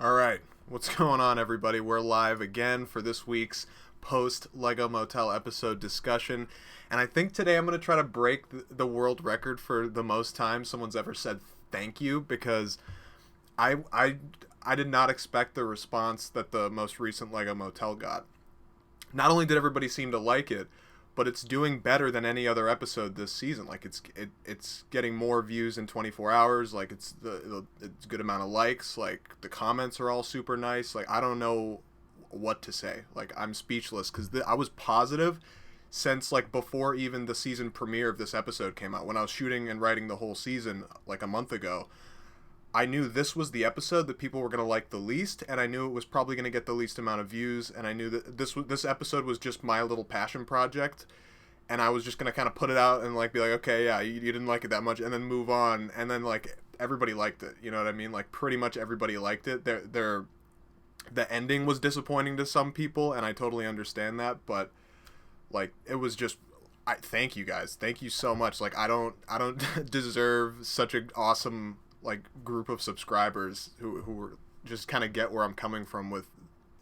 All right, what's going on, everybody? We're live again for this week's post Lego Motel episode discussion, and I think today I'm going to try to break the world record for the most time someone's ever said thank you, because I did not expect the response that the most recent Lego Motel got. Not only did everybody seem to like it, but it's doing better than any other episode this season. Like it's getting more views in 24 hours. Like it's a good amount of likes. Like the comments are all super nice. Like I don't know what to say. Like I'm speechless because I was positive since like before even the season premiere of this episode came out. When I was shooting and writing the whole season like a month ago, I knew this was the episode that people were going to like the least, and I knew it was probably going to get the least amount of views, and I knew that this episode was just my little passion project, and I was just going to kind of put it out and like be like, okay, yeah, you didn't like it that much, and then move on, and then like everybody liked it, you know what I mean? Like pretty much everybody liked it. The ending was disappointing to some people, and I totally understand that, but like it was just thank you guys. Thank you so much. Like I don't deserve such an awesome like group of subscribers who were just kind of get where I'm coming from with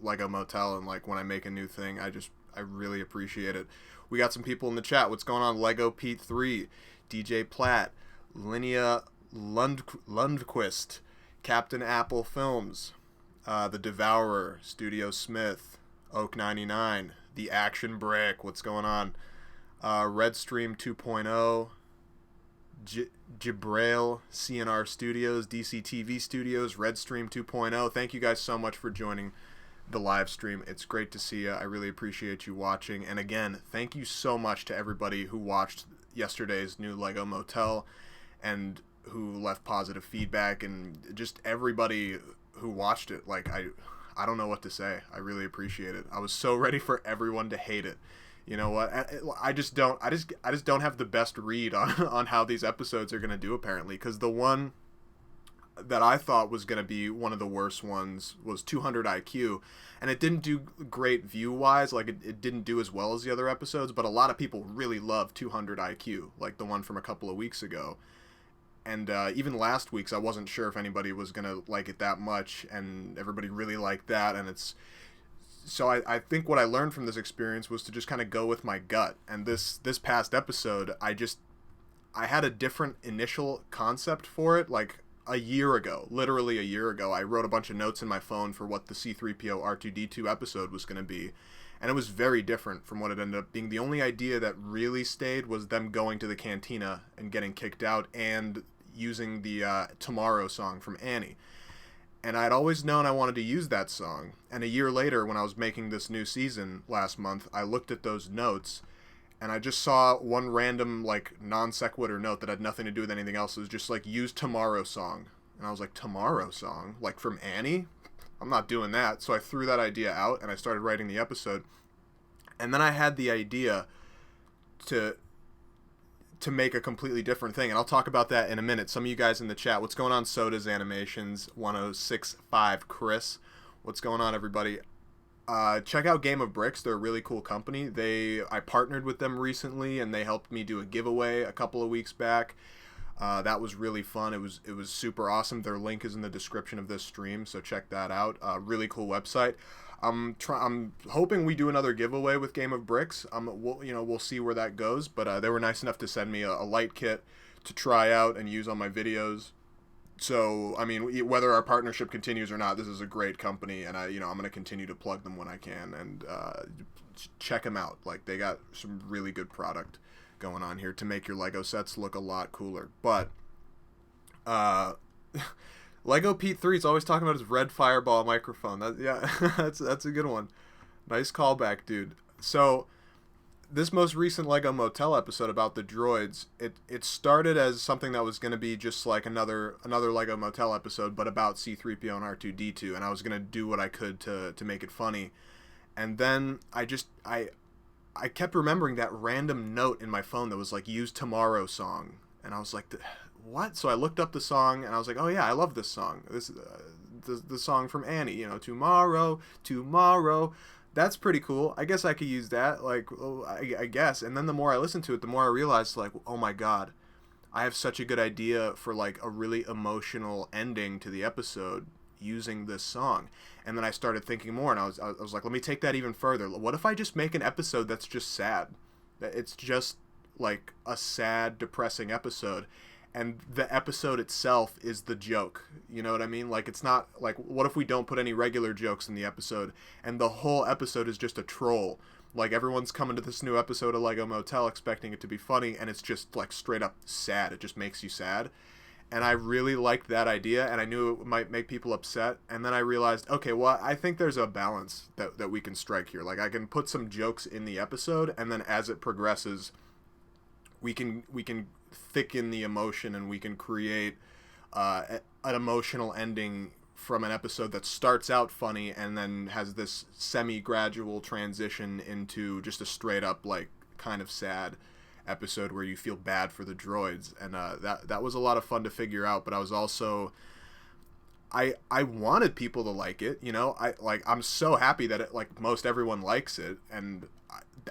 Lego Motel, and like when I make a new thing, I really appreciate it. We got some people in the chat. What's going on? Lego Pete 3, DJ Platt, Linnea Lundquist, Captain Apple Films, The Devourer, Studio Smith, Oak 99, The Action Brick. What's going on? Redstream 2.0, Jibrail, CNR Studios, DCTV Studios, Redstream 2.0. Thank you guys so much for joining the live stream. It's great to see you. I really appreciate you watching. And again, thank you so much to everybody who watched yesterday's new Lego Motel and who left positive feedback, and just everybody who watched it. Like I don't know what to say. I really appreciate it. I was so ready for everyone to hate it. You know what? I just don't have the best read on how these episodes are going to do, apparently, because the one that I thought was going to be one of the worst ones was 200 IQ, and it didn't do great view-wise. Like, it didn't do as well as the other episodes, but a lot of people really loved 200 IQ, like the one from a couple of weeks ago. And even last week's, I wasn't sure if anybody was going to like it that much, and everybody really liked that, and it's... So I think what I learned from this experience was to just kind of go with my gut. And this past episode, I had a different initial concept for it. Like literally a year ago, I wrote a bunch of notes in my phone for what the C-3PO R2-D2 episode was going to be. And it was very different from what it ended up being. The only idea that really stayed was them going to the cantina and getting kicked out and using the Tomorrow song from Annie. And I'd always known I wanted to use that song. And a year later, when I was making this new season last month, I looked at those notes, and I just saw one random, like, non sequitur note that had nothing to do with anything else. It was just, like, use Tomorrow song. And I was like, Tomorrow song? Like, from Annie? I'm not doing that. So I threw that idea out, and I started writing the episode. And then I had the idea to make a completely different thing, and I'll talk about that in a minute. Some of you guys in the chat, what's going on? Soda's Animations 1065 Chris, what's going on, everybody? Check out Game of Bricks. They're a really cool company. I partnered with them recently, and they helped me do a giveaway a couple of weeks back. That was really fun. It was super awesome. Their link is in the description of this stream, so check that out. Really cool website. I'm hoping we do another giveaway with Game of Bricks. We'll see where that goes. But they were nice enough to send me a light kit to try out and use on my videos. So I mean, whether our partnership continues or not, this is a great company, and I'm going to continue to plug them when I can, and check them out. Like, they got some really good product going on here to make your Lego sets look a lot cooler. But Lego Pete 3 is always talking about his red fireball microphone. That's a good one. Nice callback, dude. So this most recent Lego Motel episode about the droids, it started as something that was going to be just like another Lego Motel episode, but about C-3PO and R2-D2, and I was going to do what I could to make it funny. And then I kept remembering that random note in my phone that was like, use Tomorrow song, and I was like, what? So I looked up the song, and I was like, oh yeah, I love this song. This the song from Annie, Tomorrow, Tomorrow. That's pretty cool. I guess I could use that. Like, I guess. And then the more I listened to it, the more I realized, like, oh my god, I have such a good idea for like a really emotional ending to the episode. using this song. And then I started thinking more, and I was like, let me take that even further. What if I just make an episode that's just sad? It's just like a sad, depressing episode, and the episode itself is the joke. You know what I mean? Like, it's not like, what if we don't put any regular jokes in the episode, and the whole episode is just a troll? Like, everyone's coming to this new episode of Lego Motel expecting it to be funny, and it's just like straight up sad. It just makes you sad. And I really liked that idea, and I knew it might make people upset. And then I realized, okay, well, I think there's a balance that we can strike here. Like, I can put some jokes in the episode, and then as it progresses, we can thicken the emotion, and we can create an emotional ending from an episode that starts out funny and then has this semi-gradual transition into just a straight up, like, kind of sad episode where you feel bad for the droids. And that was a lot of fun to figure out, but I was also, I wanted people to like it, you know. I'm so happy that it, like, most everyone likes it, and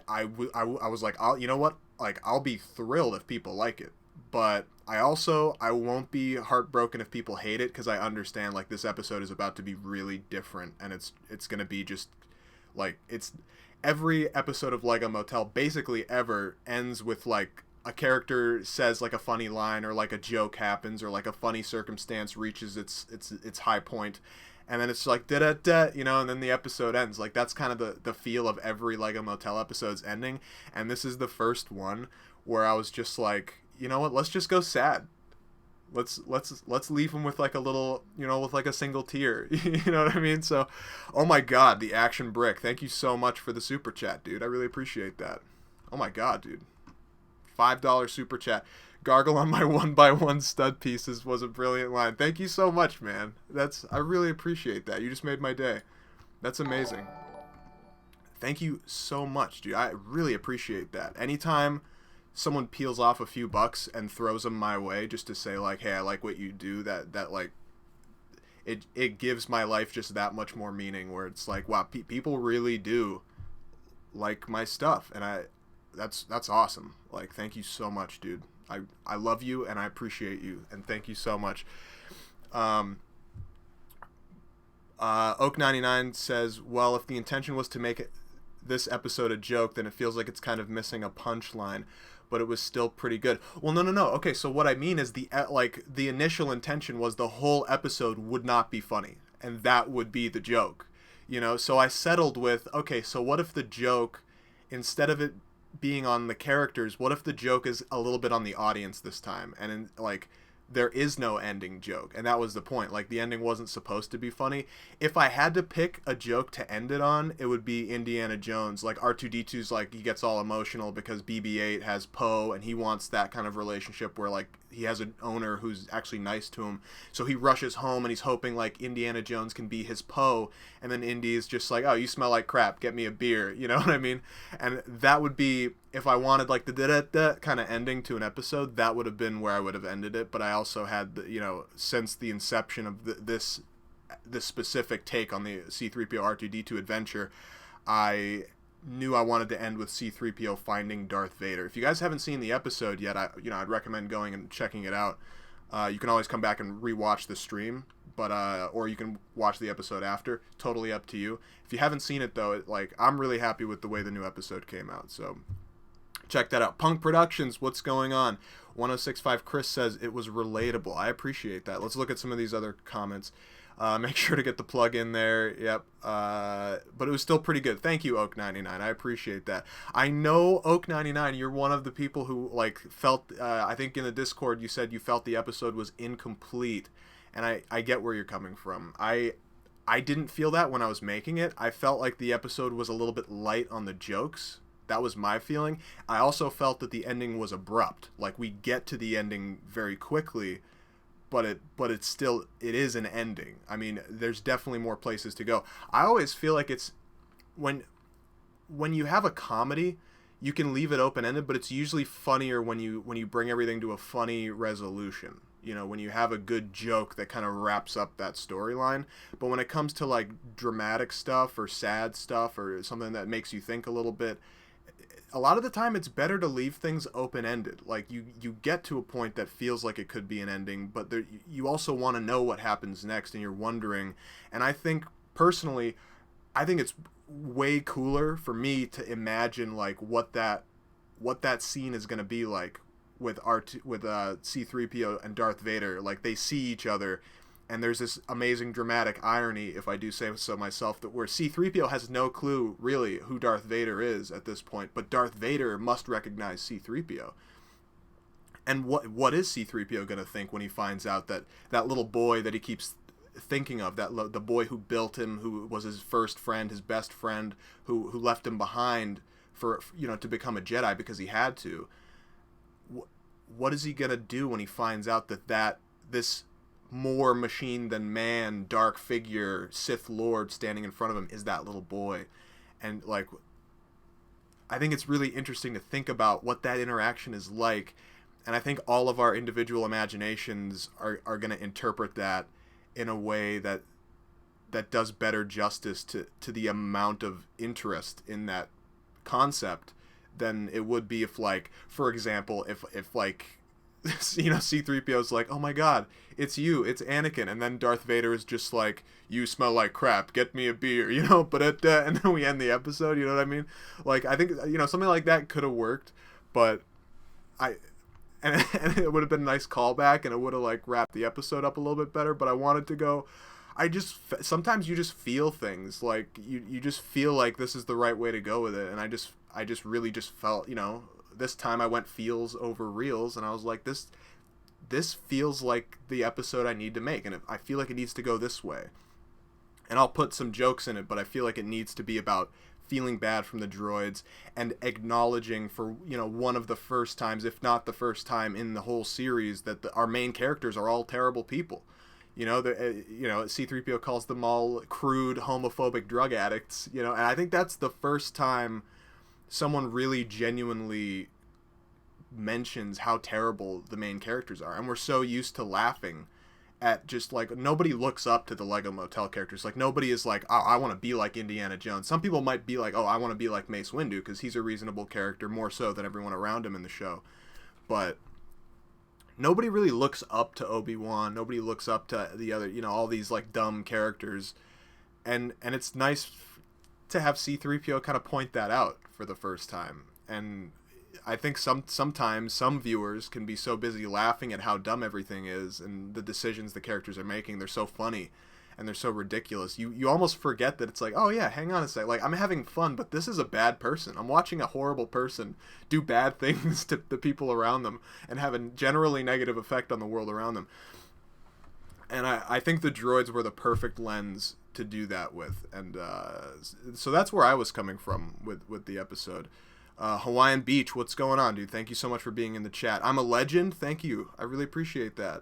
I was like, you know what, like, I'll be thrilled if people like it, but I won't be heartbroken if people hate it, because I understand, like, this episode is about to be really different, and it's gonna be just like, it's every episode of Lego Motel basically ever ends with, like, a character says, like, a funny line, or like a joke happens, or like a funny circumstance reaches its high point, and then it's like da da da, you know, and then the episode ends. Like, that's kind of the feel of every Lego Motel episode's ending, and this is the first one where I was just like, you know what, let's just go sad. Let's leave him with, like, a little, you know, with, like, a single tear. You know what I mean? So, oh my god, the Action Brick, thank you so much for the super chat, dude. I really appreciate that. Oh my god, dude. $5 super chat. Gargle on my 1x1 stud pieces was a brilliant line. Thank you so much, man. I really appreciate that. You just made my day. That's amazing. Thank you so much, dude. I really appreciate that. Anytime someone peels off a few bucks and throws them my way just to say, like, hey, I like what you do, that like, it gives my life just that much more meaning, where it's like, wow, people really do like my stuff, and that's awesome. Like, thank you so much, dude. I love you, and I appreciate you, and thank you so much. Oak99 says, well, if the intention was to make this episode a joke, then it feels like it's kind of missing a punchline, but it was still pretty good. Well, no. Okay, so what I mean is the initial intention was the whole episode would not be funny, and that would be the joke, you know? So I settled with, okay, so what if the joke, instead of it being on the characters, what if the joke is a little bit on the audience this time? And like, there is no ending joke, and that was the point. Like, the ending wasn't supposed to be funny. If I had to pick a joke to end it on, it would be Indiana Jones. Like, R2-D2's, like, he gets all emotional because BB-8 has Poe, and he wants that kind of relationship where, like, he has an owner who's actually nice to him. So he rushes home, and he's hoping, like, Indiana Jones can be his Poe, and then Indy is just like, oh, you smell like crap, get me a beer, you know what I mean? And that would be, if I wanted, like, the da-da-da kind of ending to an episode, that would have been where I would have ended it. But I also had, you know, since the inception of this specific take on the C-3PO R2-D2 adventure, I knew I wanted to end with C-3PO finding Darth Vader. If you guys haven't seen the episode yet, I'd recommend going and checking it out. You can always come back and rewatch the stream, but or you can watch the episode after. Totally up to you. If you haven't seen it though, I'm really happy with the way the new episode came out. So check that out. Punk Productions, what's going on? 1065 Chris says it was relatable. I appreciate that. Let's look at some of these other comments. Make sure to get the plug in there. Yep. But it was still pretty good. Thank you, Oak99. I appreciate that. I know, Oak99, you're one of the people who, like, felt, I think in the Discord you said you felt the episode was incomplete. And I get where you're coming from. I didn't feel that when I was making it. I felt like the episode was a little bit light on the jokes. That was my feeling. I also felt that the ending was abrupt. Like, we get to the ending very quickly, but it is an ending. I mean, there's definitely more places to go. I always feel like it's when you have a comedy, you can leave it open-ended, but it's usually funnier when you bring everything to a funny resolution. You know, when you have a good joke that kind of wraps up that storyline. But when it comes to, like, dramatic stuff or sad stuff or something that makes you think a little bit, a lot of the time it's better to leave things open-ended. Like you get to a point that feels like it could be an ending, but you also want to know what happens next, and you're wondering. And I think personally, I think it's way cooler for me to imagine like what that scene is going to be like with C3PO and Darth Vader. Like they see each other, and there's this amazing dramatic irony, if I do say so myself, that where C3PO has no clue really who Darth Vader is at this point, but Darth Vader must recognize C3PO. And what is C3PO going to think when he finds out that that little boy that he keeps thinking of, the boy who built him, who was his first friend, his best friend, who left him behind for to become a Jedi because he had to. What is he going to do when he finds out that this more machine than man dark figure Sith Lord standing in front of him is that little boy? And like, I think it's really interesting to think about what that interaction is like, and I think all of our individual imaginations are going to interpret that in a way that does better justice to the amount of interest in that concept than it would be if, like, for example, if like C3PO's like, oh my god, it's Anakin, and then Darth Vader is just like, you smell like crap, get me a beer, but and then we end the episode, you know what I mean? Like, I think, something like that could have worked, but and it would have been a nice callback, and it would have like wrapped the episode up a little bit better, but I wanted to go, sometimes you just feel things, like, you just feel like this is the right way to go with it, and I just really just felt, this time I went feels over reels, and I was like, this feels like the episode I need to make, and I feel like it needs to go this way. And I'll put some jokes in it, but I feel like it needs to be about feeling bad from the droids and acknowledging for, one of the first times, if not the first time in the whole series, that our main characters are all terrible people. C3PO calls them all crude, homophobic drug addicts, and I think that's the first time someone really genuinely mentions how terrible the main characters are. And we're so used to laughing at just, like, nobody looks up to the Lego Motel characters. Like, nobody is like, oh, I want to be like Indiana Jones. Some people might be like, oh, I want to be like Mace Windu because he's a reasonable character, more so than everyone around him in the show. But nobody really looks up to Obi-Wan. Nobody looks up to the other, all these, like, dumb characters. And it's nice to have C3PO kind of point that out for the first time. And I think sometimes some viewers can be so busy laughing at how dumb everything is and the decisions the characters are making. They're so funny and they're so ridiculous. You almost forget that it's like, oh yeah, hang on a sec. Like, I'm having fun, but this is a bad person. I'm watching a horrible person do bad things to the people around them and have a generally negative effect on the world around them. And I think the droids were the perfect lens to do that with. And so that's where I was coming from with the episode. Hawaiian Beach, what's going on, dude? Thank you so much for being in the chat. I'm a legend. Thank you. I really appreciate that.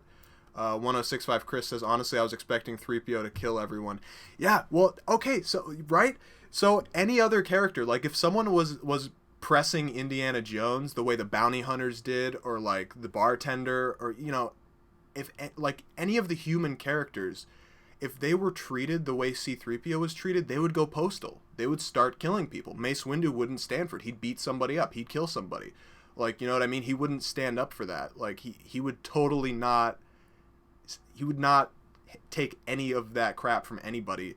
1065 Chris says, honestly, I was expecting 3PO to kill everyone. Yeah, well, okay, so, right? So any other character, like if someone was pressing Indiana Jones the way the bounty hunters did, or like the bartender, or, if like any of the human characters, if they were treated the way C-3PO was treated, they would go postal. They would start killing people. Mace Windu wouldn't stand for it. He'd beat somebody up. He'd kill somebody. Like, you know what I mean? He wouldn't stand up for that. Like, he would totally not... He would not take any of that crap from anybody,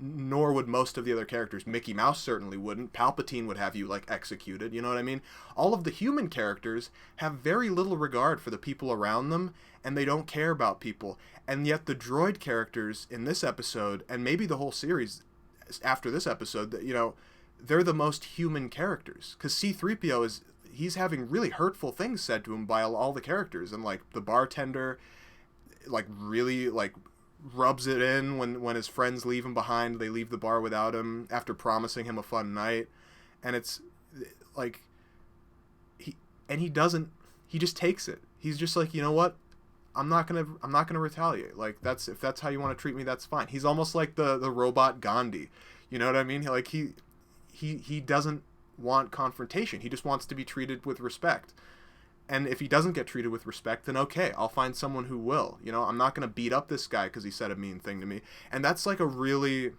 nor would most of the other characters. Mickey Mouse certainly wouldn't. Palpatine would have you, like, executed. You know what I mean? All of the human characters have very little regard for the people around them, and they don't care about people. And yet the droid characters in this episode, and maybe the whole series after this episode, they're the most human characters. Because C-3PO he's having really hurtful things said to him by all the characters. And, like, the bartender, like, really, like, rubs it in when his friends leave him behind. They leave the bar without him after promising him a fun night. And it's, like, he just takes it. He's just like, you know what? I'm not gonna retaliate. Like, if that's how you want to treat me, that's fine. He's almost like the robot Gandhi. You know what I mean? Like, he doesn't want confrontation. He just wants to be treated with respect. And if he doesn't get treated with respect, then okay, I'll find someone who will. I'm not gonna beat up this guy because he said a mean thing to me. And that's like a really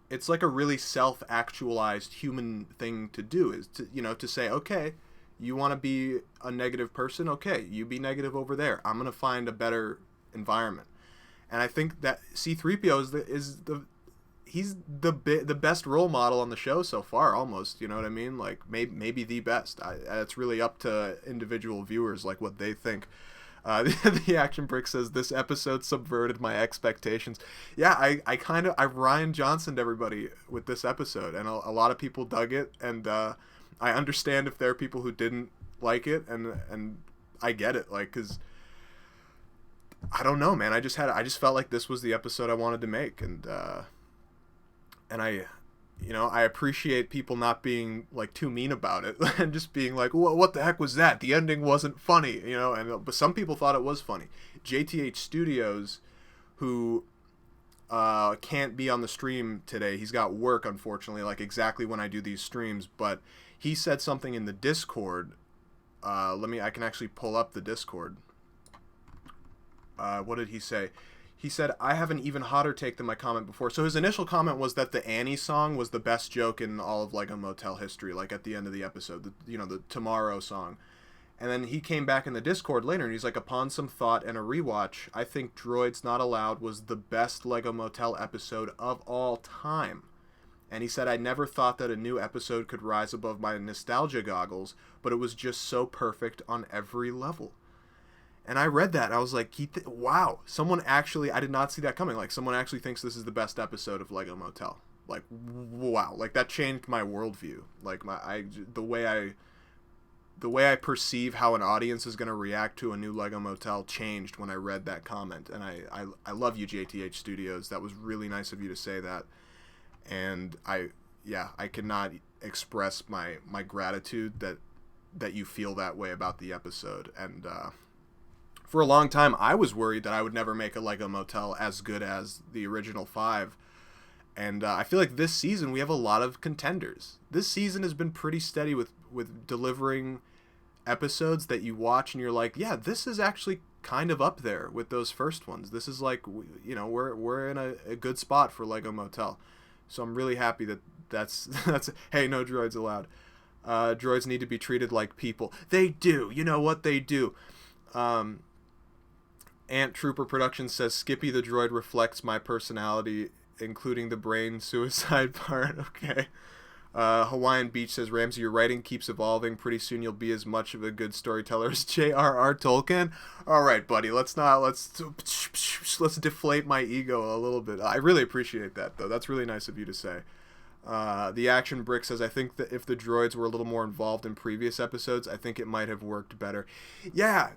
it's like a really self-actualized human thing to do, is to, to say, okay, you want to be a negative person, okay, you be negative over there, I'm gonna find a better environment. And I think that C-3PO he's the best role model on the show so far, almost, you know what I mean, like maybe the best. It's really up to individual viewers, like what they think. The Action Brick says, this episode subverted my expectations. Yeah, I Ryan Johnsoned everybody with this episode, and a lot of people dug it, and I understand if there are people who didn't like it, and I get it, like, because I don't know, man, I just felt like this was the episode I wanted to make, and I appreciate people not being like too mean about it and just being like, what the heck was that? The ending wasn't funny, but some people thought it was funny. JTH Studios, who can't be on the stream today, he's got work, unfortunately, like exactly when I do these streams, but he said something in the Discord. I can actually pull up the Discord. What did he say? He said, I have an even hotter take than my comment before. So his initial comment was that the Annie song was the best joke in all of Lego Motel history, like at the end of the episode, the Tomorrow song. And then he came back in the Discord later, and he's like, upon some thought and a rewatch, I think Droids Not Allowed was the best Lego Motel episode of all time. And he said, I never thought that a new episode could rise above my nostalgia goggles, but it was just so perfect on every level. And I read that, and I was like, wow, someone actually, I did not see that coming. Like, someone actually thinks this is the best episode of Lego Motel. Like, wow. Like, that changed my worldview. Like, the way I perceive how an audience is going to react to a new Lego Motel changed when I read that comment. And I love you, JTH Studios. That was really nice of you to say that. And I cannot express my gratitude that you feel that way about the episode. And, for a long time, I was worried that I would never make a Lego Motel as good as the original 5. And I feel like this season we have a lot of contenders. This season has been pretty steady with delivering episodes that you watch and you're like, yeah, this is actually kind of up there with those first ones. This is like, we're in a good spot for Lego Motel. So I'm really happy that's hey, no droids allowed. Droids need to be treated like people. They do. You know what they do. Ant Trooper Productions says, Skippy the droid reflects my personality, including the brain suicide part. Okay. Hawaiian Beach says, Ramsey, your writing keeps evolving. Pretty soon you'll be as much of a good storyteller as J.R.R. Tolkien. All right, buddy. Let's deflate my ego a little bit. I really appreciate that, though. That's really nice of you to say. The Action Brick says, I think that if the droids were a little more involved in previous episodes, I think it might have worked better. Yeah.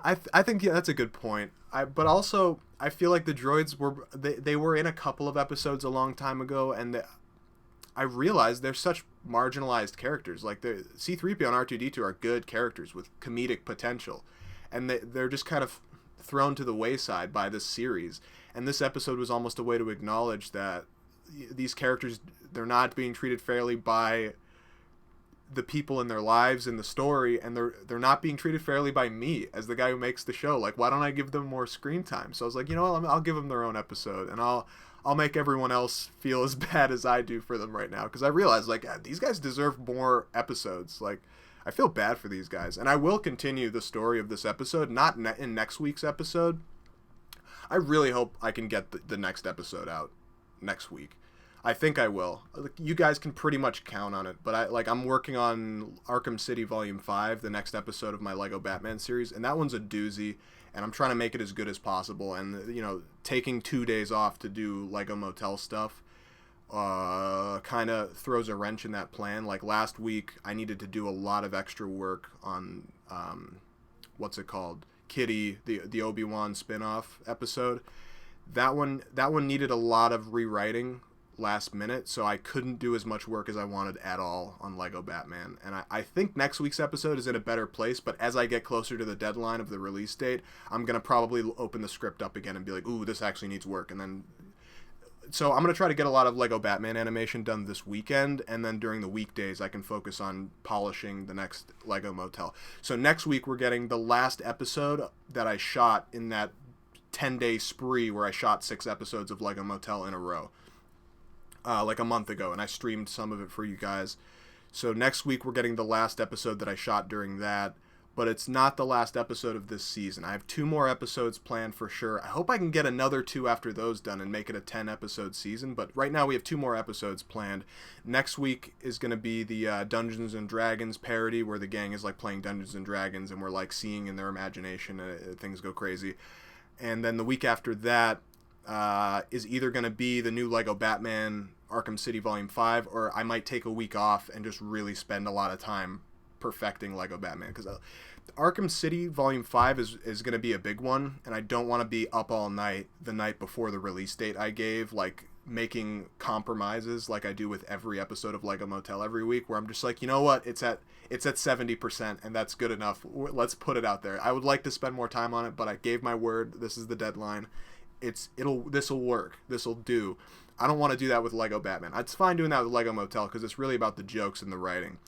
I think that's a good point. But also, I feel like the droids they were in a couple of episodes a long time ago, and I realized they're such marginalized characters. Like, C-3PO and R2-D2 are good characters with comedic potential, and they're just kind of thrown to the wayside by this series. And this episode was almost a way to acknowledge that these characters, they're not being treated fairly by the people in their lives in the story, and they're not being treated fairly by me as the guy who makes the show. Like, why don't I give them more screen time? So I was like, I'll give them their own episode, and I'll make everyone else feel as bad as I do for them right now, because I realize, like, these guys deserve more episodes. Like, I feel bad for these guys, and I will continue the story of this episode, not in next week's episode. I really hope I can get the next episode out next week. I think I will. You guys can pretty much count on it, but I'm working on Arkham City Volume 5, the next episode of my Lego Batman series, and that one's a doozy, and I'm trying to make it as good as possible. And taking 2 days off to do Lego Motel stuff kind of throws a wrench in that plan. Like, last week I needed to do a lot of extra work on what's it called, Kitty, the Obi-Wan spin-off episode. That one needed a lot of rewriting last minute, so I couldn't do as much work as I wanted at all on Lego Batman. And I think next week's episode is in a better place, but as I get closer to the deadline of the release date, I'm going to probably open the script up again and be like, ooh, this actually needs work. And then, so I'm going to try to get a lot of Lego Batman animation done this weekend, and then during the weekdays I can focus on polishing the next Lego Motel. So next week we're getting the last episode that I shot in that 10-day spree where I shot 6 episodes of Lego Motel in a row. like a month ago, and I streamed some of it for you guys. So next week we're getting the last episode that I shot during that, but it's not the last episode of this season. I have 2 more episodes planned for sure. I hope I can get another 2 after those done and make it a 10-episode season, but right now we have 2 more episodes planned. Next week is going to be the Dungeons and Dragons parody, where the gang is like playing Dungeons and Dragons and we're like seeing in their imagination, things go crazy. And then the week after that is either going to be the new Lego Batman Arkham City Volume 5, or I might take a week off and just really spend a lot of time perfecting Lego Batman, because Arkham City Volume 5 is going to be a big one, and I don't want to be up all night the night before the release date I gave, like making compromises like I do with every episode of Lego Motel every week, where I'm just like, you know what, it's at 70% and that's good enough. Let's put it out there. I would like to spend more time on it, but I gave my word. This is the deadline. This will work. This will do. I don't want to do that with Lego Batman. It's fine doing that with Lego Motel because it's really about the jokes and the writing.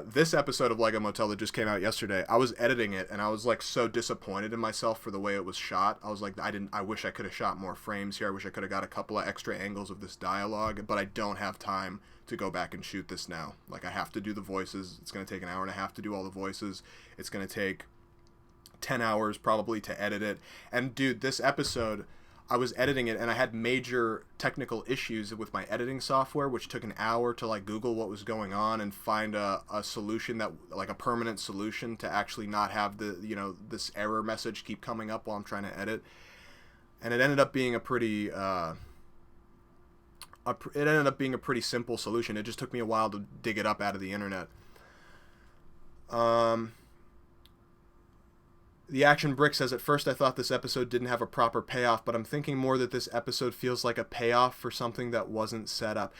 This episode of Lego Motel that just came out yesterday, I was editing it and I was like so disappointed in myself for the way it was shot. I was like, I wish I could have shot more frames here. I wish I could have got a couple of extra angles of this dialogue, but I don't have time to go back and shoot this now. Like, I have to do the voices. It's going to take an hour and a half to do all the voices. It's going to take 10 hours probably to edit it. And dude, this episode, I was editing it and I had major technical issues with my editing software, which took an hour to like Google what was going on and find a solution that, like a permanent solution to actually not have the, you know, this error message keep coming up while I'm trying to edit. And it ended up being a pretty simple solution. It just took me a while to dig it up out of the internet. The Action Brick says, at first I thought this episode didn't have a proper payoff, but I'm thinking more that this episode feels like a payoff for something that wasn't set up.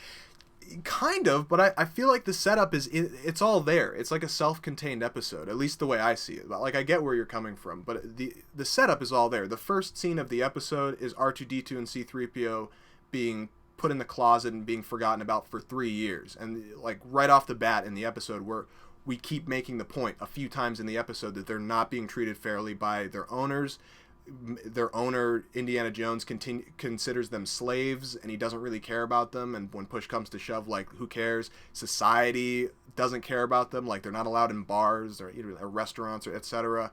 Kind of, but I feel like the setup it's all there. It's like a self-contained episode, at least the way I see it. Like, I get where you're coming from, but the setup is all there. The first scene of the episode is R2-D2 and C-3PO being put in the closet and being forgotten about for 3 years. And like right off the bat in the episode, we keep making the point a few times in the episode that they're not being treated fairly by their owners. Their owner, Indiana Jones, considers them slaves, and he doesn't really care about them. And when push comes to shove, like, who cares? Society doesn't care about them. Like, they're not allowed in bars or restaurants or etc.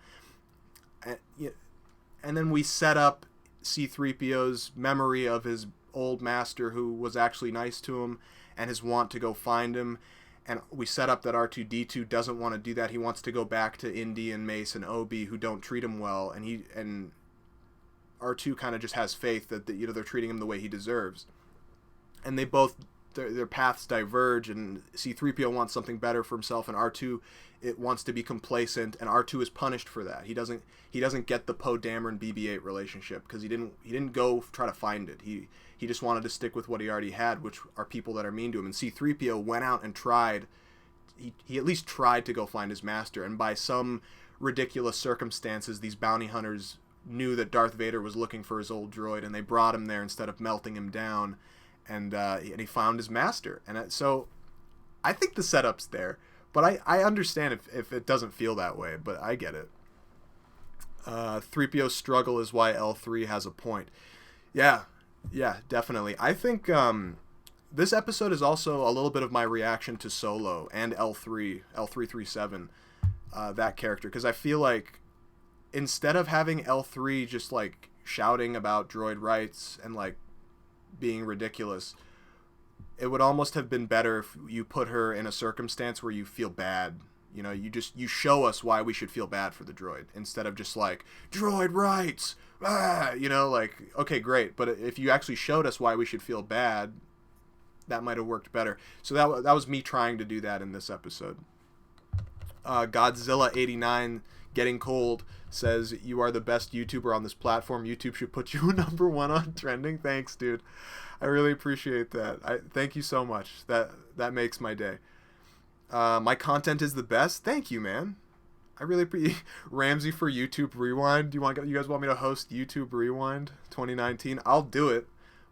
And then we set up C-3PO's memory of his old master, who was actually nice to him, and his want to go find him. And we set up that R2-D2 doesn't want to do that. He wants to go back to Indy and Mace and Obi, who don't treat him well. And R2 kind of just has faith that they're treating him the way he deserves. And they both, their paths diverge, and C-3PO wants something better for himself, and R2 wants to be complacent, and R2 is punished for that. He doesn't get the Poe Dameron BB-8 relationship because he didn't go try to find it. He just wanted to stick with what he already had, which are people that are mean to him. And C-3PO went out and tried. He at least tried to go find his master. And by some ridiculous circumstances, these bounty hunters knew that Darth Vader was looking for his old droid, and they brought him there instead of melting him down. And he found his master. And so I think the setup's there. But I understand if it doesn't feel that way, but I get it. 3PO's struggle is why L3 has a point. Yeah, definitely. I think this episode is also a little bit of my reaction to Solo and L337, that character. Because I feel like instead of having L3 just like shouting about droid rights and like being ridiculous, it would almost have been better if you put her in a circumstance where you feel bad. You know, you show us why we should feel bad for the droid instead of just like, droid rights, like, okay, great. But if you actually showed us why we should feel bad, that might have worked better. So that was me trying to do that in this episode. Godzilla89 Getting Cold says, you are the best YouTuber on this platform. YouTube should put you number 1 on trending. Thanks, dude. I really appreciate that. Thank you so much. That makes my day. My content is the best. Thank you, man. I really Ramsey for YouTube Rewind. You guys want me to host YouTube Rewind 2019? I'll do it.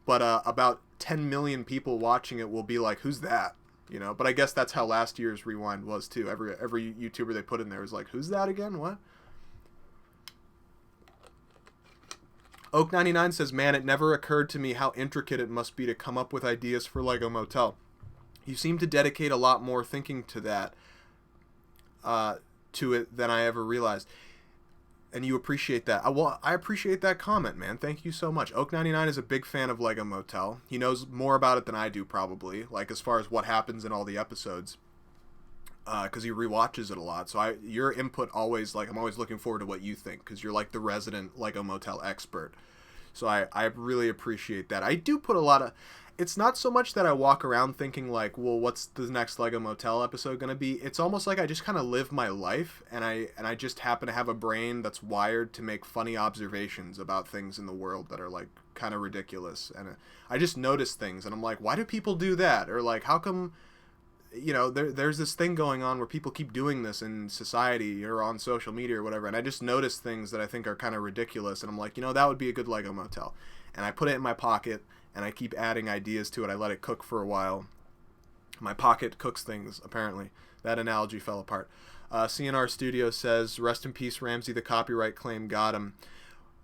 But about 10 million people watching it will be like, who's that? You know. But I guess that's how last year's Rewind was too. Every YouTuber they put in there was like, who's that again? What? Oak99 says, man, it never occurred to me how intricate it must be to come up with ideas for Lego Motel. You seem to dedicate a lot more thinking to that, to it than I ever realized. And you appreciate that. Well, I appreciate that comment, man. Thank you so much. Oak99 is a big fan of Lego Motel. He knows more about it than I do, probably, like as far as what happens in all the episodes, because he rewatches it a lot. So your input always, like, I'm always looking forward to what you think, because you're like the resident Lego Motel expert. So I really appreciate that. I do put a lot of... It's not so much that I walk around thinking like, well, what's the next Lego Motel episode going to be? It's almost like I just kind of live my life, and I just happen to have a brain that's wired to make funny observations about things in the world that are like kind of ridiculous. And I just notice things, and I'm like, why do people do that? Or like, how come, you know, there's this thing going on where people keep doing this in society or on social media or whatever, and I just notice things that I think are kind of ridiculous, and I'm like, you know, that would be a good Lego Motel. And I put it in my pocket, and I keep adding ideas to it. I let it cook for a while. My pocket cooks things, apparently. That analogy fell apart. CNR Studio says, rest in peace, Ramsey, the copyright claim got him.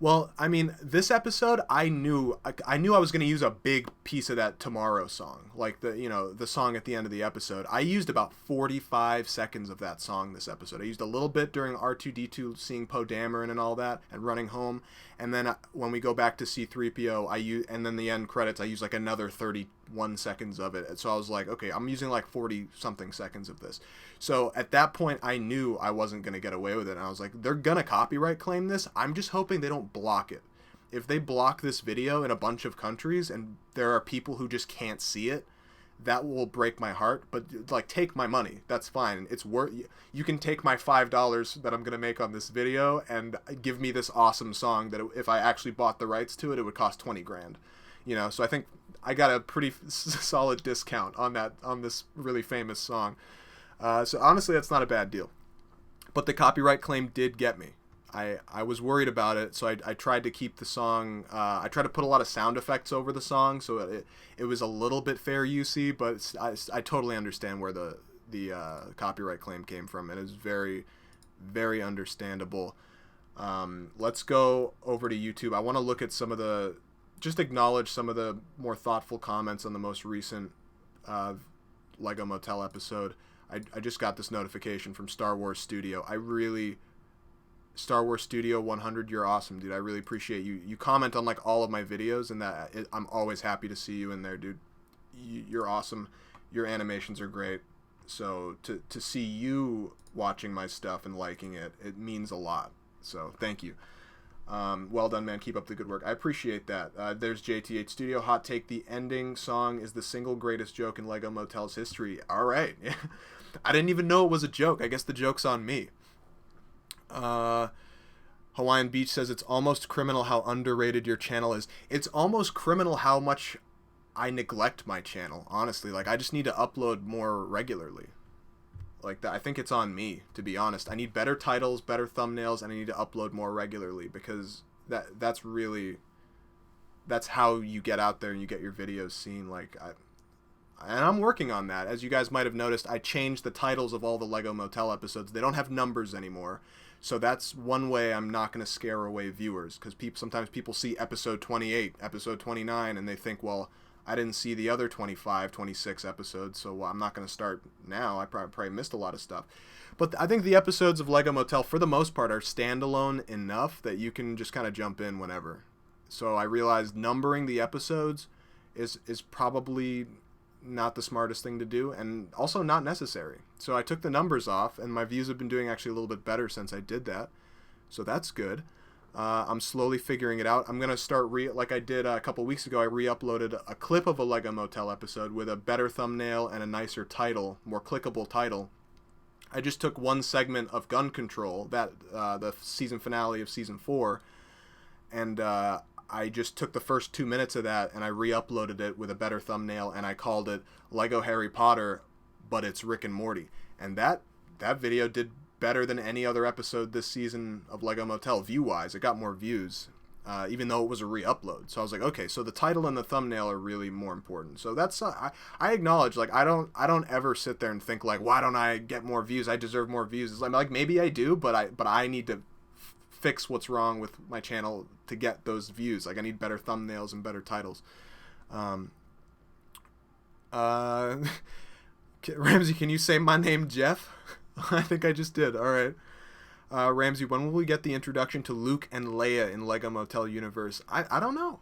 Well, I mean, this episode, I knew I was going to use a big piece of that Tomorrow song, like the song at the end of the episode. I used about 45 seconds of that song this episode. I used a little bit during R2-D2 seeing Poe Dameron and all that and running home, and then when we go back to C-3PO, and then the end credits, I use like another 31 seconds of it. So I was like, okay, I'm using like 40 something seconds of this. So at that point, I knew I wasn't going to get away with it. And I was like, they're going to copyright claim this. I'm just hoping they don't block it. If they block this video in a bunch of countries and there are people who just can't see it, that will break my heart. But like, take my money. That's fine. It's worth. You can take my $5 that I'm going to make on this video and give me this awesome song that if I actually bought the rights to it, it would cost 20 grand. You know, so I think I got a pretty solid discount on this really famous song. So honestly, that's not a bad deal. But the copyright claim did get me. I was worried about it, so I tried to keep the song... I tried to put a lot of sound effects over the song, so it was a little bit fair UC, but I totally understand where the copyright claim came from. It is very, very understandable. Let's go over to YouTube. I want to look at some of the... Just acknowledge some of the more thoughtful comments on the most recent Lego Motel episode. I just got this notification from Star Wars Studio. Star Wars Studio 100, you're awesome, dude. I really appreciate you. You comment on like all of my videos, and I'm always happy to see you in there, dude. You're awesome. Your animations are great. So to see you watching my stuff and liking it, it means a lot. So thank you. Well done, man. Keep up the good work. I appreciate that. There's JTH Studio. Hot take: the ending song is the single greatest joke in Lego Motel's history. All right. I didn't even know it was a joke. I guess the joke's on me. Hawaiian Beach says, it's almost criminal how underrated your channel is. It's almost criminal how much I neglect my channel, honestly. Like, I just need to upload more regularly. Like, that, I think it's on me, to be honest. I need better titles, better thumbnails, and I need to upload more regularly, because that's how you get out there and you get your videos seen. Like, and I'm working on that. As you guys might have noticed, I changed the titles of all the Lego Motel episodes. They don't have numbers anymore. So that's one way I'm not going to scare away viewers, because sometimes people see episode 28, episode 29, and they think, well, I didn't see the other 25, 26 episodes, so I'm not going to start now. I probably missed a lot of stuff. But I think the episodes of Lego Motel, for the most part, are standalone enough that you can just kind of jump in whenever. So I realized numbering the episodes is probably not the smartest thing to do, and also not necessary. So I took the numbers off, and my views have been doing actually a little bit better since I did that. So that's good. I'm slowly figuring it out. I'm going to start, like I did a couple weeks ago, I re-uploaded a clip of a Lego Motel episode with a better thumbnail and a nicer title, more clickable title. I just took one segment of Gun Control, the season finale of season 4, and I just took the first 2 minutes of that and I re-uploaded it with a better thumbnail, and I called it Lego Harry Potter, but it's Rick and Morty. And that video did better than any other episode this season of Lego Motel view-wise. It got more views, even though it was a re-upload. So I was like, okay, so the title and the thumbnail are really more important. So that's I acknowledge, like, I don't ever sit there and think like, why don't I get more views? I deserve more views. It's like maybe I do, but I need to fix what's wrong with my channel to get those views. Like, I need better thumbnails and better titles. Ramsey, can you say my name, Jeff? I think I just did. All right. Ramsey, when will we get the introduction to Luke and Leia in Lego Motel Universe? I don't know.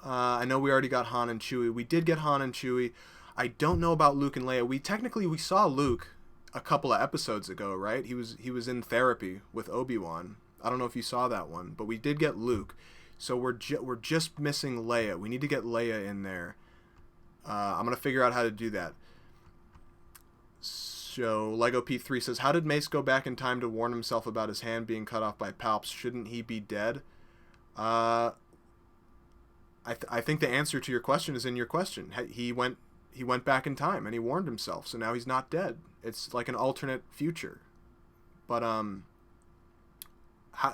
I know we already got Han and Chewie. We did get Han and Chewie. I don't know about Luke and Leia. We saw Luke a couple of episodes ago, right? He was in therapy with Obi-Wan. I don't know if you saw that one, but we did get Luke. So we're just missing Leia. We need to get Leia in there. I'm gonna figure out how to do that. So Lego P3 says, how did Mace go back in time to warn himself about his hand being cut off by Palps? Shouldn't he be dead? I think the answer to your question is in your question. He went back in time and he warned himself, so now he's not dead. It's like an alternate future. But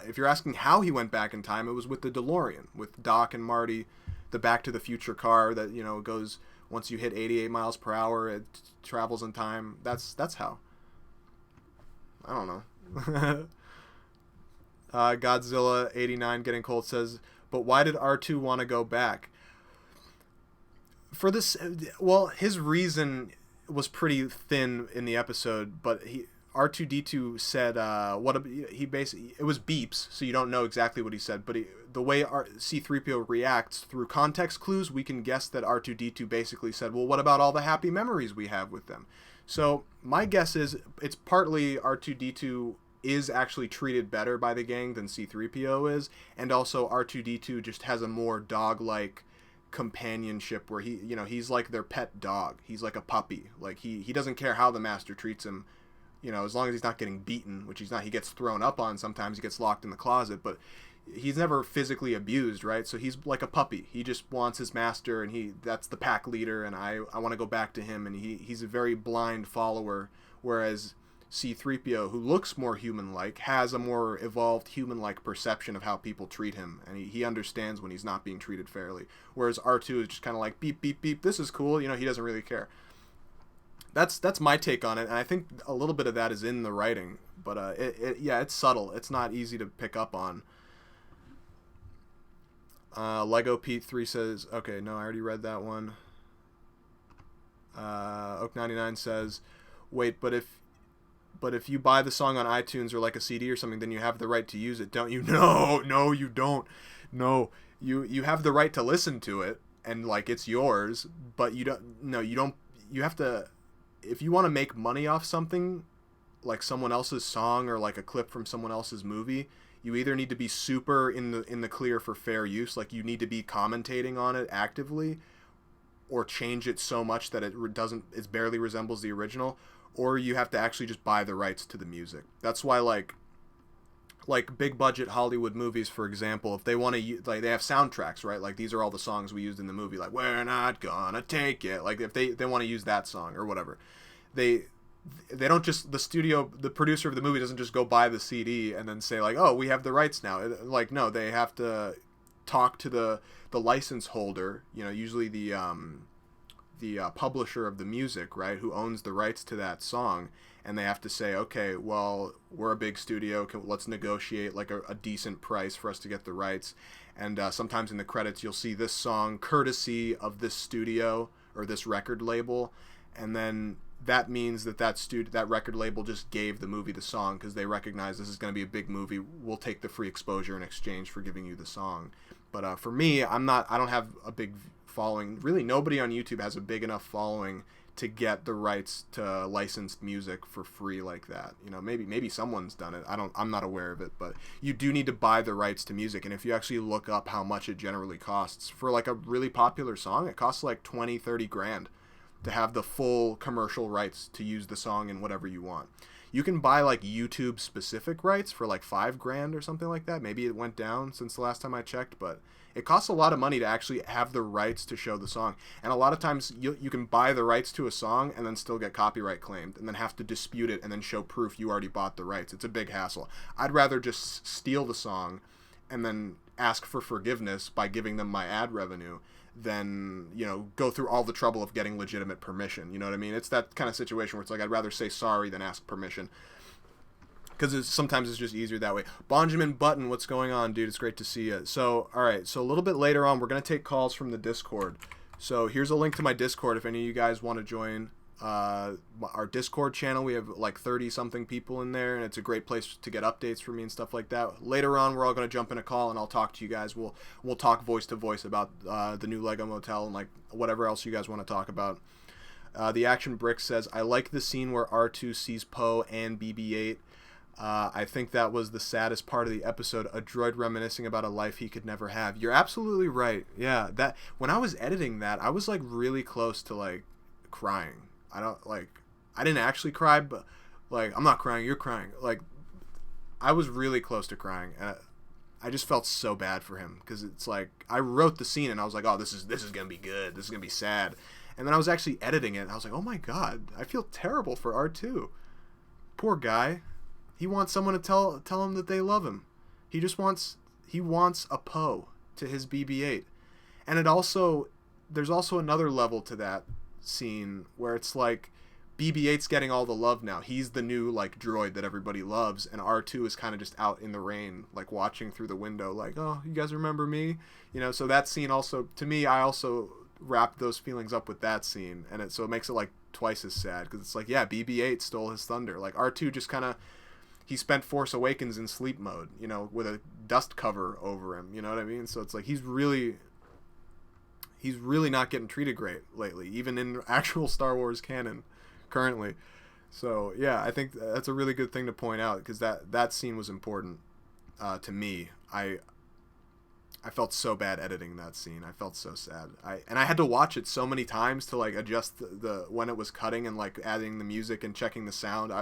if you're asking how he went back in time, it was with the DeLorean, with Doc and Marty, the Back to the Future car that, you know, goes, once you hit 88 miles per hour, it travels in time. That's how. I don't know. Godzilla 89 Getting Cold says, but why did R2 want to go back? For this, well, his reason was pretty thin in the episode, but R2D2 said it was beeps, so you don't know exactly what he said, but the way C-3PO reacts through context clues, we can guess that R2D2 basically said, well, what about all the happy memories we have with them? So my guess is it's partly R2D2 is actually treated better by the gang than C-3PO is, and also R2D2 just has a more dog-like companionship where he's like their pet dog. He's like a puppy. Like he doesn't care how the master treats him, you know, as long as he's not getting beaten, which he's not. He gets thrown up on sometimes, he gets locked in the closet, but he's never physically abused, right? So he's like a puppy. He just wants his master, and that's the pack leader, and I want to go back to him, and he's a very blind follower, whereas C-3PO, who looks more human-like, has a more evolved human-like perception of how people treat him, and he understands when he's not being treated fairly, whereas R2 is just kind of like, beep, beep, beep, this is cool, you know, he doesn't really care. That's my take on it, and I think a little bit of that is in the writing, but it's subtle. It's not easy to pick up on. Lego Pete 3 says, okay, no, I already read that one. Oak99 says, wait, but if you buy the song on iTunes or like a CD or something, then you have the right to use it, don't you? No, you don't. No, you have the right to listen to it, and like it's yours, but you don't. You have to, if you want to make money off something, like someone else's song or like a clip from someone else's movie, you either need to be super in the clear for fair use, like you need to be commentating on it actively, or change it so much that it barely resembles the original, or you have to actually just buy the rights to the music. That's why like big budget Hollywood movies, for example, if they want to, like, they have soundtracks, right? Like, these are all the songs we used in the movie, like "We're Not Gonna Take It." Like, if they want to use that song or whatever, they don't just, the producer of the movie doesn't just go buy the CD and then say like, oh, we have the rights now. Like, no, they have to talk to the license holder, you know, usually the publisher of the music, right, who owns the rights to that song, and they have to say, okay, well, we're a big studio, let's negotiate like a decent price for us to get the rights. And sometimes in the credits you'll see this song courtesy of this studio or this record label, and then that means that record label just gave the movie the song because they recognize this is going to be a big movie. We'll take the free exposure in exchange for giving you the song. But for me, I don't have a big following. Really, nobody on YouTube has a big enough following to get the rights to licensed music for free like that. You know, maybe someone's done it. I'm not aware of it, but you do need to buy the rights to music. And if you actually look up how much it generally costs for like a really popular song, it costs like 20-30 grand to have the full commercial rights to use the song in whatever you want. You can buy like YouTube specific rights for like 5 grand or something like that. Maybe it went down since the last time I checked, but it costs a lot of money to actually have the rights to show the song. And a lot of times you can buy the rights to a song and then still get copyright claimed and then have to dispute it and then show proof you already bought the rights. It's a big hassle. I'd rather just steal the song and then ask for forgiveness by giving them my ad revenue than, you know, go through all the trouble of getting legitimate permission. You know what I mean? It's that kind of situation where it's like, I'd rather say sorry than ask permission. because sometimes it's just easier that way. Benjamin Button, what's going on, dude? It's great to see you. So, all right. So a little bit later on, we're going to take calls from the Discord. So here's a link to my Discord if any of you guys want to join our Discord channel. We have like 30-something people in there, and it's a great place to get updates from me and stuff like that. Later on, we're all going to jump in a call, and I'll talk to you guys. We'll talk voice to voice about the new Lego Motel and like whatever else you guys want to talk about. The Action Brick says, I like the scene where R2 sees Poe and BB-8. I think that was the saddest part of the episode, a droid reminiscing about a life he could never have. You're absolutely right. Yeah, that when I was editing that, I was like really close to like crying. I didn't actually cry, but like, I'm not crying, you're crying. Like, I was really close to crying. I just felt so bad for him because it's like, I wrote the scene and I was like, oh, this is going to be good. This is going to be sad. And then I was actually editing it and I was like, oh my God, I feel terrible for R2. Poor guy. He wants someone to tell him that they love him. He wants a Poe to his BB-8. And there's also another level to that scene where it's like BB-8's getting all the love now. He's the new like droid that everybody loves, and R2 is kind of just out in the rain, like watching through the window, like, oh, you guys remember me? You know, so that scene also, to me, I also wrapped those feelings up with that scene, and so it makes it like twice as sad, because it's like, yeah, BB-8 stole his thunder. Like R2 just kind of, he spent Force Awakens in sleep mode, you know, with a dust cover over him, you know what I mean? So it's like he's really not getting treated great lately, even in actual Star Wars canon currently. So yeah, I think that's a really good thing to point out, because that scene was important to me. I felt so bad editing that scene. I felt so sad. I had to watch it so many times to like adjust the when it was cutting and like adding the music and checking the sound.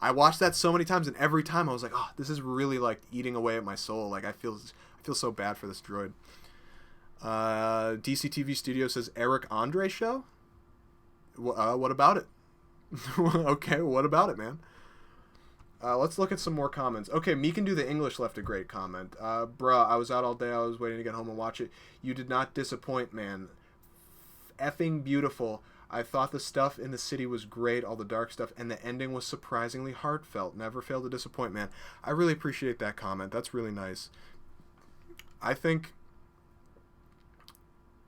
I watched that so many times, and every time I was like, oh, this is really like eating away at my soul. Like I feel so bad for this droid. DC TV Studio says, Eric Andre show? What about it? Okay, what about it, man? Let's look at some more comments. Okay, Me Can Do the English left a great comment. Bruh, I was out all day. I was waiting to get home and watch it. You did not disappoint, man. Effing beautiful. I thought the stuff in the city was great, all the dark stuff, and the ending was surprisingly heartfelt. Never failed to disappoint, man. I really appreciate that comment. That's really nice. I think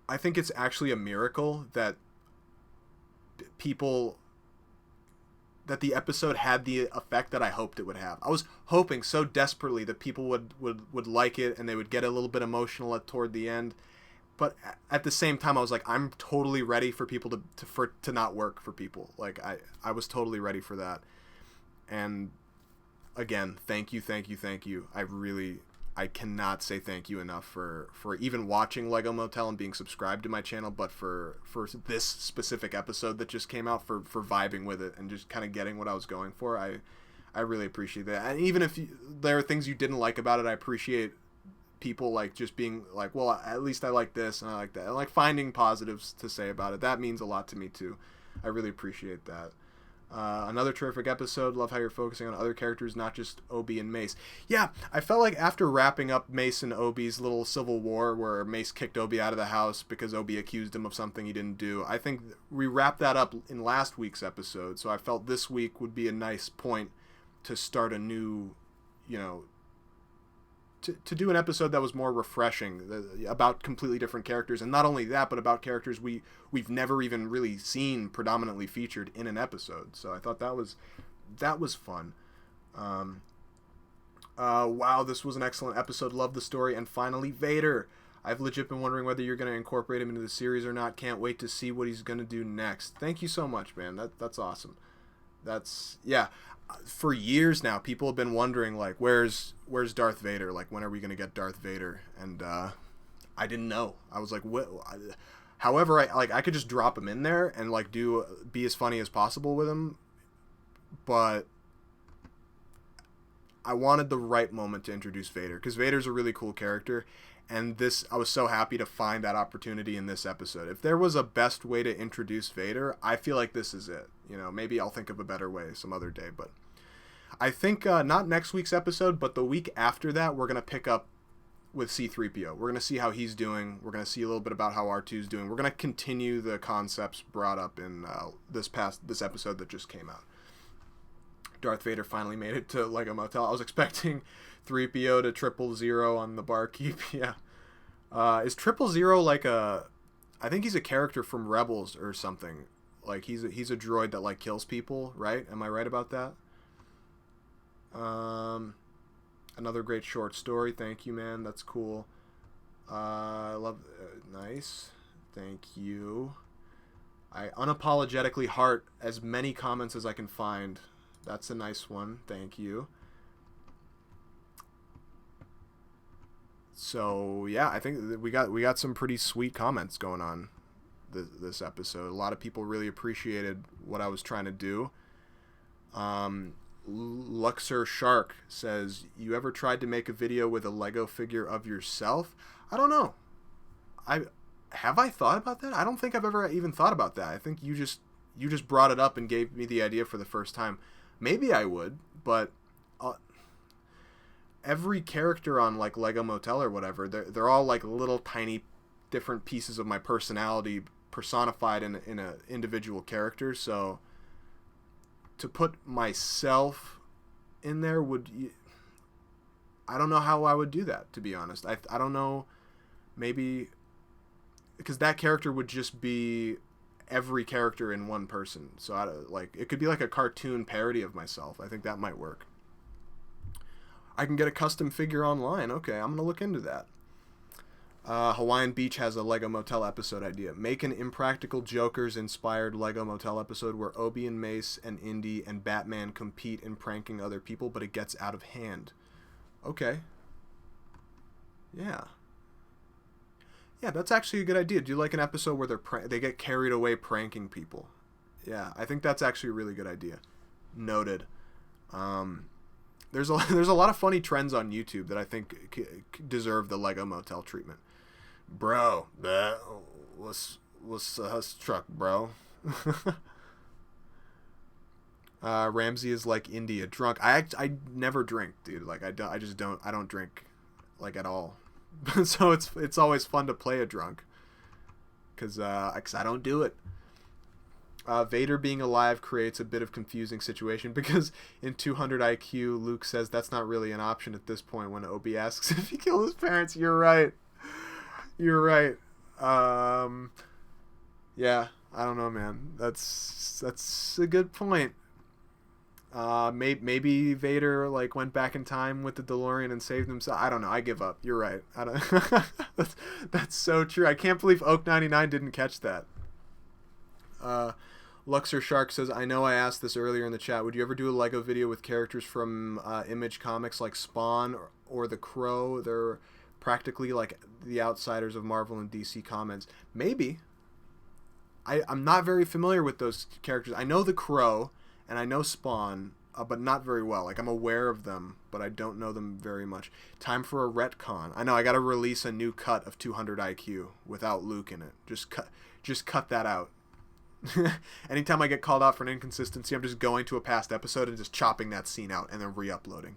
it's actually a miracle that the episode had the effect that I hoped it would have. I was hoping so desperately that people would like it and they would get a little bit emotional toward the end. But at the same time, I was like, I'm totally ready for people to not work for people. Like I was totally ready for that. And again, thank you. I cannot say thank you enough for even watching Lego Motel and being subscribed to my channel, but for this specific episode that just came out, for vibing with it and just kind of getting what I was going for. I really appreciate that. And even if there are things you didn't like about it, I appreciate people like just being like, well, at least I like this and I like that. And like finding positives to say about it. That means a lot to me too. I really appreciate that. Another terrific episode. Love how you're focusing on other characters, not just Obi and Mace. Yeah, I felt like after wrapping up Mace and Obi's little civil war where Mace kicked Obi out of the house because Obi accused him of something he didn't do, I think we wrapped that up in last week's episode, so I felt this week would be a nice point to start a new, you know, to do an episode that was more refreshing, about completely different characters, and not only that, but about characters we've never even really seen predominantly featured in an episode. So I thought that was fun. Wow, this was an excellent episode. Love the story. And finally, Vader. I've legit been wondering whether you're going to incorporate him into the series or not. Can't wait to see what he's going to do next. Thank you so much, man. That's awesome. Yeah. For years now, people have been wondering, like, where's Darth Vader? Like, when are we going to get Darth Vader? And I didn't know. I was like, what? However, I could just drop him in there and like be as funny as possible with him, but I wanted the right moment to introduce Vader, because Vader's a really cool character, and I was so happy to find that opportunity in this episode. If there was a best way to introduce Vader, I feel like this is it. You know, maybe I'll think of a better way some other day, but I think not next week's episode, but the week after that, we're going to pick up with C-3PO. We're going to see how he's doing. We're going to see a little bit about how R2's doing. We're going to continue the concepts brought up in this episode that just came out. Darth Vader finally made it to Lego Motel. I was expecting 3PO to 000 on the barkeep. Yeah. Is 000 like a... I think he's a character from Rebels or something. Like, he's a droid that, like, kills people, right? Am I right about that? Another great short story. Thank you, man. That's cool. I love... nice. Thank you. I unapologetically heart as many comments as I can find. That's a nice one. Thank you. So, yeah, I think we got some pretty sweet comments going on this episode. A lot of people really appreciated what I was trying to do. Luxor Shark says, you ever tried to make a video with a Lego figure of yourself? I don't know. Have I thought about that? I don't think I've ever even thought about that. I think you just brought it up and gave me the idea for the first time. Maybe I would, but every character on like Lego Motel or whatever, they're all like little tiny different pieces of my personality personified in a individual character. So to put myself in there I don't know how I would do that, to be honest. I don't know, maybe because that character would just be every character in one person. So it could be like a cartoon parody of myself. I think that might work. I can get a custom figure online. Okay, I'm going to look into that. Hawaiian Beach has a Lego Motel episode idea. Make an Impractical Jokers-inspired Lego Motel episode where Obi and Mace and Indy and Batman compete in pranking other people, but it gets out of hand. Okay. Yeah. Yeah, that's actually a good idea. Do like an episode where they get carried away pranking people. Yeah, I think that's actually a really good idea. Noted. There's a lot of funny trends on YouTube that I think deserve the Lego Motel treatment. Bro, what's the hus truck, bro? Ramsey is like India drunk. I never drink, dude. Like I don't drink like at all. So it's always fun to play a drunk, cause I don't do it. Vader being alive creates a bit of confusing situation because in 200 IQ, Luke says that's not really an option at this point when Obi asks if he killed his parents. You're right. You're right. Yeah, I don't know, man. That's a good point. Maybe Vader like went back in time with the DeLorean and saved himself. I don't know. I give up. You're right. I don't. That's so true. I can't believe Oak99 didn't catch that. Luxor Shark says, I know I asked this earlier in the chat. Would you ever do a Lego video with characters from Image Comics like Spawn or The Crow? They're practically like the outsiders of Marvel and DC Comics. Maybe. I'm not very familiar with those characters. I know The Crow and I know Spawn, but not very well. Like, I'm aware of them, but I don't know them very much. Time for a retcon. I know, I gotta release a new cut of 200 IQ without Luke in it. Just cut that out. Anytime I get called out for an inconsistency, I'm just going to a past episode and just chopping that scene out and then re-uploading.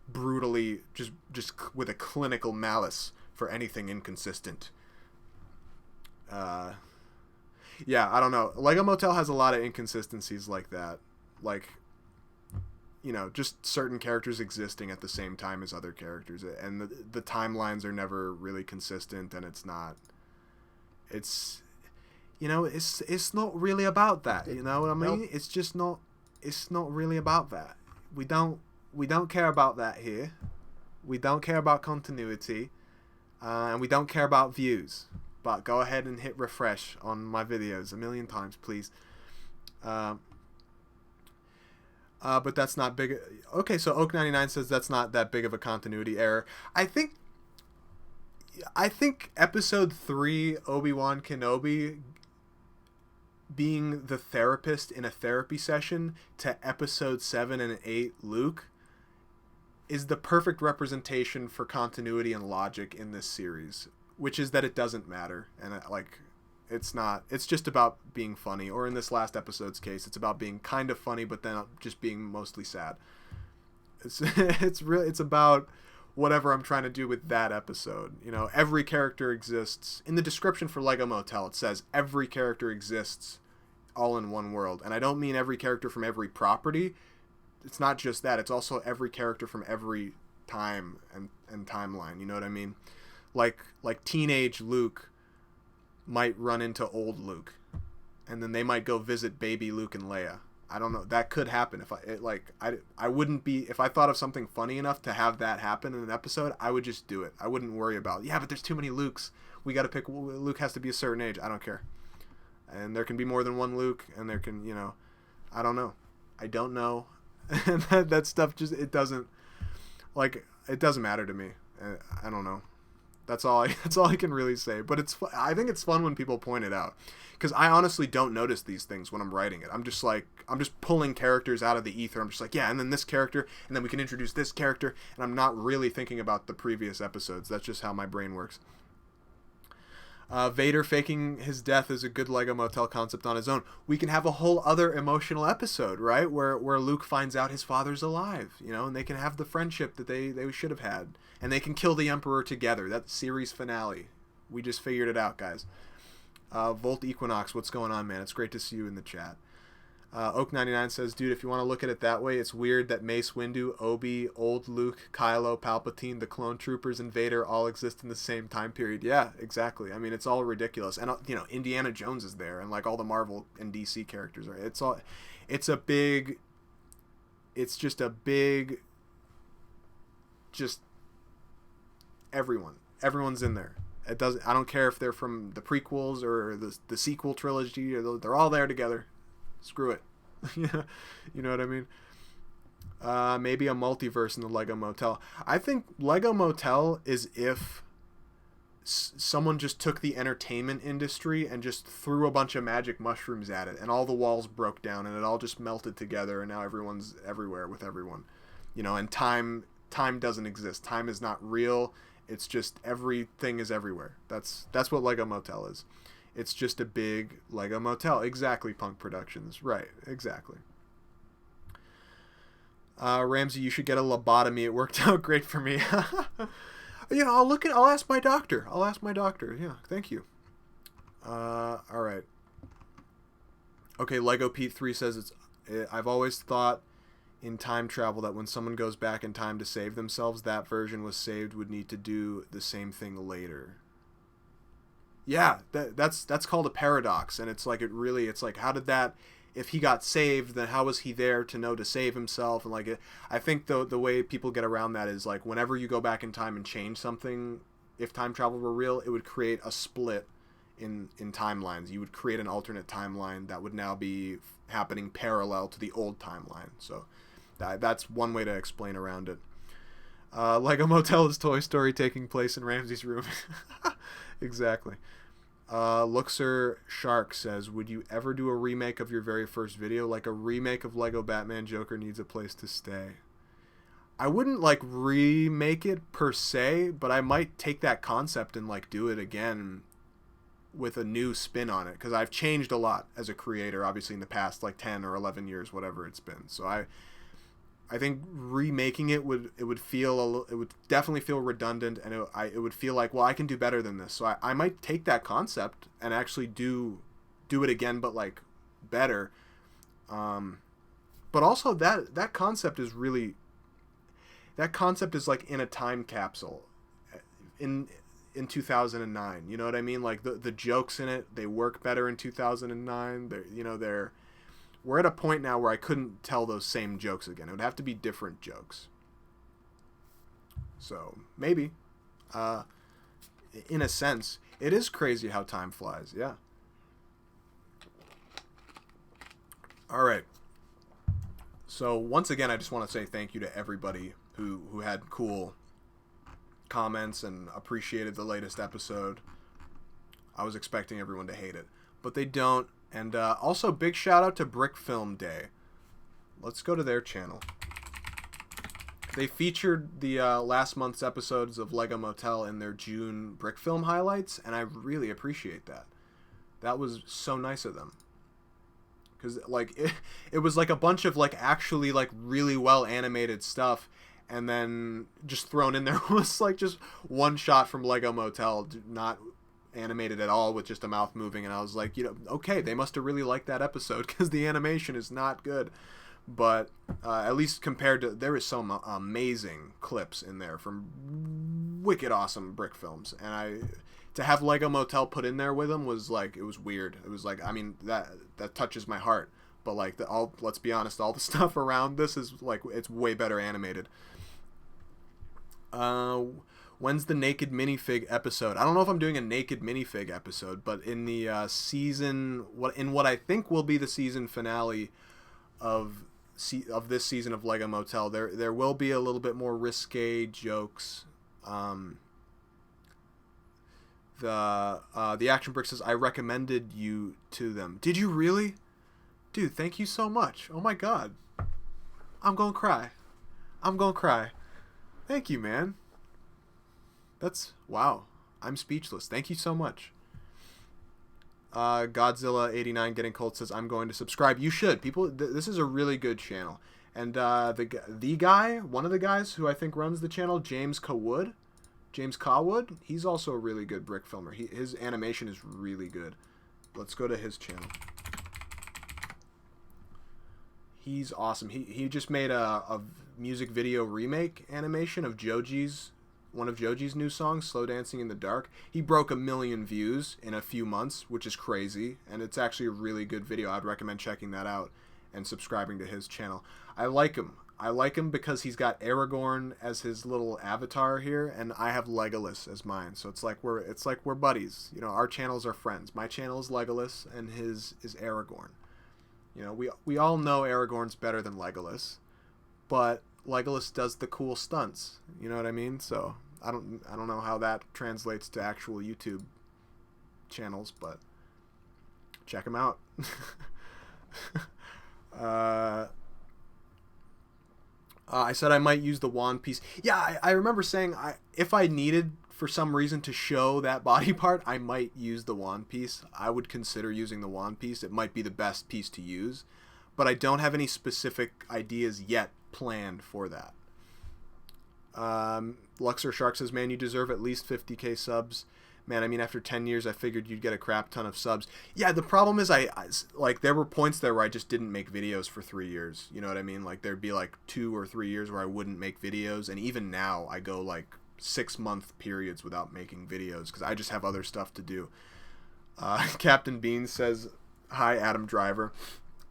Brutally, just with a clinical malice for anything inconsistent. Yeah, I don't know. Lego Motel has a lot of inconsistencies like that. Like, you know, just certain characters existing at the same time as other characters. And the timelines are never really consistent, and it's, you know, it's not really about that, you know what I mean? Nope. It's not really about that. We don't care about that here. We don't care about continuity, and we don't care about views. But go ahead and hit refresh on my videos 1,000,000 times, please. But that's not big. Okay, so Oak99 says that's not that big of a continuity error. I think episode 3, Obi-Wan Kenobi being the therapist in a therapy session to episode 7 and 8, Luke, is the perfect representation for continuity and logic in this series, which is that it doesn't matter. And it's just about being funny, or in this last episode's case, it's about being kind of funny, but then just being mostly sad. It's about whatever I'm trying to do with that episode. You know, every character exists. In the description for Lego Motel, it says every character exists all in one world. And I don't mean every character from every property, it's not just that. It's also every character from every time and timeline. You know what I mean? Like teenage Luke might run into old Luke, and then they might go visit baby Luke and Leia. I don't know. That could happen. I wouldn't be, if I thought of something funny enough to have that happen in an episode, I would just do it. I wouldn't worry about, yeah, but there's too many Lukes. We got to pick, Luke has to be a certain age. I don't care. And there can be more than one Luke, and there can, I don't know. I don't know. And that stuff just, it doesn't matter to me. I don't know. That's all I can really say. But I think it's fun when people point it out, because I honestly don't notice these things when I'm writing it. I'm just pulling characters out of the ether. I'm just like, yeah, and then this character, and then we can introduce this character, and I'm not really thinking about the previous episodes. That's just how my brain works. Vader faking his death is a good Lego Motel concept on his own. We can have a whole other emotional episode, right, where Luke finds out his father's alive, and they can have the friendship that they should have had, and they can kill the Emperor together. That's series finale. We just figured it out, guys. Volt Equinox, what's going on, man? It's great to see you in the chat. Oak99 says, dude, if you want to look at it that way, it's weird that Mace Windu, Obi, old Luke, Kylo, Palpatine, the clone troopers, and Vader all exist in the same time period. Yeah, exactly. I mean, it's all ridiculous. And, Indiana Jones is there, and, like, all the Marvel and DC characters are. It's everyone. Everyone's in there. I don't care if they're from the prequels or the sequel trilogy, or they're all there together. Screw it. You know what I mean? Maybe a multiverse in the Lego Motel. I think Lego Motel is if someone just took the entertainment industry and just threw a bunch of magic mushrooms at it, and all the walls broke down, and it all just melted together, and now everyone's everywhere with everyone. And time doesn't exist. Time is not real. It's just everything is everywhere. That's what Lego Motel is. It's just a big Lego Motel. Exactly, Punk Productions. Right, exactly. Ramsey, you should get a lobotomy. It worked out great for me. I'll ask my doctor. Yeah, thank you. All right. Okay, Lego Pete 3 says I've always thought in time travel that when someone goes back in time to save themselves, that version was saved would need to do the same thing later. Yeah, that's called a paradox, and it's like how did that, if he got saved, then how was he there to know to save himself? And I think the way people get around that is like whenever you go back in time and change something, if time travel were real, it would create a split in timelines. You would create an alternate timeline that would now be happening parallel to the old timeline. So that's one way to explain around it. Lego Motel is Toy Story taking place in Ramsey's room. Exactly. Luxor Shark says, would you ever do a remake of your very first video? Like a remake of Lego Batman Joker Needs a Place to Stay. I wouldn't remake it per se, but I might take that concept and do it again with a new spin on it, because I've changed a lot as a creator, obviously, in the past 10 or 11 years, whatever it's been. So I think remaking it would definitely feel redundant, and it would feel like, well, I can do better than this. So I might take that concept and actually do it again, but better. But also that concept is really, that concept is in a time capsule in 2009. You know what I mean? The jokes in it, they work better in 2009. We're at a point now where I couldn't tell those same jokes again. It would have to be different jokes. So, maybe. In a sense, it is crazy how time flies. Yeah. All right. So, once again, I just want to say thank you to everybody who had cool comments and appreciated the latest episode. I was expecting everyone to hate it, but they don't. And also, big shout out to Brick Film Day. Let's go to their channel. They featured the last month's episodes of Lego Motel in their June Brick Film highlights, and I really appreciate that. That was so nice of them. Because, it was a bunch of, actually, really well animated stuff, and then just thrown in there was, just one shot from Lego Motel, not animated at all, with just a mouth moving, and I was like, okay, they must have really liked that episode, because the animation is not good. But at least compared to, there is some amazing clips in there from wicked awesome Brick films, and to have Lego Motel put in there with them was like, it was weird. It was like, I mean, that touches my heart. But like let's be honest, all the stuff around this is like, it's way better animated. When's the naked minifig episode? I don't know if I'm doing a naked minifig episode, but in the season, what I think will be the season finale of this season of Lego Motel, there will be a little bit more risque jokes. The Action Brick says, I recommended you to them. Did you really? Dude, thank you so much. Oh my god. I'm gonna cry. Thank you, man. That's, wow. I'm speechless. Thank you so much. Godzilla89 Getting Cold says, I'm going to subscribe. You should. People, this is a really good channel. And the guy, one of the guys who I think runs the channel, James Cawood, he's also a really good brick filmer. His animation is really good. Let's go to his channel. He's awesome. He just made a music video remake animation of one of Joji's new songs, Slow Dancing in the Dark. He broke 1 million views in a few months, which is crazy, and it's actually a really good video. I'd recommend checking that out and subscribing to his channel. I like him because he's got Aragorn as his little avatar here, and I have Legolas as mine. So it's like we're buddies. You know, our channels are friends. My channel is Legolas, and his is Aragorn. You know, we all know Aragorn's better than Legolas, but Legolas does the cool stunts. You know what I mean? So I don't know how that translates to actual YouTube channels, but check them out. I said I might use the wand piece. Yeah, I remember saying if I needed for some reason to show that body part, I might use the wand piece. I would consider using the wand piece. It might be the best piece to use, but I don't have any specific ideas yet planned for that. Luxor Shark says, man, you deserve at least 50k subs. Man, I mean, after 10 years, I figured you'd get a crap ton of subs. Yeah, the problem is I like, there were points there where I just didn't make videos for 3 years. You know what I mean? Like, there'd be like 2 or 3 years where I wouldn't make videos. And even now, I go like 6-month periods without making videos because I just have other stuff to do. Captain Bean says, hi, Adam Driver.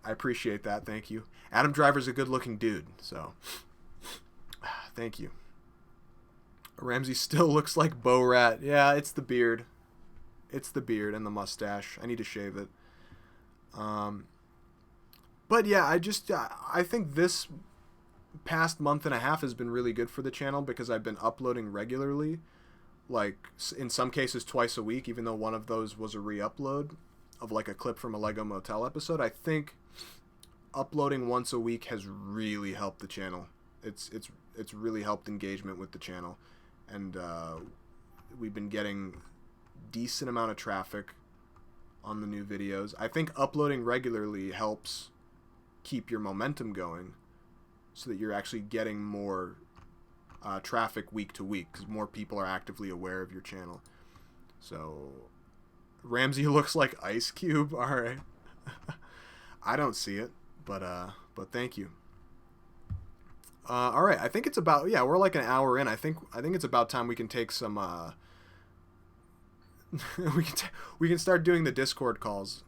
I appreciate that. Thank you. Adam Driver's a good-looking dude, so thank you. Ramsey still looks like Bo Rat. Yeah, it's the beard. It's the beard and the mustache. I need to shave it. But yeah, I think this past month and a half has been really good for the channel because I've been uploading regularly, like in some cases twice a week, even though one of those was a re-upload of like a clip from a Lego Motel episode. I think uploading once a week has really helped the channel. It's really helped engagement with the channel, and we've been getting decent amount of traffic on the new videos. I think uploading regularly helps keep your momentum going so that you're actually getting more traffic week to week because more people are actively aware of your channel. So Ramsey looks like Ice Cube. All right. I don't see it, but thank you. All right, I think it's about, yeah, we're like an hour in. I think it's about time we can take some we can start doing the Discord calls.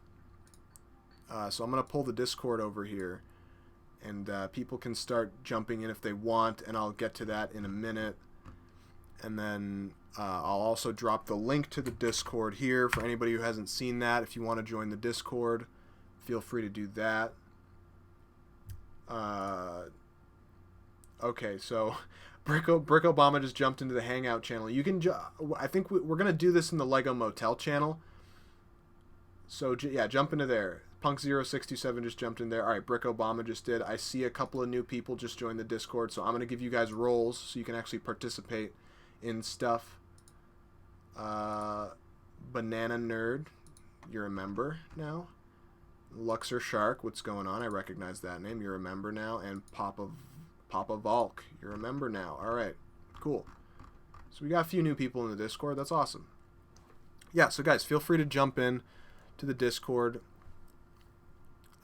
So I'm gonna pull the Discord over here, and people can start jumping in if they want, and I'll get to that in a minute. And then I'll also drop the link to the Discord here for anybody who hasn't seen that. If you want to join the Discord, feel free to do that. Okay, so Brick Obama just jumped into the Hangout channel. You can, I think we're gonna do this in the Lego Motel channel. So yeah, jump into there. Punk0627 just jumped in there. All right, Brick Obama just did. I see a couple of new people just joined the Discord, so I'm gonna give you guys roles so you can actually participate in stuff. Banana Nerd, you're a member now. Luxor Shark, what's going on? I recognize that name. You're a member now. And Papa Valk, you're a member now. All right, cool. So we got a few new people in the Discord. That's awesome. Yeah, so guys, feel free to jump in to the Discord.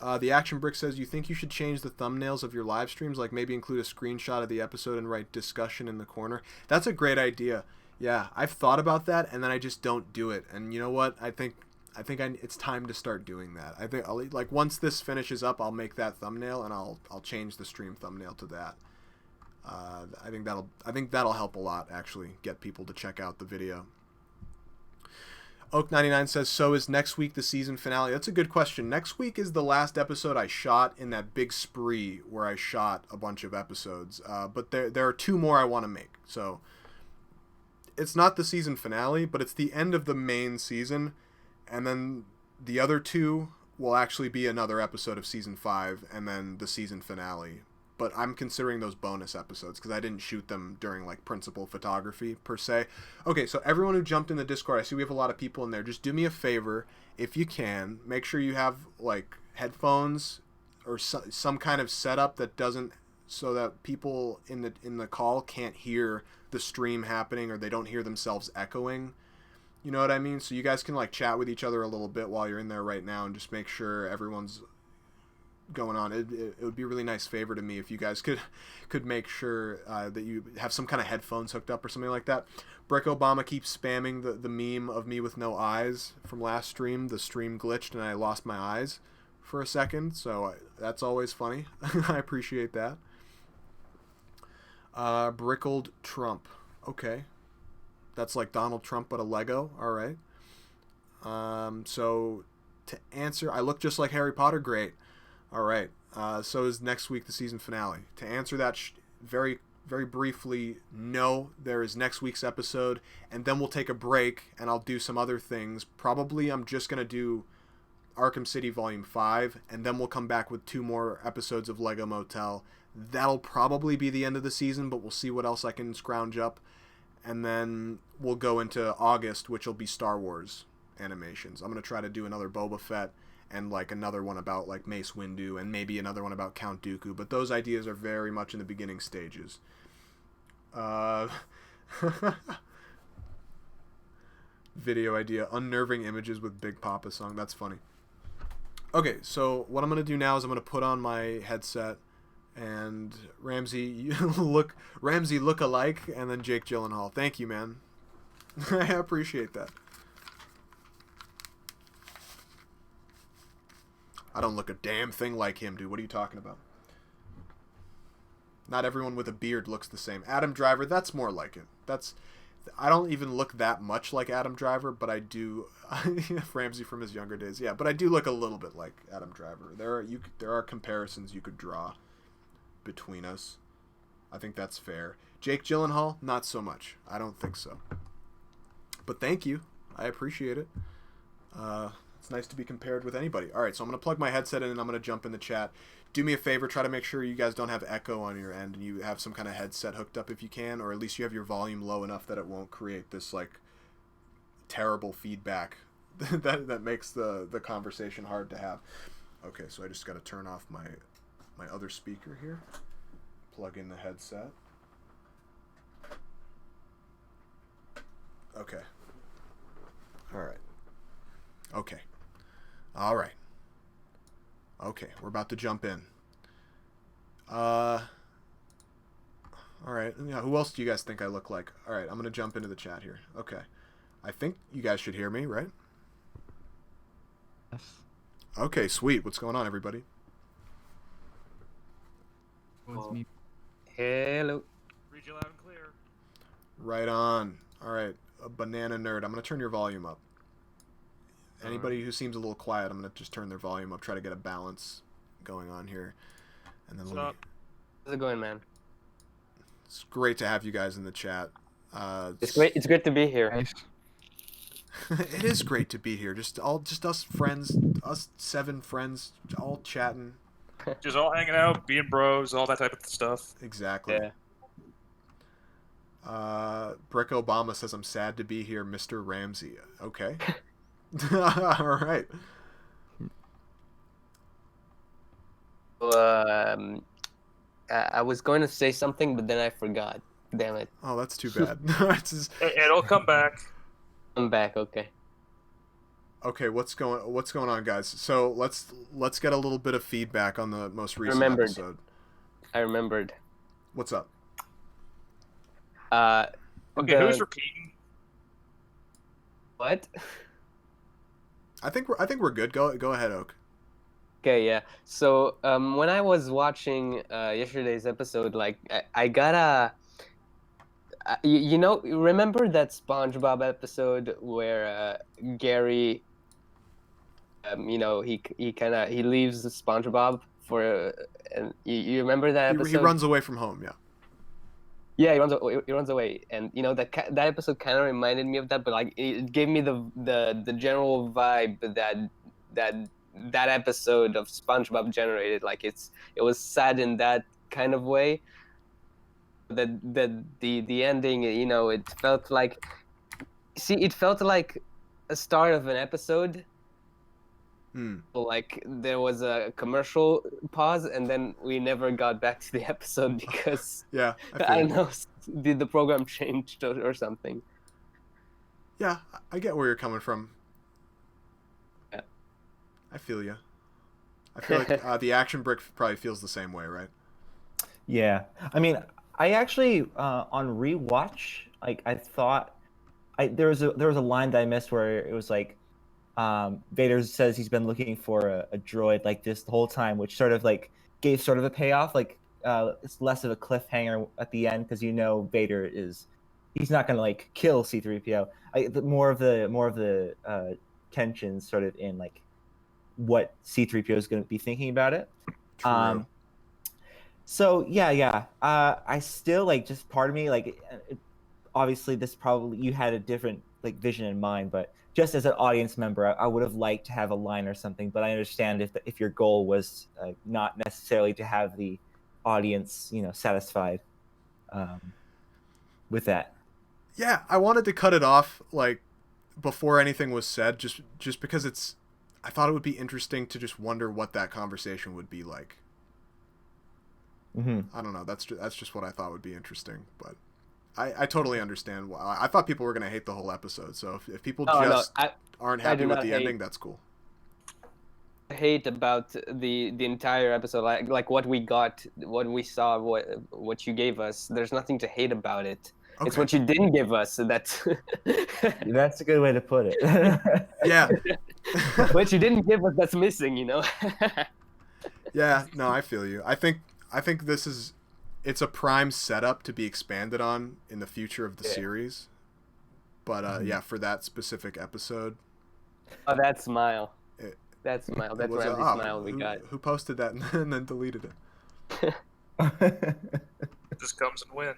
The Action Brick says, you think you should change the thumbnails of your live streams, like maybe include a screenshot of the episode and write discussion in the corner? That's a great idea. Yeah, I've thought about that, and then I just don't do it. And you know what? I think it's time to start doing that. I think like once this finishes up, I'll make that thumbnail, and I'll change the stream thumbnail to that. I think that'll help a lot, actually, get people to check out the video. Oak99 says, so is next week the season finale? That's a good question. Next week is the last episode I shot in that big spree where I shot a bunch of episodes. But there are 2 more I want to make. So it's not the season finale, but it's the end of the main season. And then the other 2 will actually be another episode of season 5 and then the season finale. But I'm considering those bonus episodes because I didn't shoot them during like principal photography per se. Okay, so everyone who jumped in the Discord, I see we have a lot of people in there. Just do me a favor, if you can, make sure you have like headphones or some kind of setup that doesn't, so that people in the call can't hear the stream happening or they don't hear themselves echoing. You know what I mean? So you guys can like chat with each other a little bit while you're in there right now and just make sure everyone's going on. It would be a really nice favor to me if you guys could make sure that you have some kind of headphones hooked up or something like that. Brick Obama keeps spamming the meme of me with no eyes from last stream. The stream glitched and I lost my eyes for a second, so that's always funny. I appreciate that. Brickled Trump. Okay. That's like Donald Trump but a Lego. All right. So to answer, I look just like Harry Potter. Great. All right. So is next week the season finale? To answer that very, very briefly, no, there is next week's episode, and then we'll take a break, and I'll do some other things. Probably I'm just going to do Arkham City Volume 5, and then we'll come back with 2 more episodes of Lego Motel. That'll probably be the end of the season, but we'll see what else I can scrounge up. And then we'll go into August, which will be Star Wars animations. I'm going to try to do another Boba Fett, and like another one about like Mace Windu, and maybe another one about Count Dooku, but those ideas are very much in the beginning stages. Video idea, unnerving images with Big Papa song. That's funny. Okay, so what I'm going to do now is I'm going to put on my headset, and Ramsey look alike, and then Jake Gyllenhaal. Thank you, man. I appreciate that. I don't look a damn thing like him, dude. What are you talking about? Not everyone with a beard looks the same. Adam Driver, that's more like it. I don't even look that much like Adam Driver, but I do. Ramsey from his younger days, yeah. But I do look a little bit like Adam Driver. There are comparisons you could draw between us. I think that's fair. Jake Gyllenhaal, not so much. I don't think so. But thank you. I appreciate it. It's nice to be compared with anybody. All right, so I'm going to plug my headset in and I'm going to jump in the chat. Do me a favor, try to make sure you guys don't have echo on your end and you have some kind of headset hooked up if you can, or at least you have your volume low enough that it won't create this like terrible feedback that makes the conversation hard to have. Okay, so I just got to turn off my other speaker here. Plug in the headset. Okay. All right. Okay. All right. Okay, we're about to jump in. All right. Yeah, who else do you guys think I look like? All right, I'm going to jump into the chat here. Okay. I think you guys should hear me, right? Yes. Okay, sweet. What's going on, everybody? It's me. Hello. Read you loud and clear. Right on. All right, a banana nerd. I'm going to turn your volume up. Anybody who seems a little quiet, I'm going to just turn their volume up, try to get a balance going on here. And then What's up? How's it going, man? It's great to have you guys in the chat. It's great. It's great to be here. Nice. It is great to be here. Just us friends, us 7 friends, all chatting. Just all hanging out, being bros, all that type of stuff. Exactly. Yeah. Brick Obama says, I'm sad to be here, Mr. Ramsey. Okay. All right. I was going to say something, but then I forgot. Damn it. Oh, that's too bad. It's just- It'll come back. I'm back. Okay. Okay, what's going on, guys? So let's get a little bit of feedback on the most recent Remembered. episode. I remembered. What's up? Uh, Okay, who's the repeating? what? I think we're good. Go ahead, Oak. Okay, yeah. So when I was watching yesterday's episode, like I got a remember that SpongeBob episode where Gary, he leaves SpongeBob for, and you remember that He episode? runs away from home. Yeah. Yeah, he runs away, and that episode kind of reminded me of that, but like it gave me the general vibe that that episode of SpongeBob generated. Like it was sad in that kind of way. The ending, it felt like a start of an episode. Hmm. Like there was a commercial pause, and then we never got back to the episode because Yeah, I I feel don't you. know, did the program changed or something? Yeah, I get where you're coming from. Yeah. I feel you. I feel like the action brick probably feels the same way, right? Yeah, I mean, I actually on rewatch, like I thought, there was a line that I missed where it was like, Vader says he's been looking for a droid like this the whole time, which sort of like gave sort of a payoff. Like it's less of a cliffhanger at the end because Vader he's not gonna like kill C-3PO. More of the tensions sort of in like what C-3PO is going to be thinking about it. True. So yeah. I still like, just part of me like, obviously this probably you had a different like vision in mind, but just as an audience member, I would have liked to have a line or something. But I understand if your goal was not necessarily to have the audience, satisfied with that. Yeah, I wanted to cut it off like before anything was said, just because I thought it would be interesting to just wonder what that conversation would be like. Mm-hmm. I don't know. That's just what I thought would be interesting, but I totally understand why. I thought people were gonna hate the whole episode, so if people aren't happy do with not the hate. ending, that's cool. Hate about the entire episode, like what we got, what we saw, what you gave us. There's nothing to hate about it. It's Okay. what you didn't give us that's That's a good way to put it. Yeah. what you didn't give us that's missing. Yeah. No, I feel you. I think it's a prime setup to be expanded on in the future of the series. But yeah, for that specific epised. Oh, that smile. It- That smile. That was Ramsey smile we got. Who posted that and then deleted it? Just comes and win.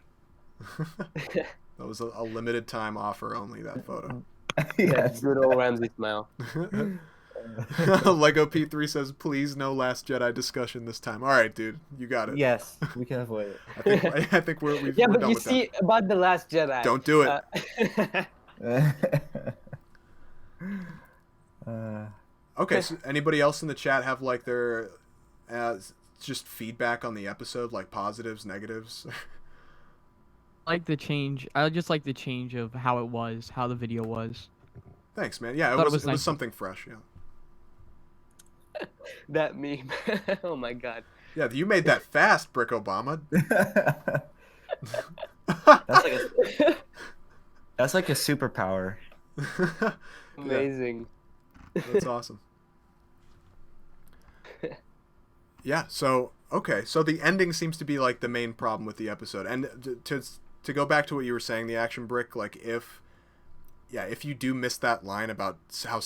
That was a limited time offer only, that photo. That Yes. good old Ramsey smile. Lego P3 says, please no Last Jedi discussion this time. All right, dude, you got it. Yes, we can avoid it. I think we're Yeah, we're but done you with see, about the Last Jedi. that. Don't do it. Okay, so anybody else in the chat have like their just feedback on the episode, like positives, negatives? Like the change. I just like the change of how it was, how the video was. Thanks, man. Yeah, it Thought it was was nice. something fresh. Yeah. That meme. Oh my god. Yeah, you made that fast, Brick Obama. That's like a superpower. Amazing. That's awesome. Yeah, so okay, so the ending seems to be like the main problem with the episode. And to go back to what you were saying, the action brick, like if you do miss that line about how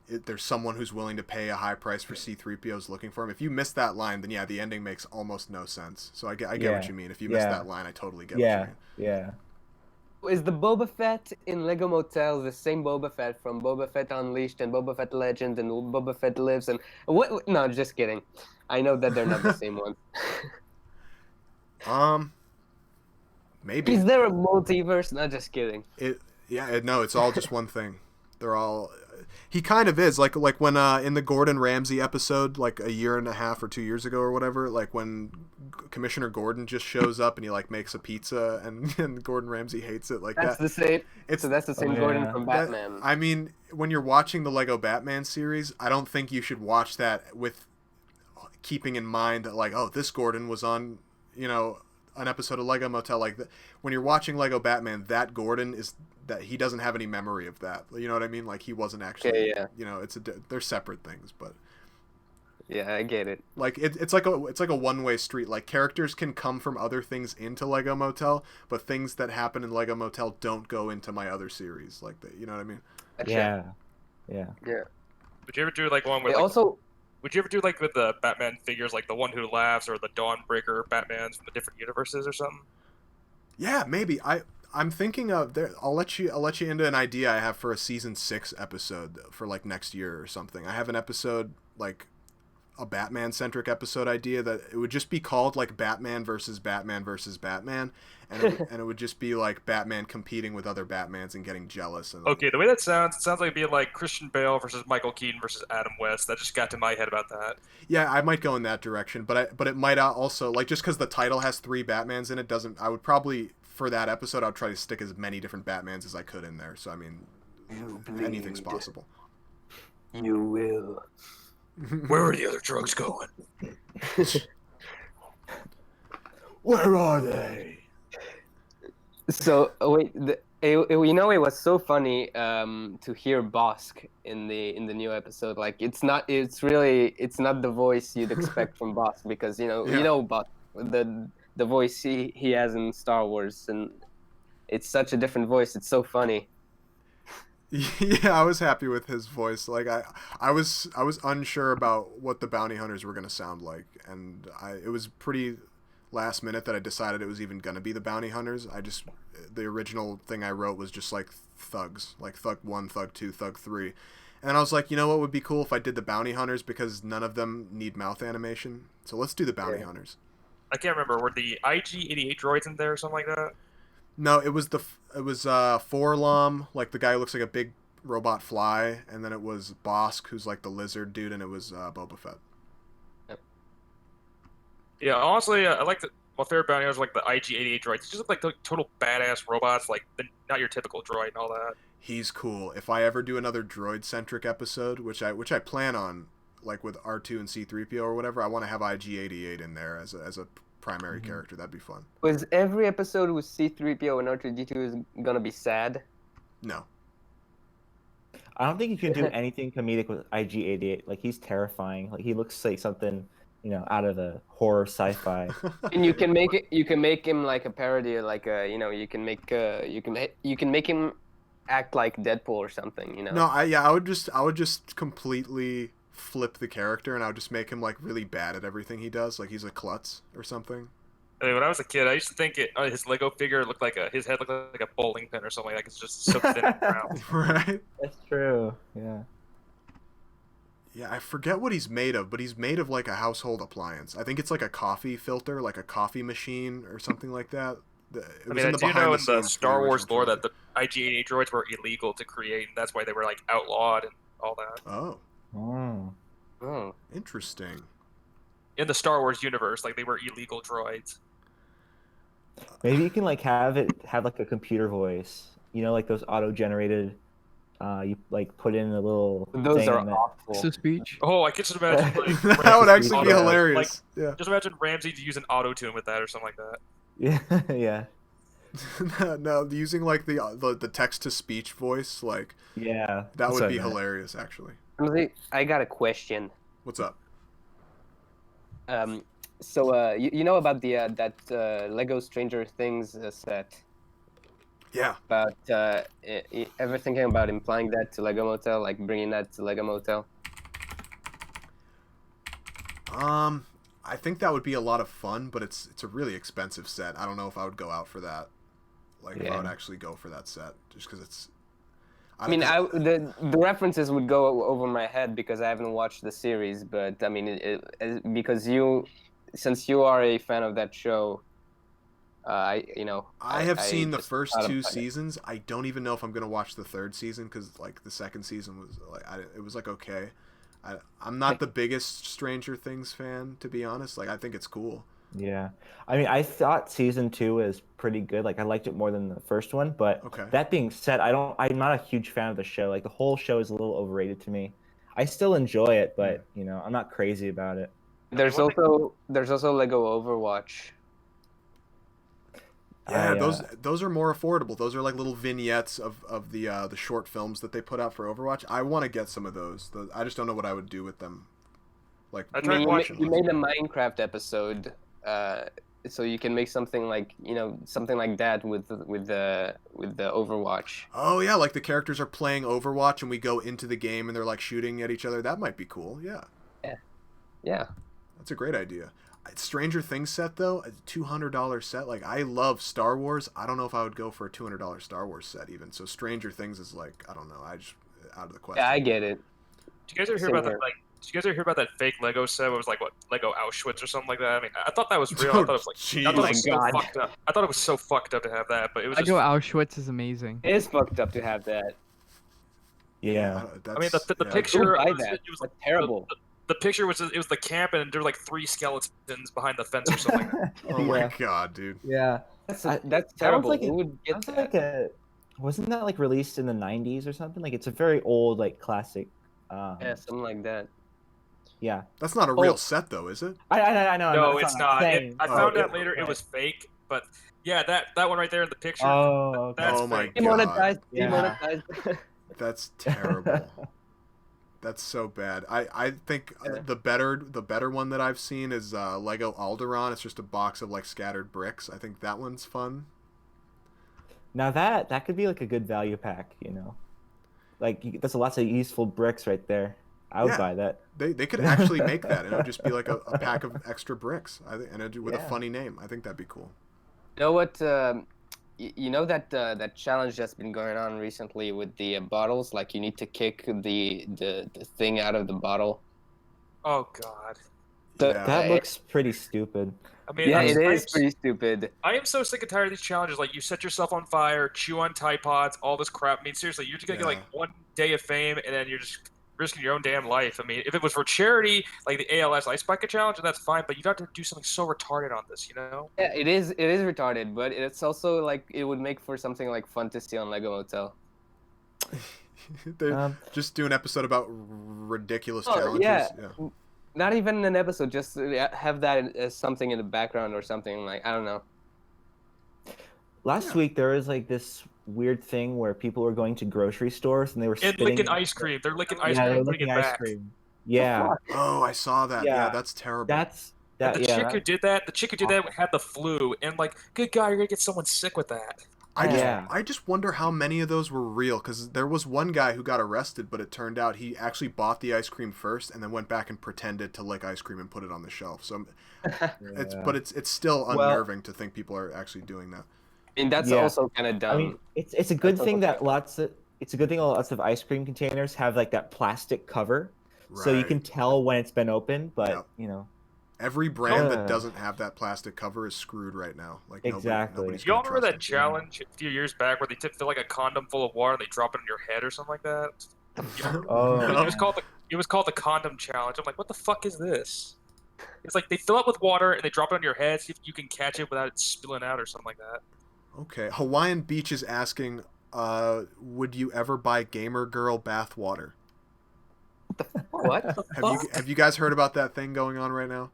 there's someone who's willing to pay a high price for C-3PO's looking for him. If you miss that line, then yeah, the ending makes almost no sense. So I get what you mean. If you miss that line, I totally get what you mean. Yeah. Is the Boba Fett in Lego Motel the same Boba Fett from Boba Fett Unleashed and Boba Fett Legend and Boba Fett Lives and what? No, just kidding. I know that they're not the same ones. Maybe. Is there a multiverse? No, just kidding. No, it's all just one thing. They're all he kind of is like when in the Gordon Ramsay episode, like a year and a half or 2 years ago or whatever, like when Commissioner Gordon just shows up and he like makes a pizza and Gordon Ramsay hates it like That's that. the same. It's So that's the same yeah. Gordon from that- Batman. I mean, when you're watching the Lego Batman series, I don't think you should watch that with keeping in mind that like, oh, this Gordon was on, an episode of Lego Motel. Like when you're watching Lego Batman, that Gordon is that he doesn't have any memory of that. You know what I mean? Like he wasn't actually. Okay, yeah. They're separate things, but Yeah, I get it. like it's like a one-way street. Like characters can come from other things into Lego Motel, but things that happen in Lego Motel don't go into my other series. Like that, you know what I mean? Gotcha. Yeah. Yeah. Yeah. Would you ever do like one with It like, also, would you ever do like with the Batman figures, like the One Who Laughs or the Dawnbreaker Batmans from the different universes or something? Yeah, maybe. I'm thinking of there. I'll let you into an idea I have for a season 6 episode for like next year or something. I have an episode like a Batman centric episode idea that it would just be called like Batman versus Batman versus Batman, and it would just be like Batman competing with other Batmans and getting jealous. And Okay, the way that sounds, it sounds like it'd be like Christian Bale versus Michael Keaton versus Adam West. That just got to my head about that. yeah, I might go in that direction, but it might also like just because the title has 3 Batmans in it doesn't. I would probably for that episode I'd try to stick as many different Batmans as I could in there. So I mean, anything's possible. you will. Where are the other drugs going? Where are they? So wait, it was so funny to hear Bosk in the new episode. Like it's not the voice you'd expect from Bosk because Yeah. Bosk, the voice he has in Star Wars, and it's such a different voice. It's so funny. Yeah, I was happy with his voice. Like I was unsure about what the bounty hunters were gonna sound like, and it was pretty last minute that I decided it was even gonna be the bounty hunters. The original thing I wrote was just like thugs, like Thug 1, Thug 2, Thug 3, and I was like, you know what would be cool if I did the bounty hunters because none of them need mouth animation. So let's do the bounty hunters. I can't remember. Were the IG-88 droids in there or something like that? No, it was Forlom, like the guy who looks like a big robot fly, and then it was Bosk, who's like the lizard dude, and it was Boba Fett. Yeah, honestly, I like my favorite bounty hunters are like the IG-88 droids. They just look like total badass robots, like not your typical droid and all that. He's cool. If I ever do another droid-centric episode, which I plan on, like with R2 and C-3PO or whatever, I want to have IG-88 in there as a primary character. That'd be fun. Was every episode with C-3PO and R2-D2 is gonna be sad? No. I don't think you can do anything comedic with IG-88. Like he's terrifying. Like he looks like something, out of a horror sci-fi. And you can make it. You can make him like a parody, or like a. You can make. You can make him act like Deadpool or something. No, I would just completely flip the character, and I would just make him like really bad at everything he does, like he's a klutz or something. I mean, when I was a kid, I used to think his Lego figure looked like his head looked like a bowling pin or something. Like it's just so thin and round. Right? That's true. Yeah. Yeah, I forget what he's made of, but he's made of like a household appliance. I think it's like a coffee filter, like a coffee machine or something like that. I mean, I do know in the Star Wars lore that the IG-88 droids were illegal to create, and that's why they were like outlawed and all that. Oh, Oh. interesting. In the Star Wars universe, like they were illegal droids. Maybe you can like have like a computer voice. Like those auto-generated. You like put in a little. Those thing are and awful. Text to speech. Oh, I can just imagine like That would actually be Auto- hilarious. Yeah. Just imagine Ramsey to use an auto tune with that or something like that. Yeah. Yeah. No, using like the text to speech voice, like Yeah. that that's would what be I meant. hilarious. Actually, I got a question. what's up? So you know about the that Lego Stranger Things set Yeah. about ever thinking about implying that to Lego Motel, like bringing that to Lego Motel? I think that would be a lot of fun, but it's a really expensive set. I don't know if I would go out for that. Like if I would actually go for that set, just because it's. I mean, the references would go over my head because I haven't watched the series, but I mean, because since you are a fan of that show, I have seen the just first thought two about it. seasons. I don't even know if I'm gonna watch the third season because like the second season was like it was like okay. I'm not the biggest Stranger Things fan, to be honest. Like I think it's cool. Yeah, I mean, I thought season 2 was pretty good. Like, I liked it more than the first one. But Okay. that being said, I'm not a huge fan of the show. Like, the whole show is a little overrated to me. I still enjoy it, but I'm not crazy about it. There's one thing- there's also Lego Overwatch. Yeah, those are more affordable. Those are like little vignettes of the short films that they put out for Overwatch. I want to get some of those. I just don't know what I would do with them. Like I I tried mean, watching you made a Minecraft episode, so you can make something like something like that with the Overwatch. Oh yeah, like the characters are playing Overwatch and we go into the game and they're like shooting at each other. That might be cool. Yeah. Yeah. That's a great idea. Stranger Things set though, a $200 set. Like I love Star Wars. I don't know if I would go for a $200 Star Wars set even. So Stranger Things is like I don't know. I just out of the question. Yeah, I get it. Did you guys ever hear Same about here. that? Like, did you guys ever hear about that fake Lego set? It was like what Lego Auschwitz or something like that. I mean, I thought that was real. I thought it was like, I thought it was so God. fucked up. I thought it was so fucked up to have that, but it was Lego just. Auschwitz is amazing. It is fucked up to have that. Yeah. That's, I mean, the yeah. picture. Who It buy was, that? it was That's terrible. The picture was it was the camp and there were like 3 skeletons behind the fence or something. Like that. Oh my god, dude. Yeah. That's That was terrible. like Who would get That's that? like wasn't that like released in the 90s or something? Like, it's a very old, like, classic. Yeah, something like that. Yeah. That's not a real set though, is it? I know. No, that's it's what I'm not. saying. I found Oh, out later it was fake, but yeah, that one right there in the picture. Oh, okay. That's Oh my fake. god. Demonetized. Yeah. Demonetized. That's terrible. That's so bad. I think the better one that I've seen is Lego Alderaan. It's just a box of like scattered bricks. I think that one's fun. Now that could be like a good value pack, Like, that's lots of useful bricks right there. I would Yeah. buy that. They could actually make that, and it would just be like a pack of extra bricks. I think, and it'd, with a Yeah. funny name. I think that'd be cool. You know what? You know that challenge that's been going on recently with the bottles. Like you need to kick the thing out of the bottle. Oh god. Yeah. That looks pretty stupid. I mean, Yeah, I'm- it I'm is pretty stupid. I am so sick and tired of these challenges. Like, you set yourself on fire, chew on Tide Pods, all this crap. I mean, seriously, you're just gonna get like Yeah. 1 day of fame, and then you're just risking your own damn life. I mean, if it was for charity, like the ALS Ice Bucket Challenge, that's fine. But you got to do something so retarded on this, you know? Yeah, it is retarded, but it's also like it would make for something like fun to see on Lego Motel. They're just do an episode about ridiculous Oh, challenges. yeah. Not even an episode, just have that as something in the background or something like I don't know. Last week there was like this weird thing where people were going to grocery stores and they were And spitting. licking ice cream. They're licking ice Yeah, cream they were and putting licking it ice back. cream. Yeah, Oh, I saw that. Yeah, Yeah. that's terrible. that's But that. the Yeah, chick who did that, had the flu, and like, good God, you're gonna get someone sick with that. Yeah. I just wonder how many of those were real, because there was one guy who got arrested, but it turned out he actually bought the ice cream first and then went back and pretended to lick ice cream and put it on the shelf. So it's still unnerving to think people are actually doing that. I mean that's Yeah. also kind of dumb. I mean, it's a good That's thing also that lots of ice cream containers have like that plastic cover, so you Right. can tell when it's been opened. But Yep. Every brand that Yeah. doesn't have that plastic cover is screwed right now. Like Exactly. nobody's Y'all gonna remember that trust it. challenge a few years back where they fill like a condom full of water and they drop it on your head or something like that? Oh, No. It was called the condom challenge. I'm like, what the fuck is this? It's like they fill it with water and they drop it on your head, see if you can catch it without it spilling out or something like that. Okay, Hawaiian Beach is asking, would you ever buy Gamer Girl bath water? What? Have you guys heard about that thing going on right now?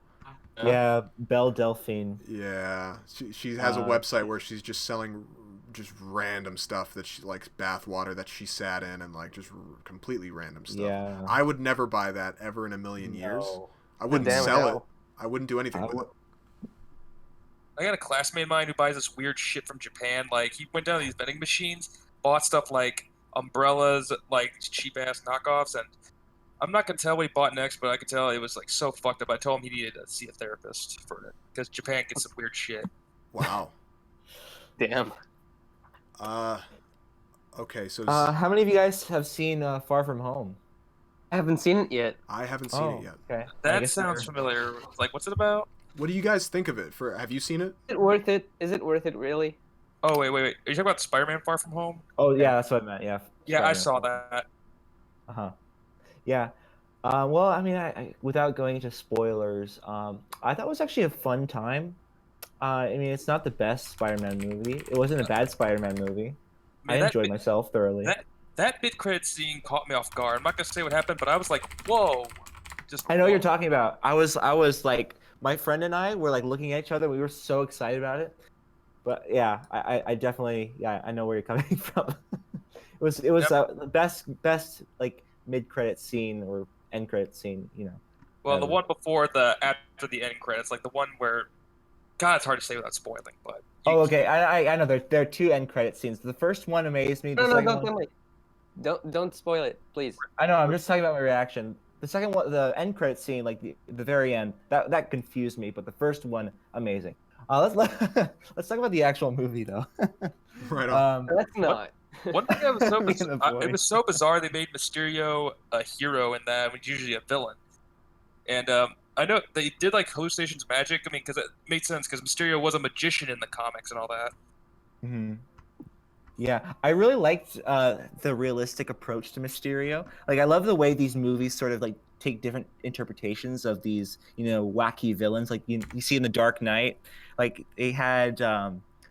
yeah, Belle Delphine. Yeah, she has a Uh, website where she's just selling just random stuff that she likes, bath water that she sat in, and like just completely random stuff. Yeah. I would never buy that ever in a million years. No. I wouldn't Damn sell hell. it. I wouldn't do anything I with would- it. I got a classmate of mine who buys this weird shit from Japan. Like, he went down to these vending machines, bought stuff like umbrellas, like cheap ass knockoffs, and I'm not gonna tell what he bought next, but I could tell it was like so fucked up. I told him he needed to see a therapist for it because Japan gets some weird shit. Wow. Damn. Okay, so How many of you guys have seen Far From Home? I haven't seen it yet. I haven't seen it yet. Okay. I That guess sounds familiar. Like, what's it about? What do you guys think of it? Have you seen it? Is it worth it? Is it worth it really? Oh wait. Are you talking about Spider-Man: Far From Home? Oh yeah, that's what I meant. Yeah. Yeah, I Spider-Man. saw that. Uh-huh. Yeah. Well, I mean, without going into spoilers, I thought it was actually a fun time. I mean, it's not the best Spider-Man movie. It wasn't a bad Spider-Man movie. Man, I that enjoyed bit- myself thoroughly. That mid-credit scene caught me off guard. I'm not gonna say what happened, but I was like, whoa. Just I know what you're whoa. talking about. I was like, my friend and I were like looking at each other. We were so excited about it. But yeah, I definitely, yeah, I know where you're coming from. It was Yep. the best like mid-credit scene or end credit scene, Well, the ever. one before after the end credits, like the one where, God, it's hard to say without spoiling, but Oh, okay. I know there are two end credit scenes. The first one amazed me. The No, second don't one, tell me. Don't spoil it, please. I know. I'm just talking about my reaction. The second one, the end credit scene, like the very end, that confused me. But the first one, amazing. Let's talk about the actual movie though. Right on. Let's not. one thing that was so Me and the boy. it was so bizarre they made Mysterio a hero and that when he's usually a villain. And I know they did like hallucinations magic. I mean, because it made sense because Mysterio was a magician in the comics and all that. Hmm. Yeah, I really liked the realistic approach to Mysterio. Like, I love the way these movies sort of like take different interpretations of these, wacky villains. Like you see in The Dark Knight, like they had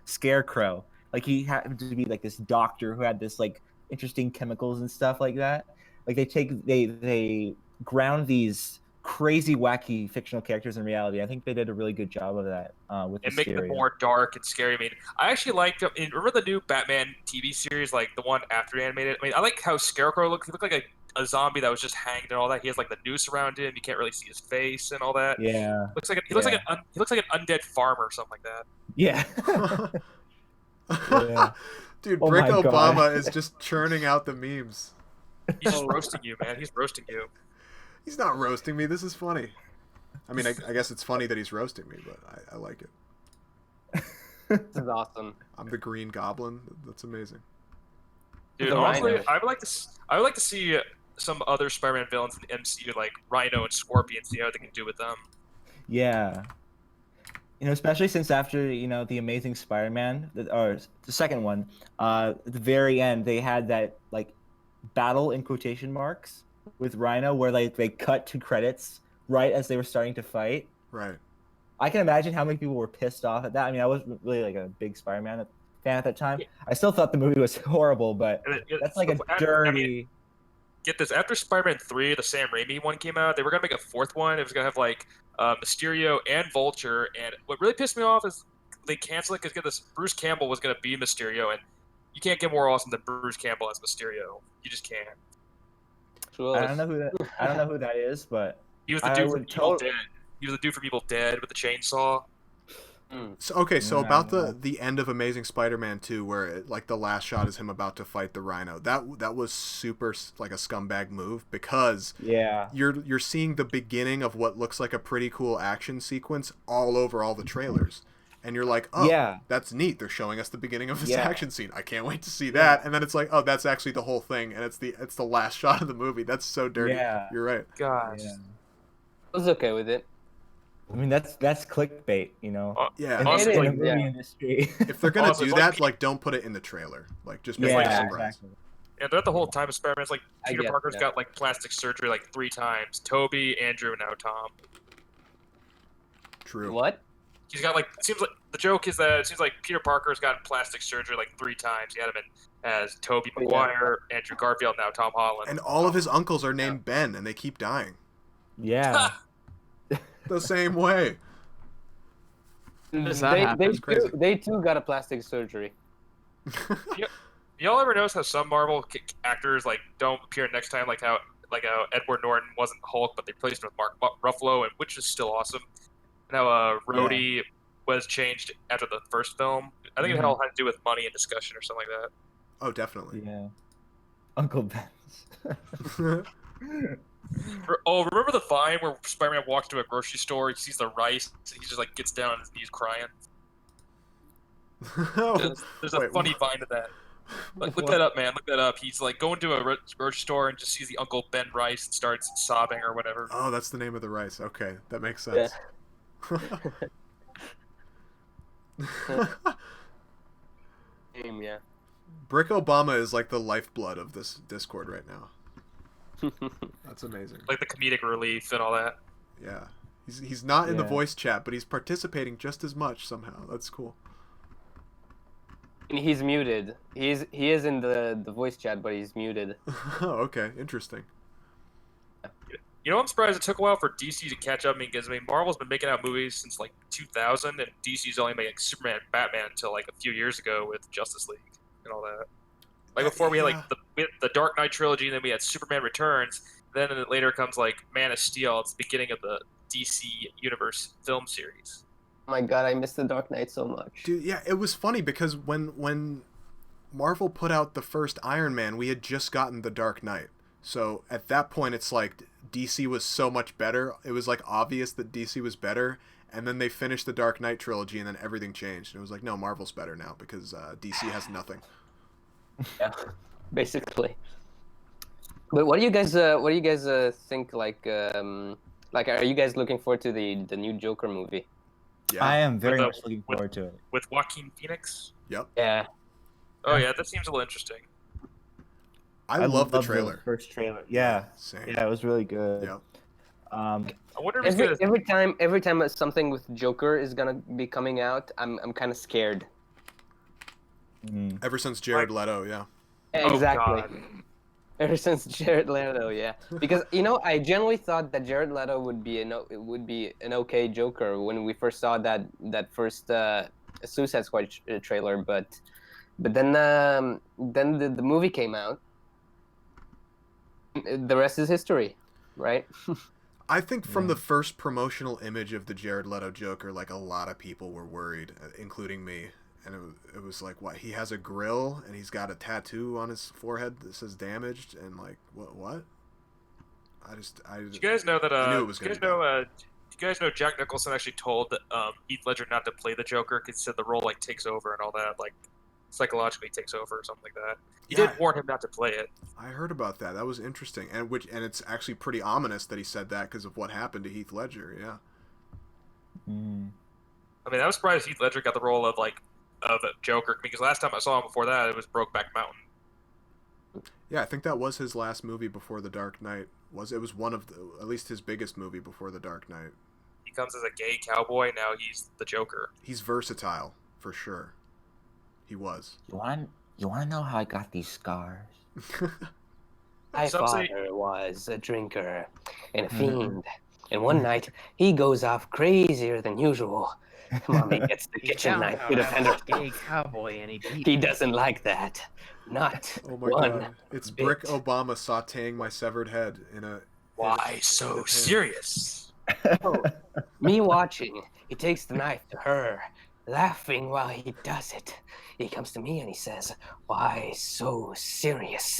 Scarecrow. Like he happened to be like this doctor who had this like interesting chemicals and stuff like that. Like they ground these crazy wacky fictional characters in reality. I think they did a really good job of that with And making them Mysterio. more dark and scary. I mean, I actually liked. Remember the new Batman TV series, like the one after animated? I mean, I like how Scarecrow looked. He looked like a zombie that was just hanged and all that. He has like the noose around him. You can't really see his face and all that. Yeah, He looks like yeah. he looks like an undead farmer or something like that. Yeah. Yeah. Dude, Oh Brick my God. Obama is just churning out the memes. He's just roasting you, man. He's roasting you. He's not roasting me. This is funny. I mean, I guess it's funny that he's roasting me, but I like it. This is awesome. I'm the Green Goblin. That's amazing. Dude, The honestly, Rhino. I would like to see some other Spider-Man villains in the MCU, like Rhino and Scorpion, see how they can do with them. Yeah. Especially since after, the Amazing Spider-Man, or the second one, at the very end, they had that, like, battle in quotation marks with Rhino where they cut to credits right as they were starting to fight. Right. I can imagine how many people were pissed off at that. I mean, I wasn't really, like, a big Spider-Man fan at that time. Yeah. I still thought the movie was horrible, but that's like a dirty... Get this, after Spider-Man 3, the Sam Raimi one came out, they were going to make a fourth one. It was going to have, like, Mysterio and Vulture, and what really pissed me off is they canceled it because this Bruce Campbell was going to be Mysterio, and you can't get more awesome than Bruce Campbell as Mysterio. You just can't. I don't know who that is, but He was the I dude from would Evil Dead. He was the dude from Evil Dead with the chainsaw. So Yeah, about I the end of Amazing Spider-Man 2, where like the last shot is him about to fight the Rhino. That was super like a scumbag move because yeah. you're seeing the beginning of what looks like a pretty cool action sequence all over all the trailers. And you're like, oh, Yeah. that's neat. They're showing us the beginning of this Yeah. action scene. I can't wait to see that. And then it's like, oh, that's actually the whole thing, and it's the last shot of the movie. That's so dirty. Yeah. You're right. Gosh. Yeah. I was okay with it. I mean, that's clickbait, Yeah. in, honestly, in like, the movie yeah. industry. If they're gonna Honestly, do it's that, like- like don't put it in the trailer. Like just make it a like- surprise. exactly. And throughout the whole time of Spider-Man, it's like I Peter get Parker's that. got like plastic surgery like 3 times. Toby, Andrew, and now Tom. True. What? He's got like, it seems like the joke is that it seems like Peter Parker's gotten plastic surgery like 3 times. He had him in as Toby Yeah. Maguire, Andrew Garfield, now Tom Holland. And all of his uncles are named Ben, and they keep dying Yeah. the same way. Does that They happen? Crazy. they too got a plastic surgery. Y'all ever notice how some Marvel actors like don't appear next time, like how Edward Norton wasn't Hulk, but they replaced him with Mark Ruffalo, and which is still awesome. And how Rhodey was changed after the first film. I think it all had to do with money and discussion or something like that. Oh, definitely. Yeah. Uncle Ben's. Remember the Vine where Spider-Man walks to a grocery store, he sees the rice, and he just like gets down on his knees crying. There's a Wait, funny Vine to that. Like, look that up, man. Look that up. He's like going to a grocery store and just sees the Uncle Ben rice and starts sobbing or whatever. Oh, that's the name of the rice. Okay, that makes sense. Yeah. Yeah. Brick Obama is like the lifeblood of this Discord right now. That's amazing. Like the comedic relief and all that. Yeah. He's not in the Yeah. voice chat, but he's participating just as much somehow. That's cool. And he's muted. He is in the voice chat, but he's muted. Oh, okay. Interesting. You know, I'm surprised it took a while for DC to catch up. Because Marvel's been making out movies since like 2000, and DC's only making Superman, and Batman until like a few years ago with Justice League and all that. Like before we had like the Dark Knight trilogy, and then we had Superman Returns. Then later comes like Man of Steel. It's the beginning of the DC Universe film series. Oh my god, I miss the Dark Knight so much. Dude, yeah, it was funny because when Marvel put out the first Iron Man, we had just gotten the Dark Knight. So at that point, it's like DC was so much better. It was like obvious that DC was better. And then they finished the Dark Knight trilogy, and then everything changed. And it was like, no, Marvel's better now because DC has nothing. Yeah, basically. But what do you guys think? Like, are you guys looking forward to the new Joker movie? Yeah. I am very With, much looking forward to it. With Joaquin Phoenix. Yep. Yeah. Oh yeah, that seems a little interesting. I love the trailer. First trailer. Yeah. Same. Yeah, it was really good. Yep. I wonder if it's gonna... Every time something with Joker is gonna be coming out, I'm kind of scared. Mm. Ever since Jared Leto, yeah. Exactly. God. Ever since Jared Leto, yeah. Because I generally thought that Jared Leto would be an okay Joker when we first saw that first Suicide Squad trailer, but then the movie came out. The rest is history, right? I think from the first promotional image of the Jared Leto Joker, like a lot of people were worried, including me. And it was like, what? He has a grill and he's got a tattoo on his forehead that says "damaged," and like, what? Do you guys know that? I knew it was do you guys gonna be know? Do you guys know Jack Nicholson actually told Heath Ledger not to play the Joker because he said the role like takes over and all that, like psychologically takes over or something like that. He did warn him not to play it. I heard about that. That was interesting, and it's actually pretty ominous that he said that because of what happened to Heath Ledger. Yeah. Mm. I mean, I was surprised Heath Ledger got the role of Joker because last time I saw him before that it was Brokeback Mountain. Yeah, I think that was his last movie before The Dark Knight. It was one of at least his biggest movie before The Dark Knight. He comes as a gay cowboy. Now he's the Joker. He's versatile for sure. He was. You want to know how I got these scars? My Some say- father was a drinker and a fiend, and one night he goes off crazier than usual. Mommy gets the kitchen knife to defend her. Gay cowboy and He doesn't like that. Not Oh my one. god! It's bit. Brick Obama sautéing my severed head in a. Why so serious? Me watching, he takes the knife to her, laughing while he does it. He comes to me and he says, "Why so serious?"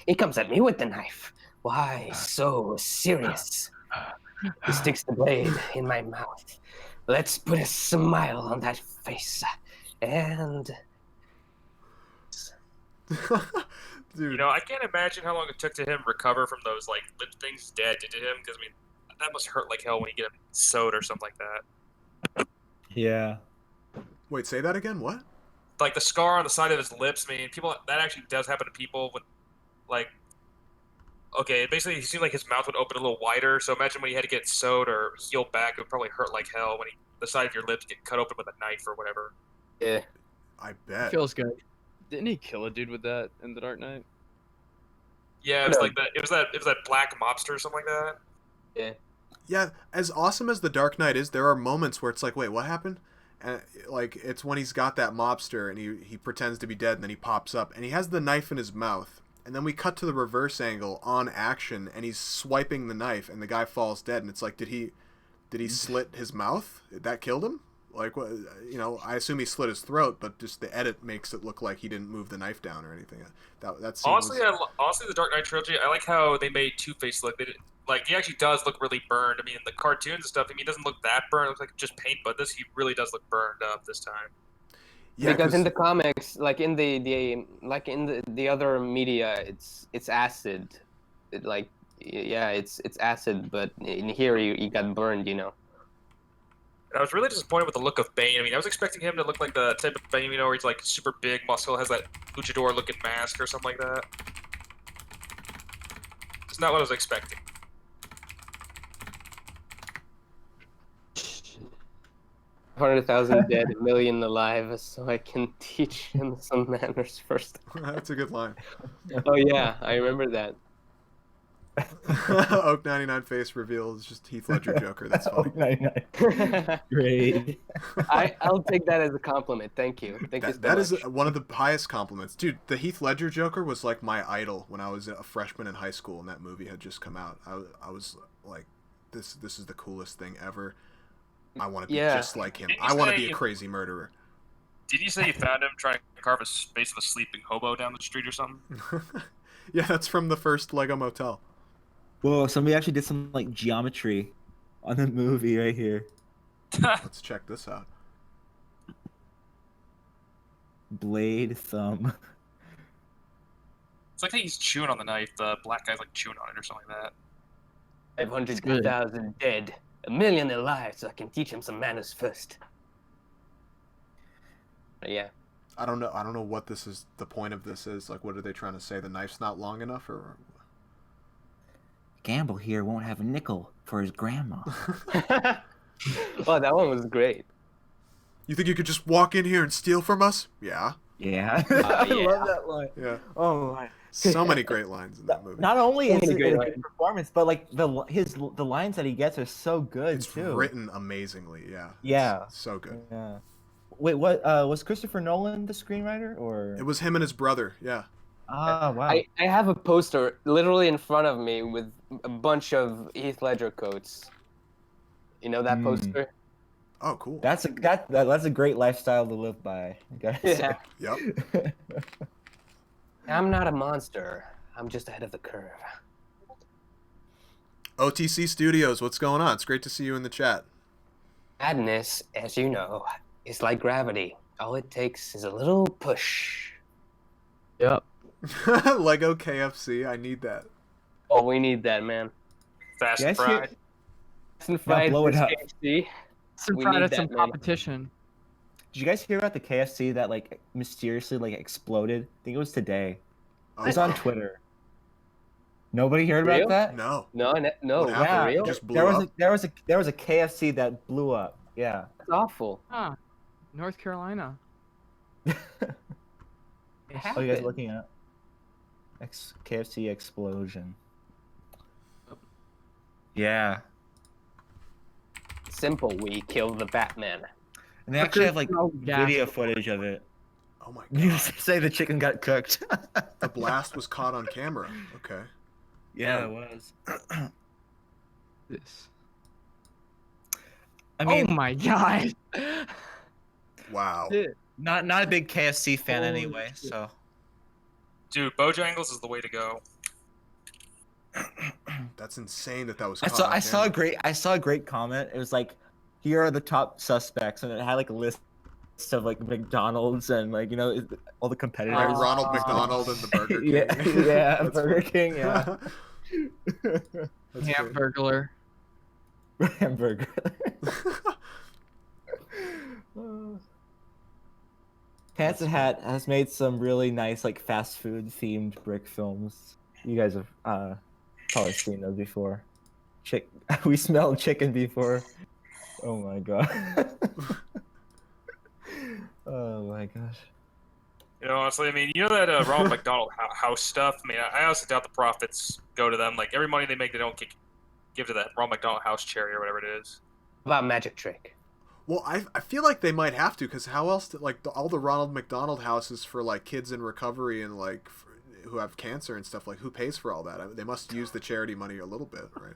He comes at me with the knife. "Why so serious?" He sticks the blade in my mouth. Let's put a smile on that face. And Dude, You know, I can't imagine how long it took to him recover from those like lip things his dad did to him. Because I mean, that must hurt like hell when you get him sewed or something like that. Yeah. wait, say that again. What? Like the scar on the side of his lips. I mean, people that actually does happen to people when, like, okay, basically, it seemed like his mouth would open a little wider. So imagine when he had to get sewed or healed back, it would probably hurt like hell when the side of your lips get cut open with a knife or whatever. yeah, I bet. Feels good. Didn't he kill a dude with that in The Dark Knight? Yeah, it was like that. It was that black mobster or something like that. Yeah, as awesome as The Dark Knight is, there are moments where it's like, wait, what happened? And like, it's when he's got that mobster and he pretends to be dead and then he pops up and he has the knife in his mouth. And then we cut to the reverse angle on action and he's swiping the knife and the guy falls dead. And it's like, did he slit his mouth? That killed him? Like, what? You know, I assume he slit his throat, but just the edit makes it look like he didn't move the knife down or anything. That scene Honestly, was... honestly, the Dark Knight trilogy, I like how they made Two-Face look. Like, he actually does look really burned. I mean, in the cartoons and stuff, I mean, he doesn't look that burned. It looks like just paint, but he really does look burned up this time. Yeah, because in the comics, like in the other media, it's acid. It's acid, but in here you got burned, you know. And I was really disappointed with the look of Bane. I mean, I was expecting him to look like the type of Bane, where he's like super big, muscle, has that luchador-looking mask or something like that. It's not what I was expecting. 100,000 dead, a million alive, so I can teach him some manners first. That's a good line. Oh yeah, I remember that. Oak 99 face reveal is just Heath Ledger Joker. That's funny. 99. Great. I'll take that as a compliment. Thank you. Thank you so That much. is one of the highest compliments, dude. The Heath Ledger Joker was like my idol when I was a freshman in high school, and that movie had just come out. I was like, this is the coolest thing ever. I want to be just like him. I want to be a crazy murderer. Did you say you found him trying to carve a face of a sleeping hobo down the street or something? Yeah, that's from the first Lego Motel. Whoa, somebody actually did some like geometry on the movie right here. Let's check this out. Blade thumb. It's like he's chewing on the knife. The black guy's like chewing on it or something like that. 500,000 dead, a million alive, so I can teach him some manners first. But yeah. I don't know what this is. The point of this is like, what are they trying to say? The knife's not long enough, or Gamble here won't have a nickel for his grandma. Oh, that one was great. you think you could just walk in here and steal from us? Yeah. Yeah. yeah. I love that line. Yeah. Oh my. So many great lines in that movie. Not only So is many it great a lines. good performance, but like the lines that he gets are so good It's too. written amazingly. Yeah. Yeah. It's so good. Yeah. Wait, what was Christopher Nolan the screenwriter or? It was him and his brother. Yeah. Ah, wow. I have a poster literally in front of me with a bunch of Heath Ledger quotes. You know that poster? Oh, cool. That's a great lifestyle to live by. I gotta say. Yeah. Yep. I'm not a monster. I'm just ahead of the curve. OTC Studios, what's going on? It's great to see you in the chat. Madness, as you know, is like gravity. All it takes is a little push. Yep. Lego KFC, I need that. Oh, we need that, man. Fast You and guys hear- fried. Some fried blow it up. KFC. Some We pride need of some that, man. competition. Did you guys hear about the KFC that like mysteriously like exploded? I think it was today. It was Oh, on wow. Twitter. Nobody heard about Real? that? No. No, no, What happened? for real? It just blew there was up? there was a KFC that blew up. Yeah. That's awful. Ah, North Carolina. It Oh, you guys happened. looking at KFC explosion? Yeah. Simple. We killed the Batman. And they actually have like gas. video footage of it. Oh my You god. say the chicken got cooked. The blast was caught on camera. Okay. Yeah, it was. This. I mean, Oh my god. Wow. not a big KFC fan Holy anyway. shit. So Dude, Bojangles is the way to go. That's insane that was I caught saw on I saw a camera. great comment. It was like, here are the top suspects, and it had like a list of like McDonald's and like all the competitors. Like Oh. Ronald McDonald and the Burger King. Yeah, That's Burger funny. King, yeah. That's great. Hamburglar. Hamburger. Pants and Hat has made some really nice like fast food themed brick films. You guys have probably seen those before. We smelled chicken before. Oh my god. Oh my gosh. You know, honestly, I mean, you know that Ronald McDonald House stuff? I mean, I honestly doubt the profits go to them. Like, every money they make, they don't give to that Ronald McDonald House charity or whatever it is. About magic trick. Well, I feel like they might have to, because how else? All the Ronald McDonald houses for like kids in recovery and like who have cancer and stuff. Like, who pays for all that? I mean, they must use the charity money a little bit, right?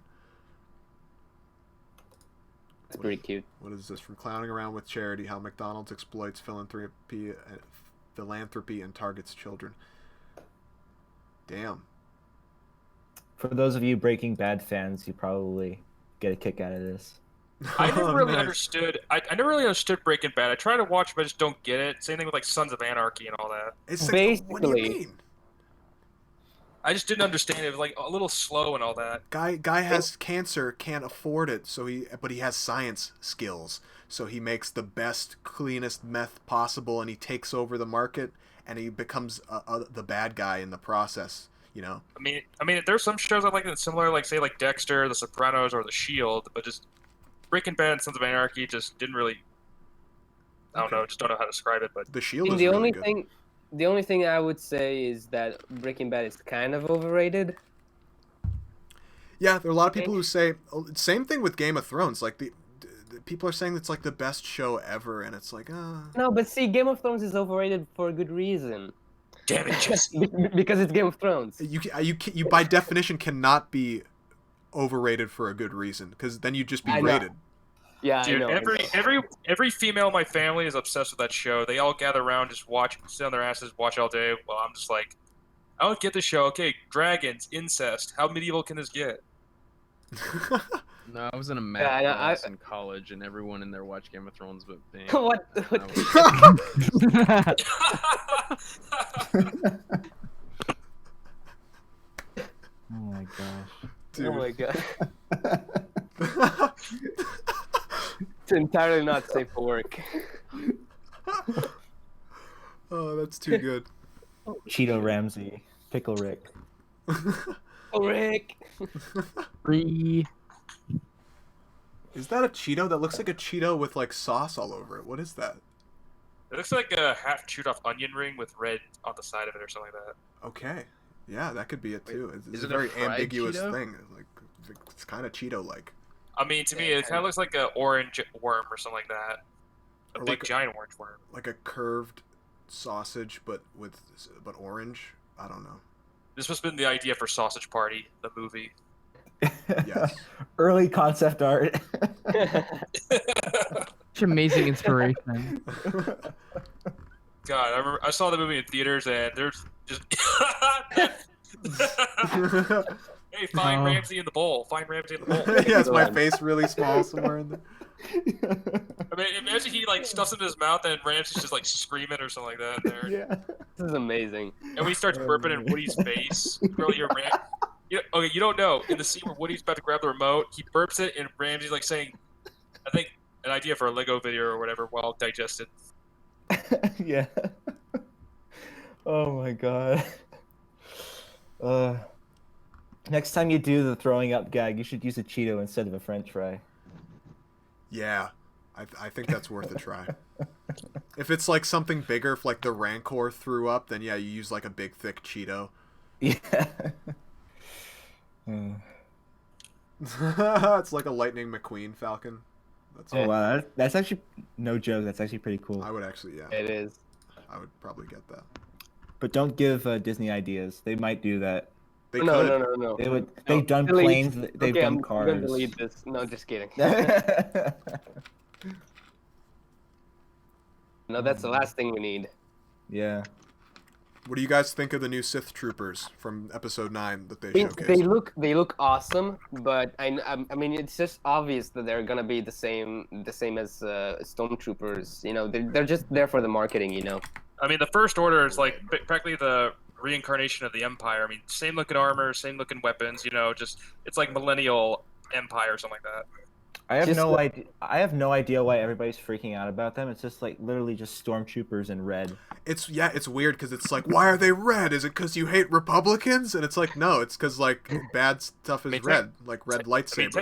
That's pretty cute. What is this? From Clowning Around with Charity: How McDonald's Exploits Philanthropy and Targets Children. Damn. For those of you Breaking Bad fans, you probably get a kick out of this. I never really Nice. understood. I never really understood Breaking Bad. I try to watch, but I just don't get it. Same thing with like Sons of Anarchy and all that. It's like, what do you Basically- mean? I just didn't understand it. It was like a little slow and all that. Guy has cancer, can't afford it, but he has science skills. So he makes the best, cleanest meth possible, and he takes over the market, and he becomes the bad guy in the process. You know. I mean, there's some shows I like that similar, like say like Dexter, The Sopranos, or The Shield, but just Breaking Bad and Sons of Anarchy just didn't really. I don't know, just don't know how to describe it. But The Shield is the really only good. thing, the only thing I would say is that Breaking Bad is kind of overrated. Yeah, there are a lot of people who say same thing with Game of Thrones. Like the people are saying it's like the best show ever, and it's like, No, but see, Game of Thrones is overrated for a good reason. damn it, Jesse. Because it's Game of Thrones. You by definition cannot be overrated for a good reason, because then you'd just be I know. rated. Yeah, Dude, I know. every female in my family is obsessed with that show. They all gather around, just watch, sit on their asses, watch all day. Well, I'm just like, I don't get the show. Okay, dragons, incest. How medieval can this get? No, I was in a math Yeah, I know, class in college, and everyone in there watched Game of Thrones, but me. What? Oh my gosh. Dude. Oh my god. It's entirely not safe for work. Oh, that's too good. Cheeto Ramsey, Pickle Rick. Oh, Rick. Free. Is that a Cheeto? That looks like a Cheeto with like sauce all over it. What is that? It looks like a half chewed off onion ring with red on the side of it or something like that. Okay. Yeah, that could be it too. It's is a it a very fried ambiguous Cheeto? thing. Like it's kind of Cheeto-like. I mean, to me, it kind of looks like an orange worm or something like that. A Or big like giant orange worm. Like a curved sausage, but orange. I don't know. This must have been the idea for Sausage Party, the movie. Yes. Early concept art. Such amazing inspiration. God, I remember I saw the movie in theaters, and there's just hey, find Oh. Ramsey in the bowl. Find Ramsey in the bowl. Yeah, is my face really small somewhere in there? I mean, imagine he like stuffs it in his mouth, and Ramsey's just like screaming or something like that in there. Yeah. This is amazing. And when he starts burping in Woody's face, bro, okay, you don't know. In the scene where Woody's about to grab the remote, he burps it, and Ramsey's like saying, I think, an idea for a Lego video or whatever while digested. Yeah. Oh my god. Next time you do the throwing up gag, you should use a Cheeto instead of a French fry. Yeah, I think that's worth a try. If it's like something bigger, if like the Rancor threw up, then yeah, you use like a big thick Cheeto. Yeah. It's like a Lightning McQueen Falcon. That's Oh wow, that's actually no joke. That's actually pretty cool. I would actually, yeah, It is. I would probably get that. But don't give Disney ideas. They might do that. They No, could. no, no, no. They would. No, They've done delete. planes. They've Okay, done I'm cars. gonna delete this. No, just kidding. No, that's the last thing we need. Yeah. What do you guys think of the new Sith troopers from Episode 9 that they They showcased? look awesome, but I mean it's just obvious that they're gonna be the same as stormtroopers. You know, they're just there for the marketing. You know. I mean, the First Order is like practically the reincarnation of the Empire. I mean, same looking armor, same looking weapons. You know, just it's like millennial Empire or something like that. I have Just no the- idea. I have no idea why everybody's freaking out about them. It's just like literally just stormtroopers in red. It's weird because it's like, why are they red? Is it because you hate Republicans? And it's like, no, it's because like bad stuff is I mean, red, like red I mean, lightsaber.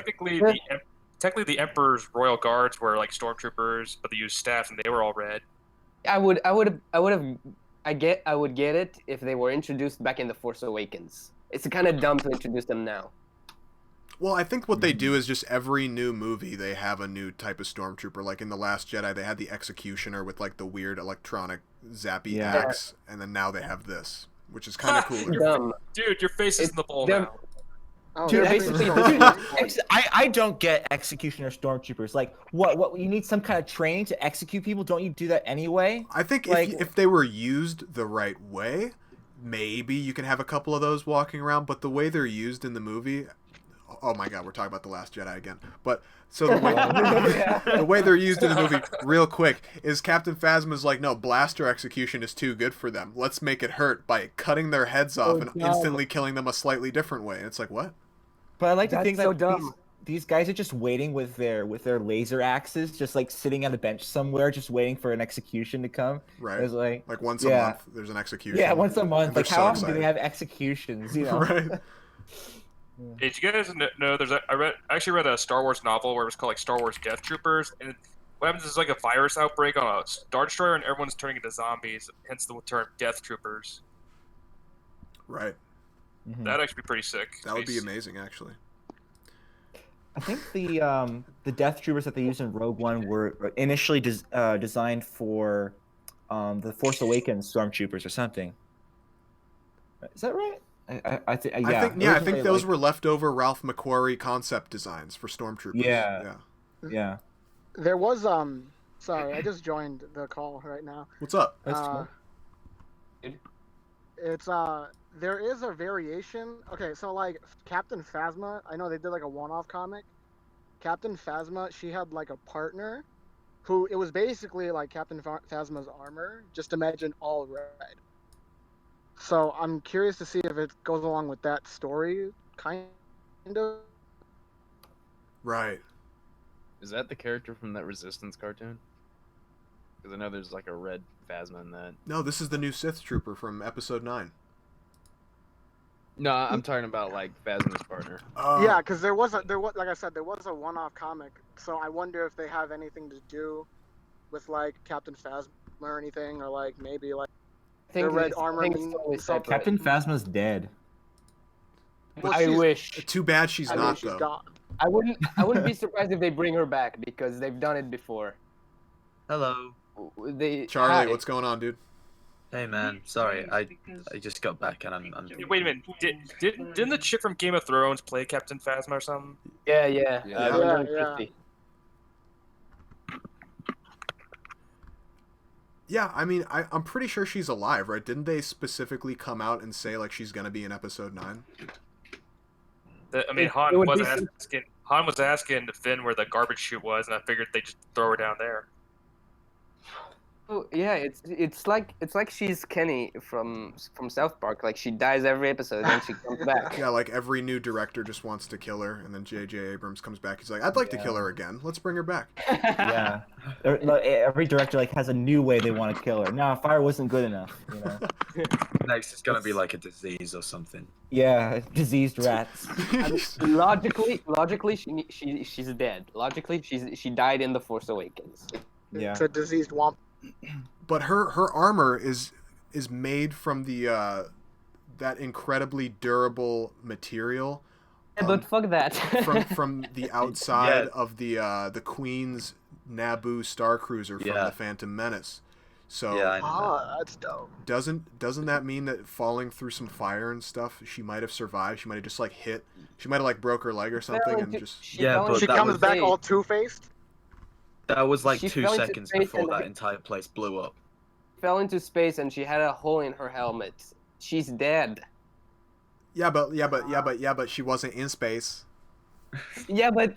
technically the Emperor's royal guards were like stormtroopers, but they used staffs and they were all red. I would get it if they were introduced back in The Force Awakens. It's kind of dumb to introduce them now. Well, I think what they do is just every new movie they have a new type of stormtrooper. Like in The Last Jedi, they had the Executioner with like the weird electronic zappy Yeah. axe, and then now they have this, which is kind of cool. Dumb. Dude, your face is in the bowl them- now. Oh, Dude, they're basically I don't get executioner stormtroopers. Like, what? You need some kind of training to execute people? Don't you do that anyway? I think Like- if they were used the right way, maybe you can have a couple of those walking around. But the way they're used in the movie, oh my god, we're talking about The Last Jedi again. But so the way they're used in the movie, real quick, is Captain Phasma's like, no, blaster execution is too good for them. Let's make it hurt by cutting their heads off and instantly killing them a slightly different way. And it's like, what? But I like to That's think so that dumb. these guys are just waiting with their laser axes, just like sitting on a bench somewhere, just waiting for an execution to come. Right. It's like once a month, there's an execution. Yeah, once a month. And Like, they're how so often do they excited. have executions? You know. Right. Hey, did you guys know I actually read a Star Wars novel where it was called like Star Wars Death Troopers, and what happens is like a virus outbreak on a Star Destroyer and everyone's turning into zombies, hence the term Death Troopers. Right. That'd actually be pretty sick. That would be amazing, actually. I think the Death Troopers that they used in Rogue One were initially designed for the Force Awakens stormtroopers or something. Is that right? I think I think those were leftover Ralph McQuarrie concept designs for stormtroopers. Yeah. There was sorry, I just joined the call right now. What's up? It's there is a variation. Okay, so like Captain Phasma, I know they did like a one-off comic. Captain Phasma, she had like a partner who it was basically like Captain Phasma's armor, just imagine all red. So I'm curious to see if it goes along with that story, kind of. Right. Is that the character from that Resistance cartoon? Because I know there's like a red Phasma in that. No, this is the new Sith Trooper from Episode 9. No, I'm talking about like Phasma's partner. Yeah, because there was like I said, there was a one-off comic. So I wonder if they have anything to do with like Captain Phasma or anything, or like maybe like the red armor. Captain Phasma's dead. Well, I wish. Too bad she's not, though. Gone. I wouldn't be surprised if they bring her back because they've done it before. Hello. Charlie, Hi. what's going on, dude? Hey man, sorry, I just got back and I'm Wait a minute. Didn't the chick from Game of Thrones play Captain Phasma or something? Yeah. Yeah. Yeah, I mean, I'm pretty sure she's alive, right? Didn't they specifically come out and say like she's gonna be in Episode 9? I mean, Han was asking Finn where the garbage chute was, and I figured they'd just throw her down there. Oh yeah, it's like she's Kenny from South Park. Like she dies every episode and then she comes back. Yeah, like every new director just wants to kill her, and then J.J. Abrams comes back. He's like, I'd like to kill her again. Let's bring her back. Yeah. Every director like has a new way they want to kill her. No, fire wasn't good enough. You know. Next, it's gonna be like a disease or something. Yeah, diseased rats. Logically, she's dead. Logically, she died in The Force Awakens. Yeah. It's a diseased womp. But her armor is made from the that incredibly durable material. Yeah, but fuck that. from the outside of the Queen's Naboo Star Cruiser from the Phantom Menace. So yeah, I know that's dope. Doesn't that mean that falling through some fire and stuff, she might have survived? She might have just like hit. She might have like broke her leg or something and just. Yeah, but she that comes was, back all two-faced. That was like She 2 fell into seconds space before and that entire place blew up. Fell into space and she had a hole in her helmet. She's dead. Yeah, but she wasn't in space. Yeah, but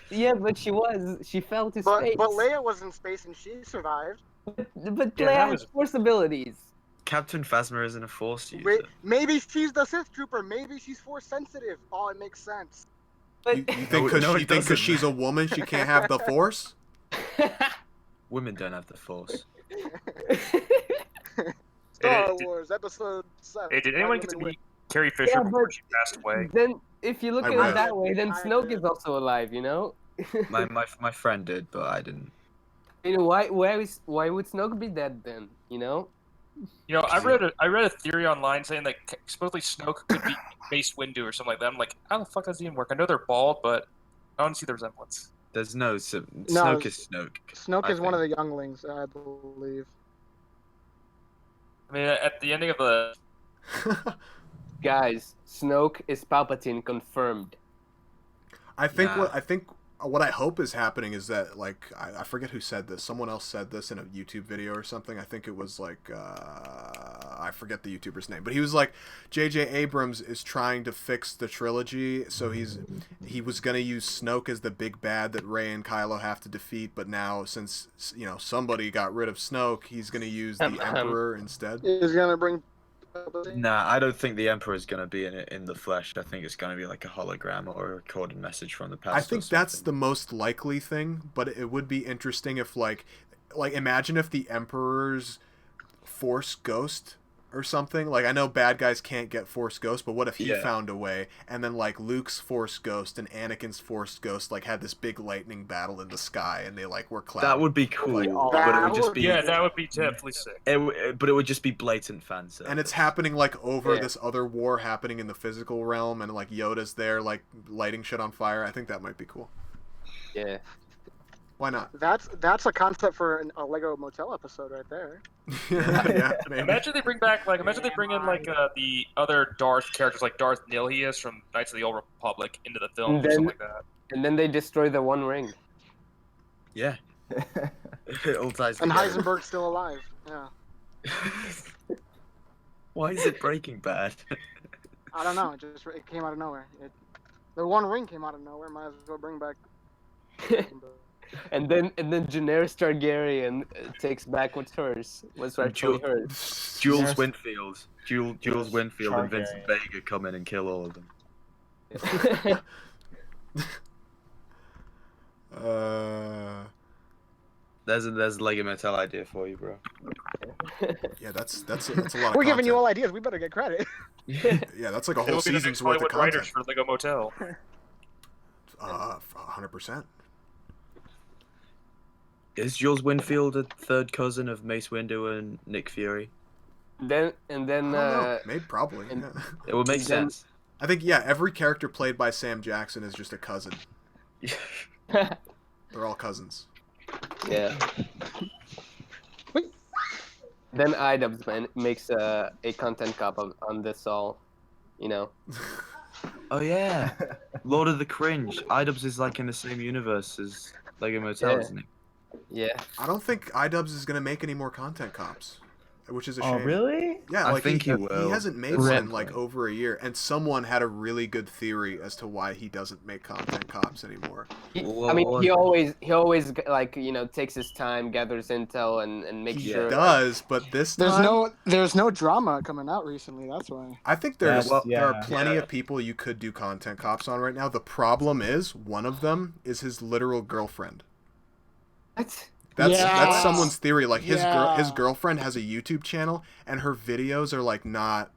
she was. She fell to But space. Leia was in space and she survived. But Leia has force abilities. Captain Phasma isn't a force user. Maybe she's the Sith Trooper. Maybe she's force sensitive. Oh, it makes sense. But You think because she's a woman she can't have the Force? Women don't have the force. Star Wars Episode 7. Hey, did anyone get to meet Carrie Fisher before she passed away? Then, if you look I at wish. it that way, then I Snoke did. is also alive. You know. my friend did, but I didn't. You know why would Snoke be dead then? You know. You know, I read a theory online saying that supposedly Snoke could be Mace Windu or something like that. I'm like, how the fuck does it even work? I know they're bald, but I don't see the resemblance. There's no Snoke is Snoke. Snoke is one of the younglings, I believe. I mean, at the ending of the Guys, Snoke is Palpatine confirmed. I think Nah. what I hope is happening is that like I forget who said this. Someone else said this in a YouTube video or something. I think it was like I forget the YouTuber's name, but he was like, J.J. Abrams is trying to fix the trilogy, so he was gonna use Snoke as the big bad that Rey and Kylo have to defeat, but now since somebody got rid of Snoke, he's gonna use the Emperor instead. He's gonna bring. Nah, I don't think the Emperor is going to be in it in the flesh. I think it's going to be like a hologram or a recorded message from the past. I think that's the most likely thing, but it would be interesting if like imagine if the Emperor's Force Ghost or something. Like, I know bad guys can't get Force Ghost, but what if he found a way, and then like Luke's Force Ghost and Anakin's Force Ghost like had this big lightning battle in the sky, and they like were cloud. That would be cool, Like, but it would just be that would be definitely sick. but it would just be blatant fan service. And it's happening like over this other war happening in the physical realm, and like Yoda's there like lighting shit on fire. I think that might be cool. Yeah. Why not? That's a concept for a Lego Motel episode right there. Yeah, maybe. Imagine they bring in like the other Darth characters, like Darth Nihilus from Knights of the Old Republic, into the film or something like that. And then they destroy the One Ring. Yeah. It all ties And together. Heisenberg's still alive. Yeah. Why is it Breaking Bad? I don't know. It came out of nowhere. The One Ring came out of nowhere. Might as well bring back. And then Daenerys Targaryen takes back what's hers. What's rightfully hers. Jules Winfield. Jules Winfield and Targaryen. Vincent Vega come in and kill all of them. There's a Lego Metal idea for you, bro. Yeah, that's a lot of We're giving you content. all ideas. We better get credit. Yeah, that's like a whole It'll be the season's next worth of Hollywood writers content. for Lego Motel. 100%. Is Jules Winfield a third cousin of Mace Windu and Nick Fury? then I don't know. Maybe probably. and- Yeah. It would make Then- sense. I think every character played by Sam Jackson is just a cousin. They're all cousins. yeah. Then iDubbbz makes a content cop on this all, Oh yeah, Lord of the Cringe. iDubbbz is like in the same universe as Lego Motel, Yeah. isn't it? Yeah. I don't think iDubbbz is going to make any more content cops, which is a shame. Oh, really? Yeah, I like think he he will. hasn't made Rip. one in like over a year, and someone had a really good theory as to why he doesn't make content cops anymore. Well, I mean, well, he always like takes his time, gathers intel, and makes He sure. does, but this time, There's no drama coming out recently. That's why. I think there are plenty of people you could do content cops on right now. The problem is one of them is his literal girlfriend. What? That's Yes. someone's theory. Like his Yeah. girlfriend has a YouTube channel, and her videos are like not,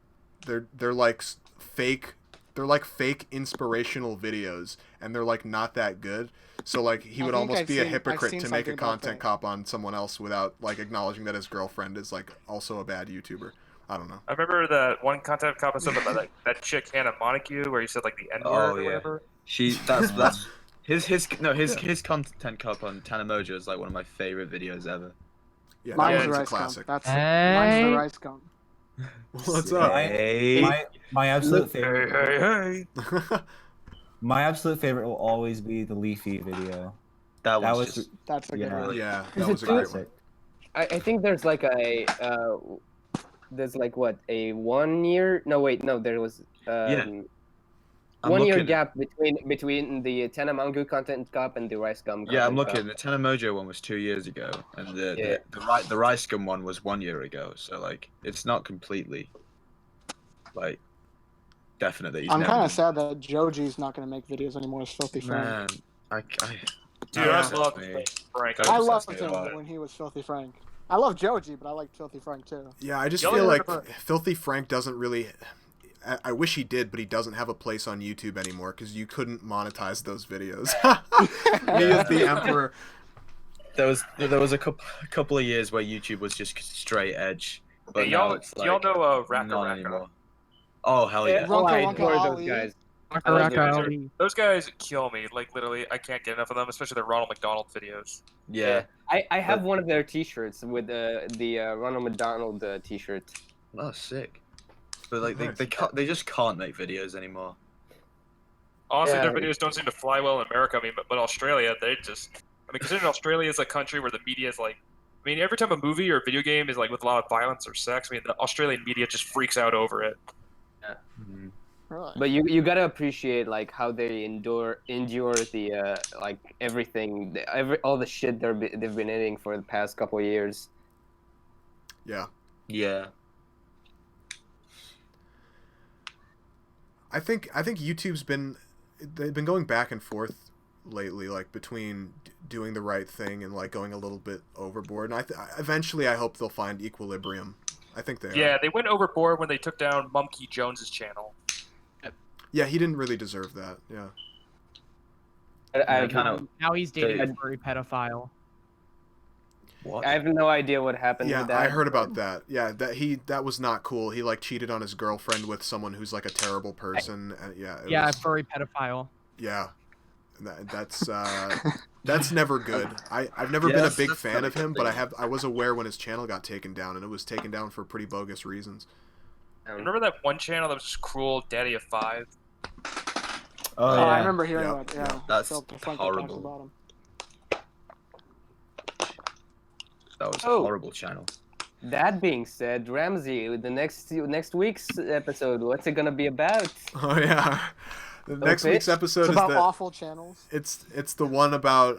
they're like fake. They're like fake inspirational videos, and they're like not that good. So like he I would think almost I've be a seen- I've hypocrite seen to make a something about content that. cop on someone else without like acknowledging that his girlfriend is like also a bad YouTuber. I don't know. I remember that one content cop episode about that chick Hannah Montague, where he said like the N word Oh, or yeah. whatever. That's his content cup on Tana Mojo is like one of my favorite videos ever. Yeah, Mine that was the one's a rice classic. gum. That's Hey. mine's the rice gum. What's up? Hey. My absolute Hey, favorite. hey. My absolute favorite will always be the Leafy video. That That was was just That's a good Yeah. one. Yeah, It's that a was a great one. classic. I think there's like there's like what, a 1 year? No, wait, no, there was I'm 1 year looking- gap between the Tana Mangu content cop and the rice gum. Yeah, I'm content looking. The Tana Mojo one was 2 years ago, and Yeah. the Rice Gum one was 1 year ago. So like, it's not completely like definite that he's I'm never kind been- of sad that Joji's not going to make videos anymore as Filthy Frank. Man, Dude, Yeah. I love Frank. That I upsets loved me a him lot. when he was Filthy Frank. I love Joji, but I like Filthy Frank too. Yeah, I just The only feel like other- Filthy Frank doesn't really. I wish he did, but he doesn't have a place on YouTube anymore because you couldn't monetize those videos. Me as the Emperor. There was a couple of years where YouTube was just straight edge, but Hey, now y'all, it's y'all like know Raka not Raka? anymore. Oh hell yeah! Oh, I Runka adore those Ali. guys. Raka I like Raka those guys. Ali. Those guys kill me. Like literally, I can't get enough of them, especially the Ronald McDonald videos. Yeah. I have one of their T-shirts with the Ronald McDonald T-shirt. Oh, sick. But like Nice. they just can't make videos anymore. Honestly, Yeah. their videos don't seem to fly well in America. I mean, but Australia, they just. I mean, considering Australia is a country where the media is like I mean, every time a movie or a video game is like with a lot of violence or sex, I mean, the Australian media just freaks out over it. Really? But you gotta appreciate like how they endure the like everything, all the shit they've been eating for the past couple of years. Yeah. Yeah. I think YouTube's they've been going back and forth lately, like between doing the right thing and like going a little bit overboard. And eventually I hope they'll find equilibrium. I think they Yeah, are. they went overboard when they took down Mumkey Jones's channel. Yeah, he didn't really deserve that. Yeah. I kind of. Now he's dating They- a furry pedophile. What? I have no idea what happened Yeah, with that. I heard about that. Yeah, that was not cool. He like cheated on his girlfriend with someone who's like a terrible person. Yeah. Yeah, Was, furry pedophile. yeah. That's never good. I've never been a Yes, big that's fan not a of him, good but thing. I was aware when his channel got taken down, and it was taken down for pretty bogus reasons. Remember that one channel that was just cruel, Daddy of Five? Oh, Oh, yeah. I remember hearing Yeah, that. Yeah, That's Phil Frank talks horrible. about him. That was a Oh. horrible channel. That being said, Ramsey, the next week's episode, what's it gonna be about? Oh yeah. The next week's pitch. episode It's is about that awful channels. it's the one about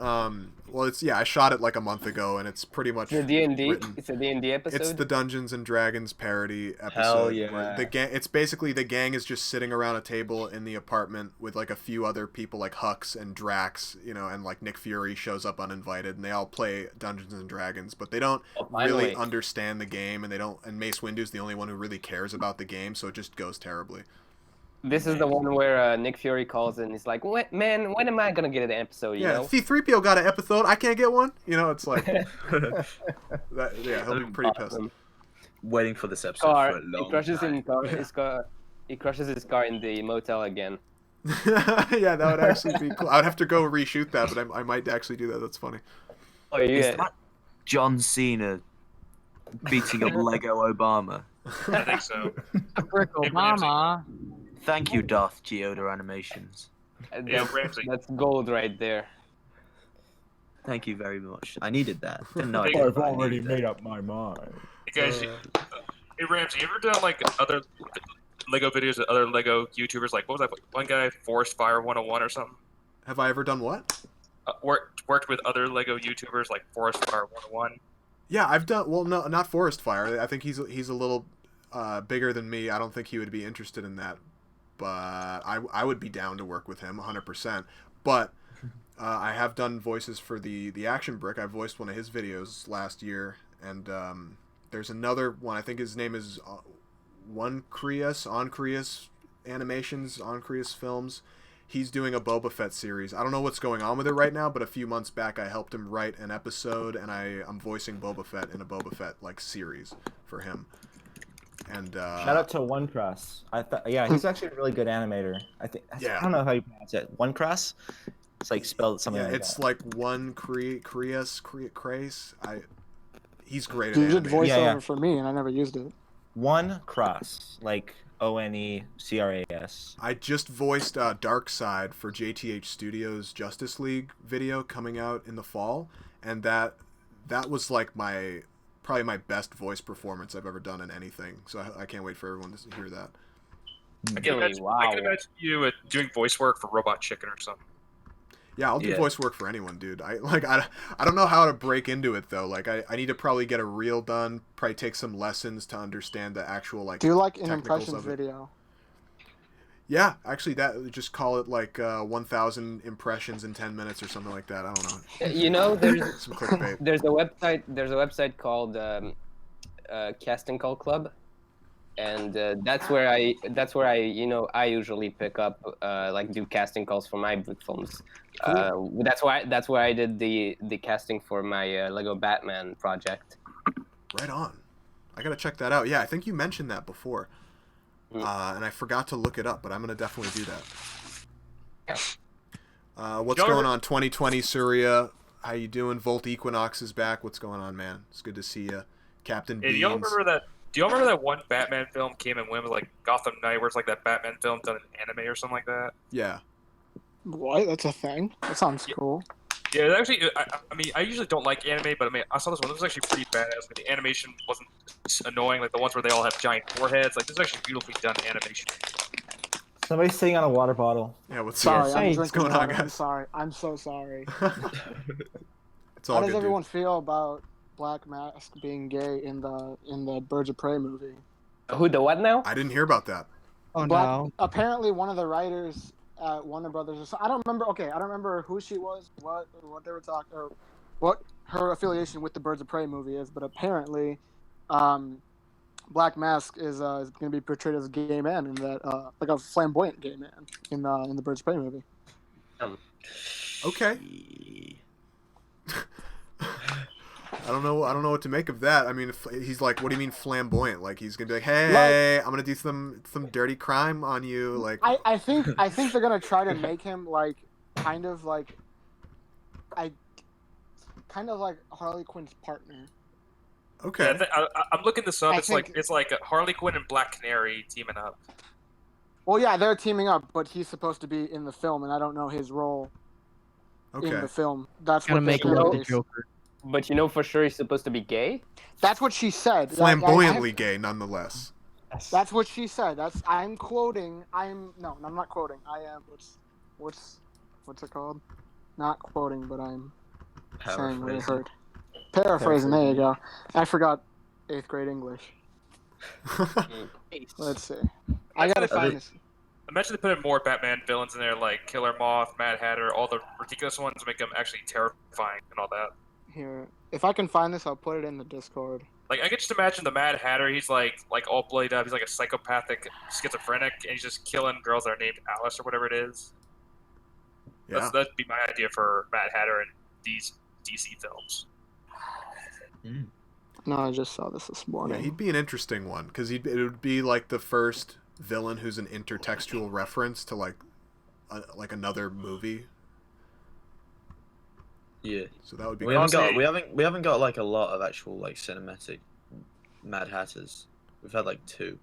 well it's I shot it like a month ago, and it's pretty much It's a D&D. written. It's a D&D episode. It's the Dungeons and Dragons parody episode. Hell Where yeah. the gang. It's basically the gang is just sitting around a table in the apartment with like a few other people like Hux and Drax, and like Nick Fury shows up uninvited, and they all play Dungeons and Dragons, but they don't Oh, really finally. understand the game, and they don't. And Mace Windu's the only one who really cares about the game, so it just goes terribly. This is the one where Nick Fury calls and he's like, "What, man? When am I gonna get an episode?" You Yeah, know? C-3PO got an episode. I can't get one. It's like that, yeah, he'll be pretty pissed. Awesome. Waiting for this episode Car. for a He long crushes time. his car. He crushes his car in the motel again. Yeah, that would actually be cool. I would have to go reshoot that, but I might actually do that. That's funny. Oh Is yeah. that John Cena beating up Lego Obama? I think so. Rick Hey, Ramsey. Obama. Thank you, Darth Geoda Animations. Yeah, Ramsey. That's gold right there. Thank you very much. I needed that. Didn't know I Hey, did, I've but I already needed that. made up my mind. Hey guys, hey Ramsey, you ever done like other Lego videos with other Lego YouTubers? Like, what was that one guy, Forest Fire 101 or something? Have I ever done what? Worked with other Lego YouTubers like Forest Fire 101. Yeah, I've done. Well, no, not Forest Fire. I think he's a little bigger than me. I don't think he would be interested in that, but I would be down to work with him 100%. But I have done voices for the Action Brick. I voiced one of his videos last year, and there's another one. I think his name is On Creus Animations, On Creus Films. He's doing a Boba Fett series. I don't know what's going on with it right now, but a few months back I helped him write an episode, and I'm voicing Boba Fett in a Boba Fett like series for him. And Shout out to One Cross. Yeah, he's actually a really good animator. Yeah. I don't know how you pronounce it. One Cross. It's like spelled something yeah, like it's that. like one Creus. He's great at You did animating. voiceover Yeah. for me, and I never used it. One Cross, like ONECRAS. I just voiced Darkseid for JTH Studios Justice League video coming out in the fall, and that was like probably my best voice performance I've ever done in anything. So I can't wait for everyone to hear that. I can Really? imagine, Wow. I can imagine you doing voice work for Robot Chicken or something. Yeah, I'll do Yeah. voice work for anyone, dude. I don't know how to break into it though. Like I need to probably get a reel done, probably take some lessons to understand the actual like. Do you like an technicals impressions of it. video? Yeah, actually, just call it like 1,000 impressions in 10 minutes or something like that. I don't know. You know, there's Some clickbait. there's a website. There's a website called Casting Call Club, and that's where I I usually pick up like do casting calls for my boot films. That's where I did the casting for my Lego Batman project. Right on. I gotta check that out. Yeah, I think you mentioned that before, and I forgot to look it up, but I'm gonna definitely do that. What's Y'all going ever- on? 2020 Surya. How you doing? Volt Equinox is back. What's going on, man? It's good to see you, Captain Hey, Beans. do y'all remember that one Batman film came and went with like Gotham Knight, where it's like that Batman film done in anime or something like that? Yeah. What? That's a thing? That sounds cool. Yeah, it actually, I mean, I usually don't like anime, but I mean, I saw this one. This was actually pretty badass. Like, the animation wasn't annoying, like the ones where they all have giant foreheads. Like, this is actually beautifully done animation. Somebody's sitting on a water bottle. Yeah, what's Sorry, here? I'm Hey, drinking what's going on, water. I'm guys? sorry. I'm so sorry. It's all How good, does dude. everyone feel about Black Mask being gay in the Birds of Prey movie? Who the what now? I didn't hear about that. Oh Black, no. apparently one of the writers at Warner Brothers. Or so, I don't remember. Okay, I don't remember who she was, what they were talking, or what her affiliation with the Birds of Prey movie is. But apparently, Black Mask is going to be portrayed as a gay man in that, like a flamboyant gay man in the Birds of Prey movie. Okay. I don't know what to make of that. I mean, if he's like, what do you mean flamboyant? Like he's gonna be like, hey, I'm gonna do some dirty crime on you. Like I think they're gonna try to make him like kind of like Harley Quinn's partner. okay. Yeah, I'm looking this up. I It's think- like Harley Quinn and Black Canary teaming up. Well, yeah, they're teaming up, but he's supposed to be in the film, and I don't know his role in Okay. the film. That's Gotta what make they him like the released. Joker. But you know for sure he's supposed to be gay. That's what she said. Flamboyantly gay, nonetheless. That's what she said. I'm quoting. I'm not quoting. I am. What's it called? Not quoting, but I'm saying what I heard. Paraphrasing. There you go. I forgot 8th grade English. Let's see. I gotta find this. Imagine they put in more Batman villains in there, like Killer Moth, Mad Hatter, all the ridiculous ones, make them actually terrifying and all that. Here, if I can find this, I'll put it in the Discord. Like, I could just imagine the Mad Hatter. He's like all bloodied up. He's like a psychopathic schizophrenic, and he's just killing girls that are named Alice or whatever it is. Yeah. That'd be my idea for Mad Hatter in these DC films. No, I just saw this Yeah, morning. he'd be an interesting one because it would be like the first villain who's an intertextual reference to like another movie. Yeah. So that would be We cool. haven't got like a lot of actual like cinematic Mad Hatters. We've had like 2.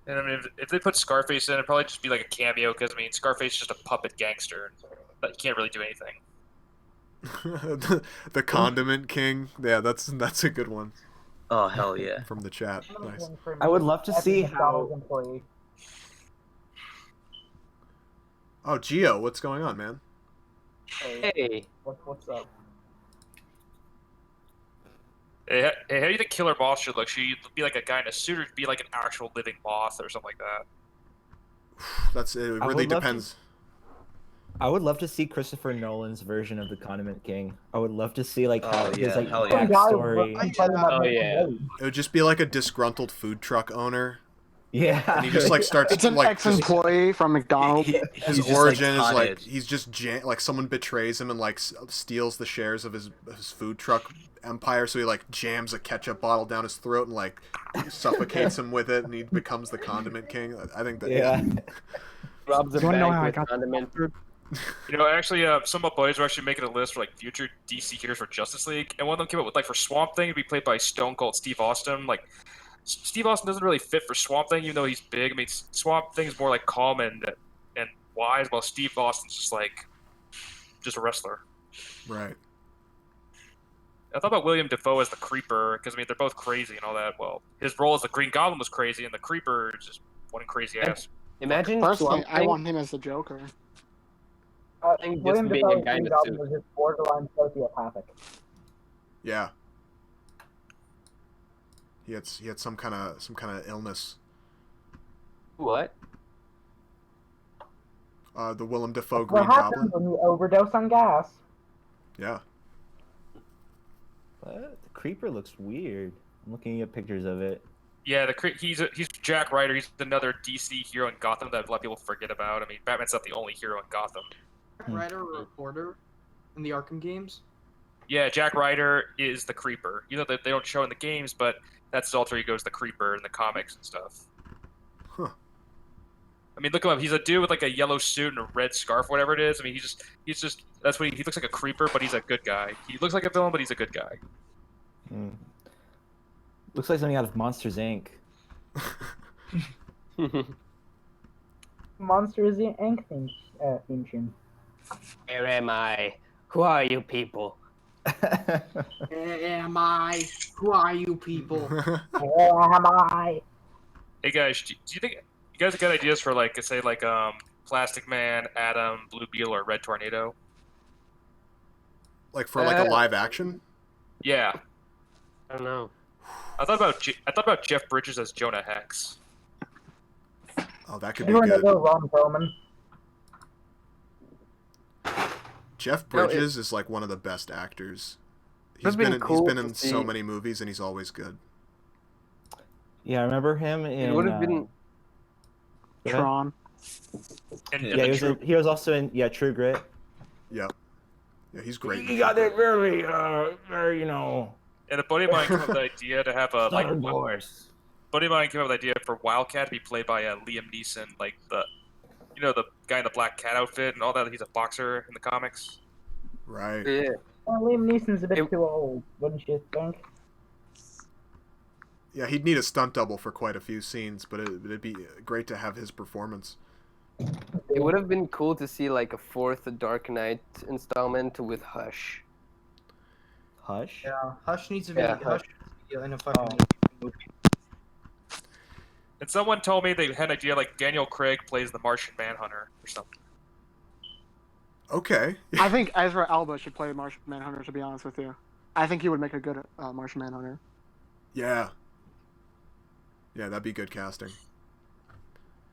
And I mean, if they put Scarface in, it'd probably just be like a cameo because I mean, Scarface is just a puppet gangster, but he can't really do anything. the Condiment King. Yeah, that's a good one Oh hell yeah. from the chat. Nice. I would love to see how. Oh, Gio, what's going on, man? Hey, What's up? Hey, how do you think Killer Moth should look? Should he be like a guy in a suit, or be like an actual living moth or something like that? It I really would love to- depends. I would love to see Christopher Nolan's version of the Condiment King. I would love to see like how Oh, his yeah, like hell yeah. backstory. oh yeah. It would just be like a disgruntled food truck owner, Yeah. and he just like starts It's an like just, ex-employee from McDonald's. his He's just, origin like, is like tired. he's just like someone betrays him and like steals the shares of his food truck empire, so he like jams a ketchup bottle down his throat and like suffocates him with it, and he becomes the Condiment King. I think that Yeah. Robs a You wanna know bank how I with got condiment. You know, actually, some of my buddies were actually making a list for like future DC heroes for Justice League, and one of them came up with like for Swamp Thing, it'd be played by Stone Cold Steve Austin. Like, Steve Austin doesn't really fit for Swamp Thing, even though he's big. I mean, Swamp Thing's more like calm and wise, while Steve Austin's just a wrestler. right. I thought about William Dafoe as the Creeper, because I mean they're both crazy and all that. Well, his role as the Green Goblin was crazy, and the Creeper is just one crazy ass. Imagine Personally, Swamp I Thing want him as the Joker. just William being a Dafoe's guy in Green a Goblin suit. was just borderline sociopathic. Yeah. He had some kind of illness. What? The Willem Dafoe What Green happens Goblin. when you overdose on gas? Yeah. What? The creeper looks weird. I'm looking at pictures of it. Yeah, he's Jack Ryder. He's another DC hero in Gotham that a lot of people forget about. I mean, Batman's not the only hero in Gotham. Writer or reporter in the Arkham games. Yeah, Jack Ryder is the Creeper. You know that they don't show in the games, but that's his alter ego, is the Creeper in the comics and stuff. Huh. I mean, look him up. He's a dude with like a yellow suit and a red scarf, whatever it is. I mean, he's just that's what he looks like, a creeper, but he's a good guy. He looks like a villain, but he's a good guy. Looks like something out of Monsters Inc. Monsters Inc. theme tune. Where am I? Who are you people? Am I? Who are you people? Am I? Hey guys, do you think you guys got ideas for like, say like Plastic Man, Atom, Blue Beetle, or Red Tornado? Like for like a live action? Yeah, I don't know. I thought about Jeff Bridges as Jonah Hex. Oh, that could be You're good. another Ron Perlman. Jeff No, Bridges is like one of the best actors. Would've been He's cool been to in so see- many movies and he's always good. Yeah, I remember him in. It would have been. Go ahead. Tron. And Yeah, he was also in True Grit. Yeah. Yeah, he's great. He got that very, very, And a buddy of mine came up with the idea to have a like. Star Wars. Buddy of mine came up with the idea for Wildcat to be played by Liam Neeson, like the guy in the black cat outfit and all that. He's a boxer in the comics. Right. Yeah. Well, Liam Neeson's a bit too old, wouldn't you think? Yeah, he'd need a stunt double for quite a few scenes, but it'd be great to have his performance. It would have been cool to see like a fourth Dark Knight installment with Hush. Hush. Yeah, Hush needs to be Yeah, Hush in a fucking movie. And someone told me they had an idea like Daniel Craig plays the Martian Manhunter or something. Okay. I think Ezra Elba should play Martian Manhunter, to be honest with you. I think he would make a good Martian Manhunter. Yeah. Yeah, that'd be good casting.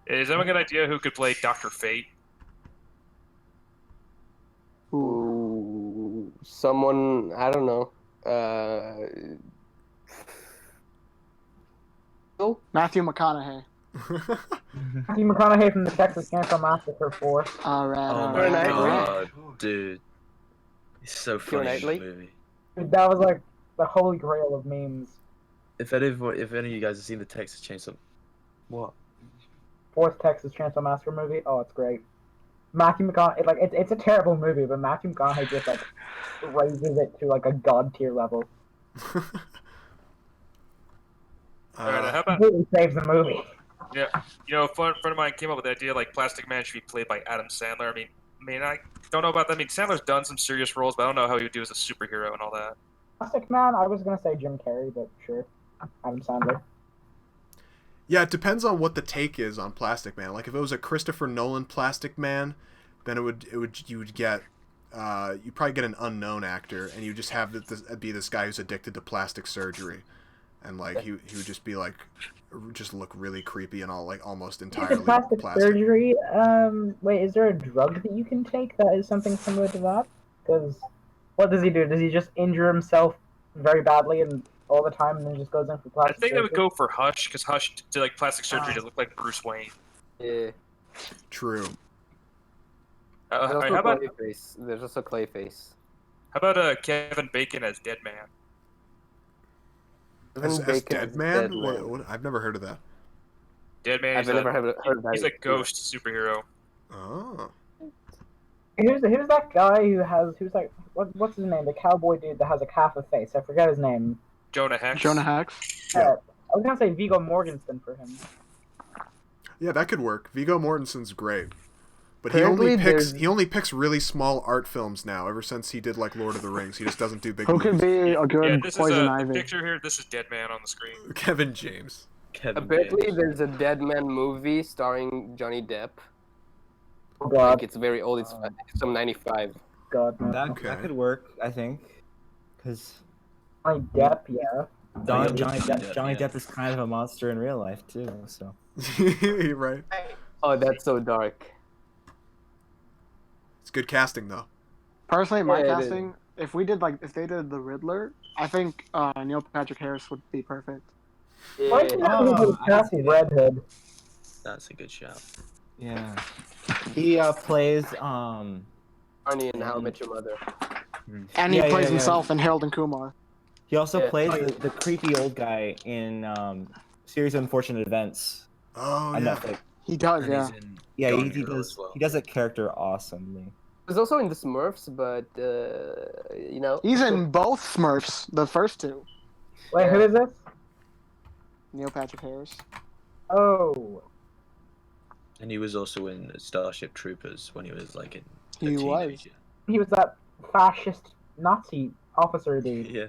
Is anyone got an idea who could play Dr. Fate? Ooh, someone I don't know. Matthew McConaughey. Matthew McConaughey from the Texas Chainsaw Massacre 4. Alright, Oh Keira my Knightley? god, dude. He's so funny in Knightley? the movie. Dude, that was like the holy grail of memes. If any of you guys have seen the Texas Chainsaw... What? Fourth Texas Chainsaw Massacre movie. Oh, it's great. Matthew McConaughey, like it's a terrible movie, but Matthew McConaughey just like raises it to like a god tier level. Alright, how about Completely saves the movie. yeah? You know, a friend of mine came up with the idea like Plastic Man should be played by Adam Sandler. I mean, I don't know about that. I mean, Sandler's done some serious roles, but I don't know how he would do as a superhero and all that. Plastic Man, I was gonna say Jim Carrey, but sure, Adam Sandler. Yeah, it depends on what the take is on Plastic Man. Like if it was a Christopher Nolan Plastic Man, then you would get you probably get an unknown actor, and you just have this be this guy who's addicted to plastic surgery, and like he would just be like just look really creepy and all like almost entirely Plastic plastic. surgery. Wait, is there a drug that you can take that is something similar to that? Because what does he do? Does he just injure himself very badly and all the time, and then just goes in for I plastic think they would surgery? go for Hush because Hush did like plastic surgery to look like Bruce Wayne. Yeah. True. There's also How about Clayface. There's also Clayface. Kevin Bacon as Dead Man? As Bacon Dead is Man? Dead Man. What? I've never heard of that. Dead Man. I've never heard of that. He's a ghost superhero. Oh. Who's that guy who's like what's his name? The cowboy dude that has a half a face. I forget his name. Jonah Hex. Jonah Hex. Yeah. I was gonna say Viggo Mortensen for him. Yeah, that could work. Viggo Mortensen's great. But Apparently he only picks really small art films now. Ever since he did like Lord of the Rings, he just doesn't do big Who movies. could be a good Yeah, this Poison is the Ivy? picture here. This is Dead Man on the screen. Kevin James. Kevin Apparently, James. there's a Dead Man movie starring Johnny Depp. Oh Like, god, it's very old. It's from '95. god, no. That Okay. could work, I think, because Johnny Depp, yeah. Johnny Depp, Depp is kind of a monster in real life too. So You're right. Oh, that's so dark. It's good casting though. Personally, my Yeah, it is. casting, if they did the Riddler, I think Neil Patrick Harris would be perfect. Why Yeah. can't everybody cast Red Hood? That's a good shout. yeah, he plays Arnie and How I Met Your Mother. And he Yeah, plays yeah. himself in Harold and Kumar. He also Yeah. plays the creepy old guy in Series of Unfortunate Events Oh on yeah. Netflix. He does, And yeah. he's in Yeah, Gone he Girl does. as well. He does that character awesomely. He was also in the Smurfs, but you know. He's in both Smurfs, the first two. Wait, who is this? Neil Patrick Harris. Oh, And he was also in Starship Troopers when he was like a He was. teenager. he was that fascist Nazi officer dude. Yeah.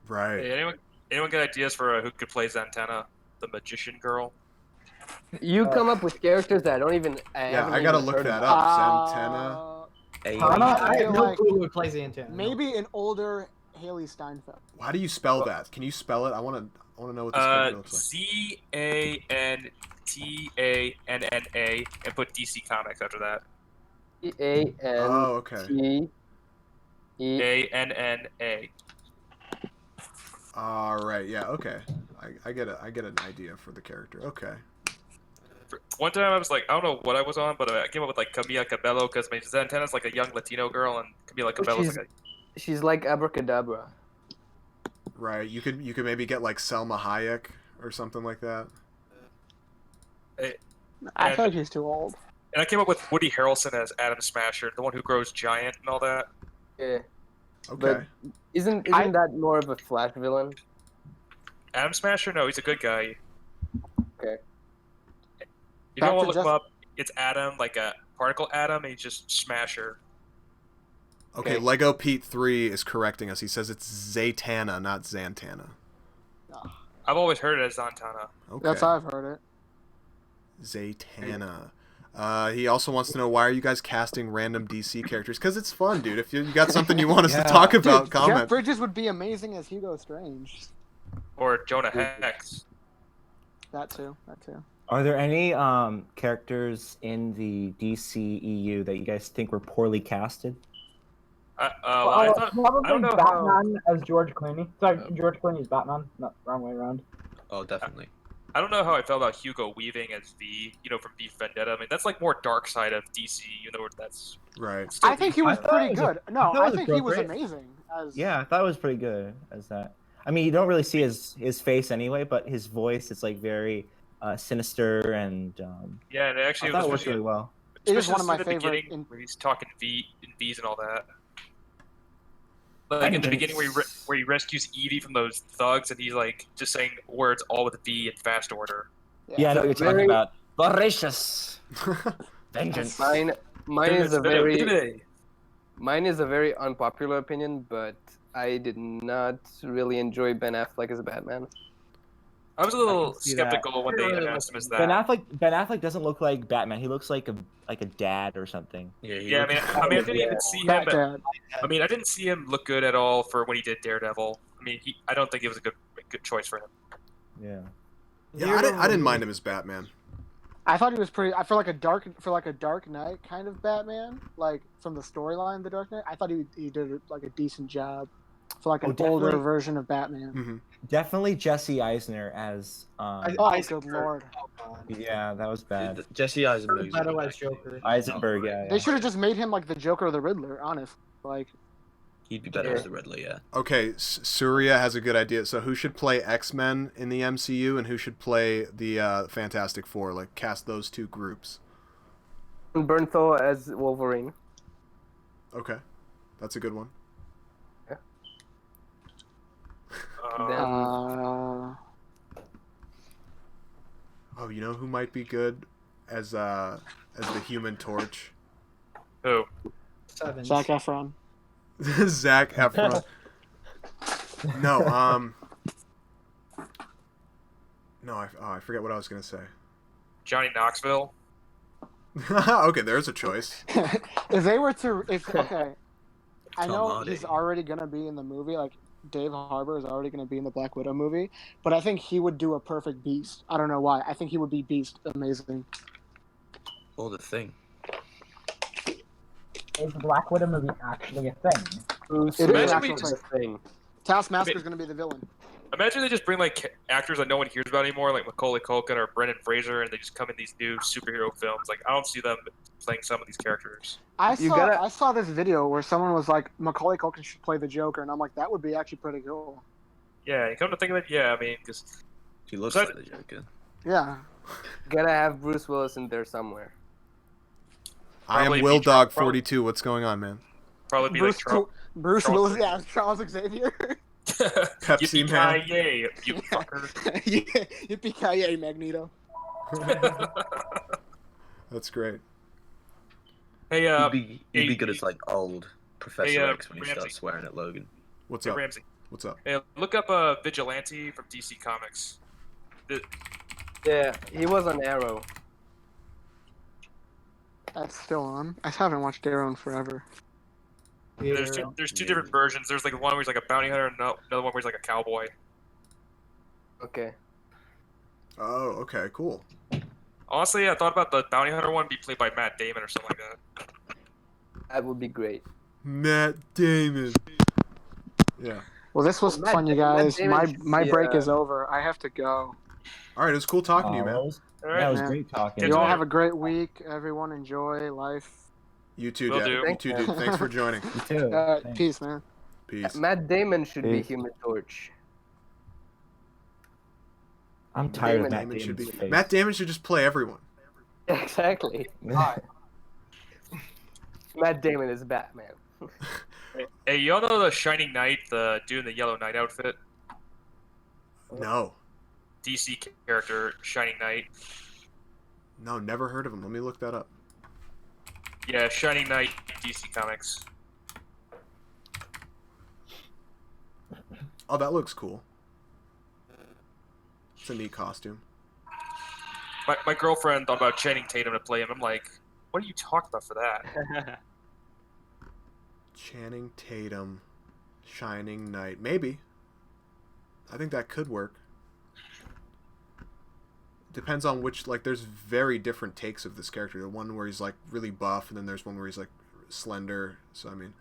Right. Hey, anyone got ideas for who could play Zatanna, the magician girl? You come up with characters that I don't even. Yeah, haven't I gotta even look heard that about. up. Zatanna. Tana? I I have feel no like clue who plays Antenna. maybe an older Haley Steinfeld. How do you spell that? Can you spell it? I wanna know what this character looks like. Zantanna, and put DC Comics after that. Oh, okay. Anna. All right. Yeah. Okay. I get an idea for the character. Okay. One time I was like, I don't know what I was on, but I came up with like Camila Cabello because Zatanna's like a young Latino girl, and Camila Cabello's like She's like Abracadabra. Right. You could maybe get like Selma Hayek or something like that. I feel like he's too old. And I came up with Woody Harrelson as Adam Smasher, the one who grows giant and all that. Yeah. Okay. But isn't that more of a Flash villain? Adam Smasher? No, he's a good guy. Okay. You don't want to look him up. It's Adam, like a particle atom, and he's just Smasher. Okay, Lego Pete 3 is correcting us. He says it's Zatanna, not Zantana. I've always heard it as Zatanna. Okay. That's how I've heard it. Zatanna. He also wants to know, why are you guys casting random DC characters? Because it's fun, dude. If you got something you want us to talk about, Dude, comment. Jeff Bridges would be amazing as Hugo Strange. Or Jonah Hex. That too. Are there any characters in the DCEU that you guys think were poorly casted? Probably I don't know Batman as George Clooney. Sorry, George Clooney is Batman. Not wrong way around. Oh, definitely. I don't know how I felt about Hugo Weaving as V, from V for Vendetta. I mean, that's like more dark side of DC, that's... Right. I think he was pretty good. I think he was appropriate. amazing. Yeah, I thought it was pretty good as that. I mean, you don't really see his face anyway, but his voice is like very sinister and. Yeah, and actually, I thought it worked really well. It is one of my Especially favorite. where he's talking V's and all that. Like in the beginning, where he rescues Evie from those thugs, and he's like just saying words all with V in fast order. Yeah, I know what you're talking about. Voracious. Vengeance. Mine is a very unpopular opinion, but I did not really enjoy Ben Affleck as a Batman. I was a little skeptical when they announced him as that. Ben Affleck doesn't look like Batman. He looks like a dad or something. Yeah, I mean, I didn't even see him. I mean, I didn't see him look good at all for when he did Daredevil. I mean, I don't think it was a good choice for him. Yeah. Yeah, I didn't mind him as Batman. I thought he was pretty. I feel like a Dark Knight kind of Batman, like from the storyline, The Dark Knight. I thought he did like a decent job for like an older version of Batman. Mm-hmm. Definitely Jesse Eisner as. Oh, good lord! Yeah, that was bad. Jesse Eisenberg. Otherwise, Joker. Eisenberg, yeah. They should have just made him like the Joker or the Riddler. Honest, like. He'd be better as the Riddler, yeah. Okay, Surya has a good idea. So who should play X-Men in the MCU, and who should play the Fantastic Four? Like, cast those two groups. Bernthal as Wolverine. Okay, that's a good one. Yeah. Oh, you know who might be good as the Human Torch? Who? Zac Efron. Zac Efron. No, I forget what I was gonna say. Johnny Knoxville. Okay, there's a choice. If they were to, I know Hardy. he's already gonna be in the movie. Like Dave Harbour is already gonna be in the Black Widow movie, but I think he would do a perfect Beast. I don't know why. I think he would be Beast amazing. Or the Thing. Is the Black Widow movie actually a thing? It is an actual thing. Taskmaster's gonna be the villain. Imagine they just bring like actors that no one hears about anymore, like Macaulay Culkin or Brendan Fraser, and they just come in these new superhero films. Like I don't see them playing some of these characters. I saw this video where someone was like, Macaulay Culkin should play the Joker, and I'm like, that would be actually pretty cool. Yeah, you come to think of it, yeah, I mean, because he looks like the Joker. Yeah. Gotta have Bruce Willis in there somewhere. I am Will Dog 42. What's going on, man? Probably be Bruce, like Bruce Willis, yeah, Charles Xavier. Pepsi Man. Yippee-ki-yay, you fucker. Yeah, yippee-ki-yay, Magneto. That's great. Hey, He'd be good as like old Professor X when he Ramsey. starts swearing at Logan. What's Hey, up? Ramsey. What's up? Hey, look up Vigilante from DC Comics. Yeah, he was on Arrow. That's still on. I haven't watched Arrow in forever. There's two different versions. There's like one where he's like a bounty hunter, and another one where he's like a cowboy. Okay. Oh, okay, cool. Honestly, I thought about the bounty hunter one be played by Matt Damon or something like that. That would be great. Matt Damon. Yeah. Well, this was Matt fun, you Damon- Matt guys. Damon My should be, break is over. I have to go. All right, it was cool talking to you, man. All right, that was man. great talking. You all later. have a great week. Everyone enjoy life. You too, Will Dad. do. You too, dude. Thanks for joining. You too. Thanks. Peace, man. Peace. Matt Damon should be Peace. Human Torch. I'm tired of Damon Matt Damon should Damon's be. face. Matt Damon should just play everyone. Exactly. Matt Damon is Batman. Hey, y'all know the Shining Knight, the dude in the Yellow Knight outfit? No. DC character, Shining Knight. No, never heard of him. Let me look that up. Yeah, Shining Knight, DC Comics. Oh, that looks cool. It's a neat costume. My girlfriend thought about Channing Tatum to play him. I'm like, what are you talking about for that? Channing Tatum, Shining Knight. Maybe. I think that could work. Depends on which, like, there's very different takes of this character. The one where he's, like, really buff, and then there's one where he's, like, slender. So, I mean...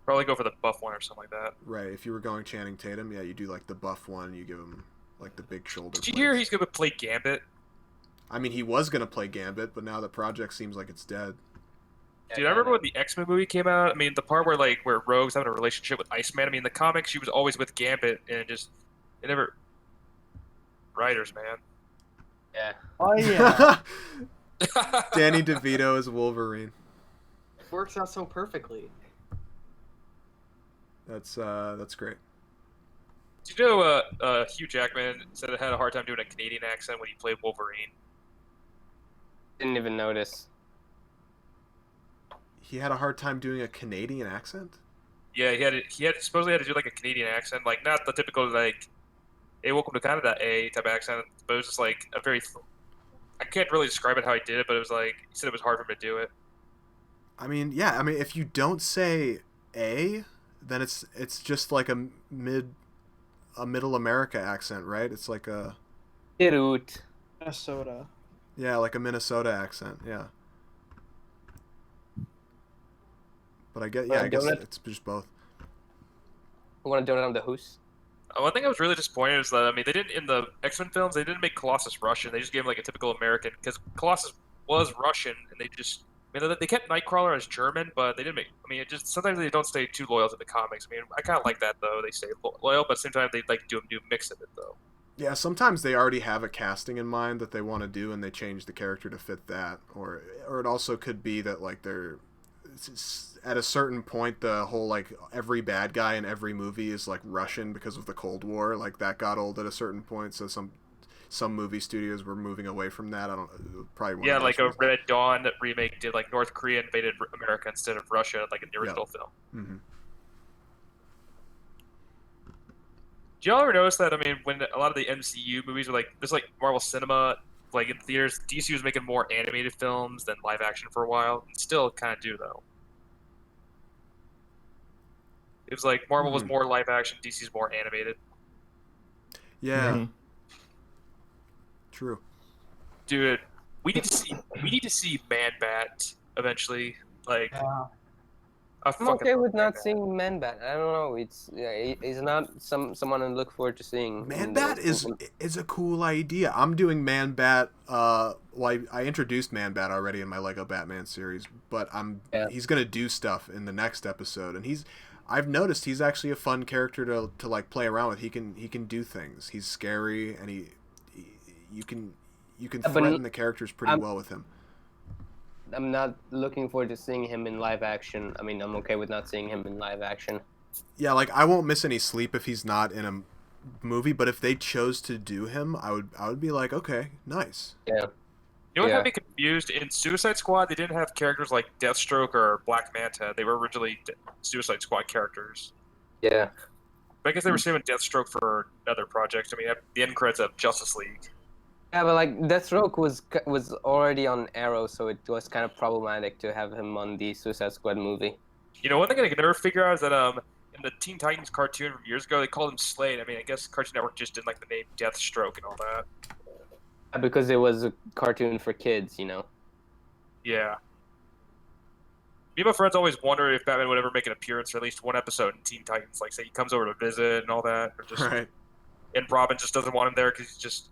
Probably go for the buff one or something like that. Right, if you were going Channing Tatum, yeah, you do, like, the buff one, you give him, like, the big shoulder Did you blades. hear he's going to play Gambit? I mean, he was going to play Gambit, but now the project seems like it's dead. Dude, I remember when the X-Men movie came out. I mean, the part where Rogue's having a relationship with Iceman. I mean, in the comics, she was always with Gambit, and it never... Writers, man. Yeah. Oh yeah. Danny DeVito is Wolverine. Works out so perfectly. That's great. Did you know Hugh Jackman said he had a hard time doing a Canadian accent when he played Wolverine? Didn't even notice. He had a hard time doing a Canadian accent? Yeah, he had supposedly had to do like a Canadian accent, like not the typical like, "Hey, welcome to Canada," type accent, but it was just like a very. I can't really describe it how he did it, but it was like he said it was hard for him to do it. I mean, yeah. I mean, if you don't say A, then it's just like a middle America accent, right? It's like a Irut. Minnesota. yeah, like a Minnesota accent. Yeah. But I guess it's just both. Want a donut on the hoose? One thing I was really disappointed is that I mean they didn't in the X-Men films they didn't make Colossus Russian. They just gave him like a typical American because Colossus was Russian and they just. I mean, they kept Nightcrawler as German, but they didn't make. I mean, it just sometimes they don't stay too loyal to the comics. I mean, I kind of like that though. They stay loyal, but at the same time they like do a new mix of it though. Yeah, sometimes they already have a casting in mind that they want to do, and they change the character to fit that. Or it also could be that like they're at a certain point, the whole like every bad guy in every movie is like Russian because of the Cold War. Like that got old at a certain point, so some movie studios were moving away from that. I don't probably one Yeah, of like those a Red Dawn remake did like North Korea invaded America instead of Russia, like in the original film. Mm-hmm. Do y'all ever notice that? I mean, when a lot of the MCU movies are like, there's like Marvel Cinema, like in theaters, DC was making more animated films than live action for a while, and still kind of do though. It was like Marvel was more live action, DC's more animated. Yeah. Mm-hmm. True. Dude, we need to see Man Bat eventually. Like, I'm okay with not seeing Man Bat. I don't know. It's not someone I look forward to seeing. Man Bat is a cool idea. I'm doing Man Bat. Well, I introduced Man Bat already in my Lego Batman series, but he's gonna do stuff in the next episode, and I've noticed he's actually a fun character to like play around with. He can do things. He's scary, and you can threaten the characters pretty well with him. I'm not looking forward to seeing him in live action. I mean, I'm okay with not seeing him in live action. Yeah, like I won't miss any sleep if he's not in a movie, but if they chose to do him, I would be like, okay, nice. Yeah. You know what had me confused. In Suicide Squad, they didn't have characters like Deathstroke or Black Manta. They were originally Suicide Squad characters. Yeah. But I guess they were saving Deathstroke for another project. I mean, at the end credits of Justice League. Yeah, but like Deathstroke was already on Arrow, so it was kind of problematic to have him on the Suicide Squad movie. You know, one thing I can never figure out is that in the Teen Titans cartoon from years ago, they called him Slade. I mean, I guess Cartoon Network just didn't like the name Deathstroke and all that. Because it was a cartoon for kids, you know. Yeah. Me and my friends always wonder if Batman would ever make an appearance for at least one episode in Teen Titans. Like, say he comes over to visit and all that, or just Right. and Robin just doesn't want him there because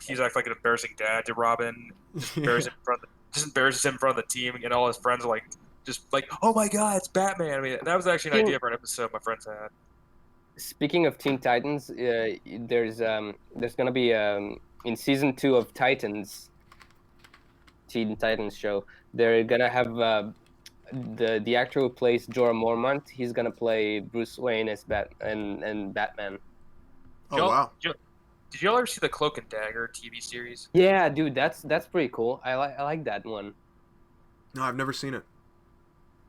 he's acting like an embarrassing dad to Robin. Just embarrasses him in front of the team, and all his friends are like, oh my god, it's Batman. I mean, that was actually an idea for an episode my friends had. Speaking of Teen Titans, there's gonna be in season 2 of Teen Titans show. They're gonna have the actor who plays Jorah Mormont. He's gonna play Bruce Wayne as and Batman. Oh, wow. Did y'all ever see the Cloak and Dagger TV series? Yeah, dude, that's pretty cool. I like that one. No, I've never seen it.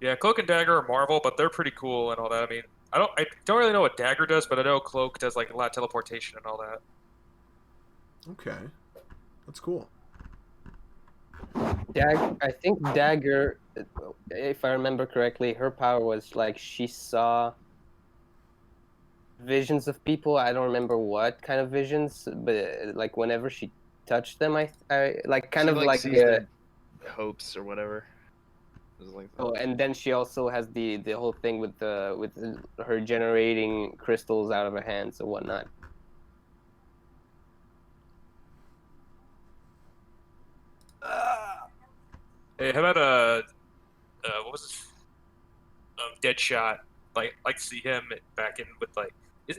Yeah, Cloak and Dagger are Marvel, but they're pretty cool and all that. I mean, I don't really know what Dagger does, but I know Cloak does like a lot of teleportation and all that. Okay, that's cool. I think Dagger, if I remember correctly, her power was like she saw visions of people. I don't remember what kind of visions, but like whenever she touched them, I like kind She, of like sees their hopes or whatever. It was like that. Oh, and then she also has the whole thing with her generating crystals out of her hands and whatnot. Hey, how about what was it? Deadshot. Like to see him back in with I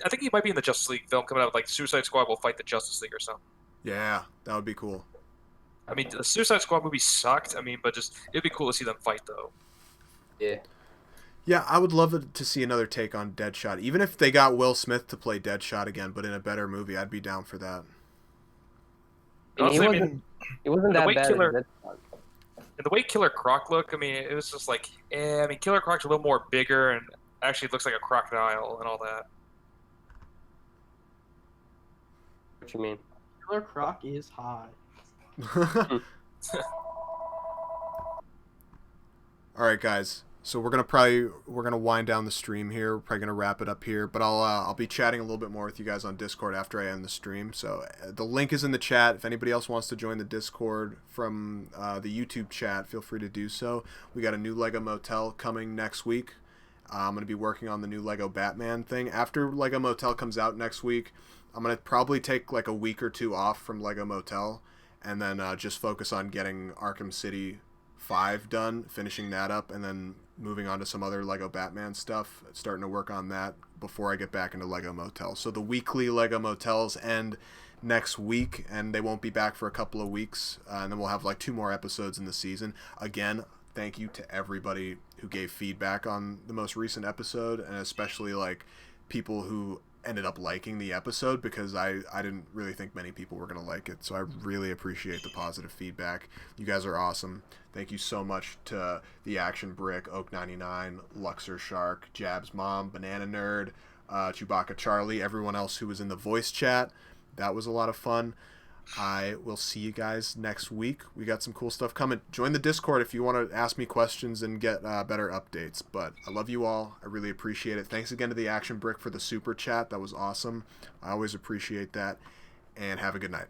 think he might be in the Justice League film coming out. Like Suicide Squad will fight the Justice League or something. Yeah, that would be cool. I mean, the Suicide Squad movie sucked. I mean, but it'd be cool to see them fight though. Yeah. Yeah, I would love to see another take on Deadshot. Even if they got Will Smith to play Deadshot again, but in a better movie, I'd be down for that. Honestly, it wasn't that bad. And the way Killer Croc looked, I mean, it was just like, I mean, Killer Croc's a little more bigger and actually looks like a crocodile and all that. What you mean? Killer Croc is hot. All right, guys. So we're gonna wind down the stream here. We're probably gonna wrap it up here, but I'll be chatting a little bit more with you guys on Discord after I end the stream. So the link is in the chat. If anybody else wants to join the Discord from the YouTube chat, feel free to do so. We got a new Lego Motel coming next week. I'm gonna be working on the new Lego Batman thing. After Lego Motel comes out next week, I'm gonna probably take like a week or two off from Lego Motel, and then just focus on getting Arkham City 5 done, finishing that up, and then moving on to some other Lego Batman stuff, starting to work on that before I get back into Lego Motel. So the weekly Lego Motels end next week, and they won't be back for a couple of weeks, and then we'll have like 2 more episodes in the season. Again, thank you to everybody who gave feedback on the most recent episode, and especially like people who ended up liking the episode, because I didn't really think many people were going to like it. So I really appreciate the positive feedback. You guys are awesome. Thank you so much to the Action Brick, Oak99, Luxor Shark, Jab's Mom, Banana Nerd, Chewbacca Charlie, everyone else who was in the voice chat. That was a lot of fun. I will see you guys next week. We got some cool stuff coming. Join the Discord if you want to ask me questions and get better updates. But I love you all. I really appreciate it. Thanks again to the Action Brick for the super chat. That was awesome. I always appreciate that. And have a good night.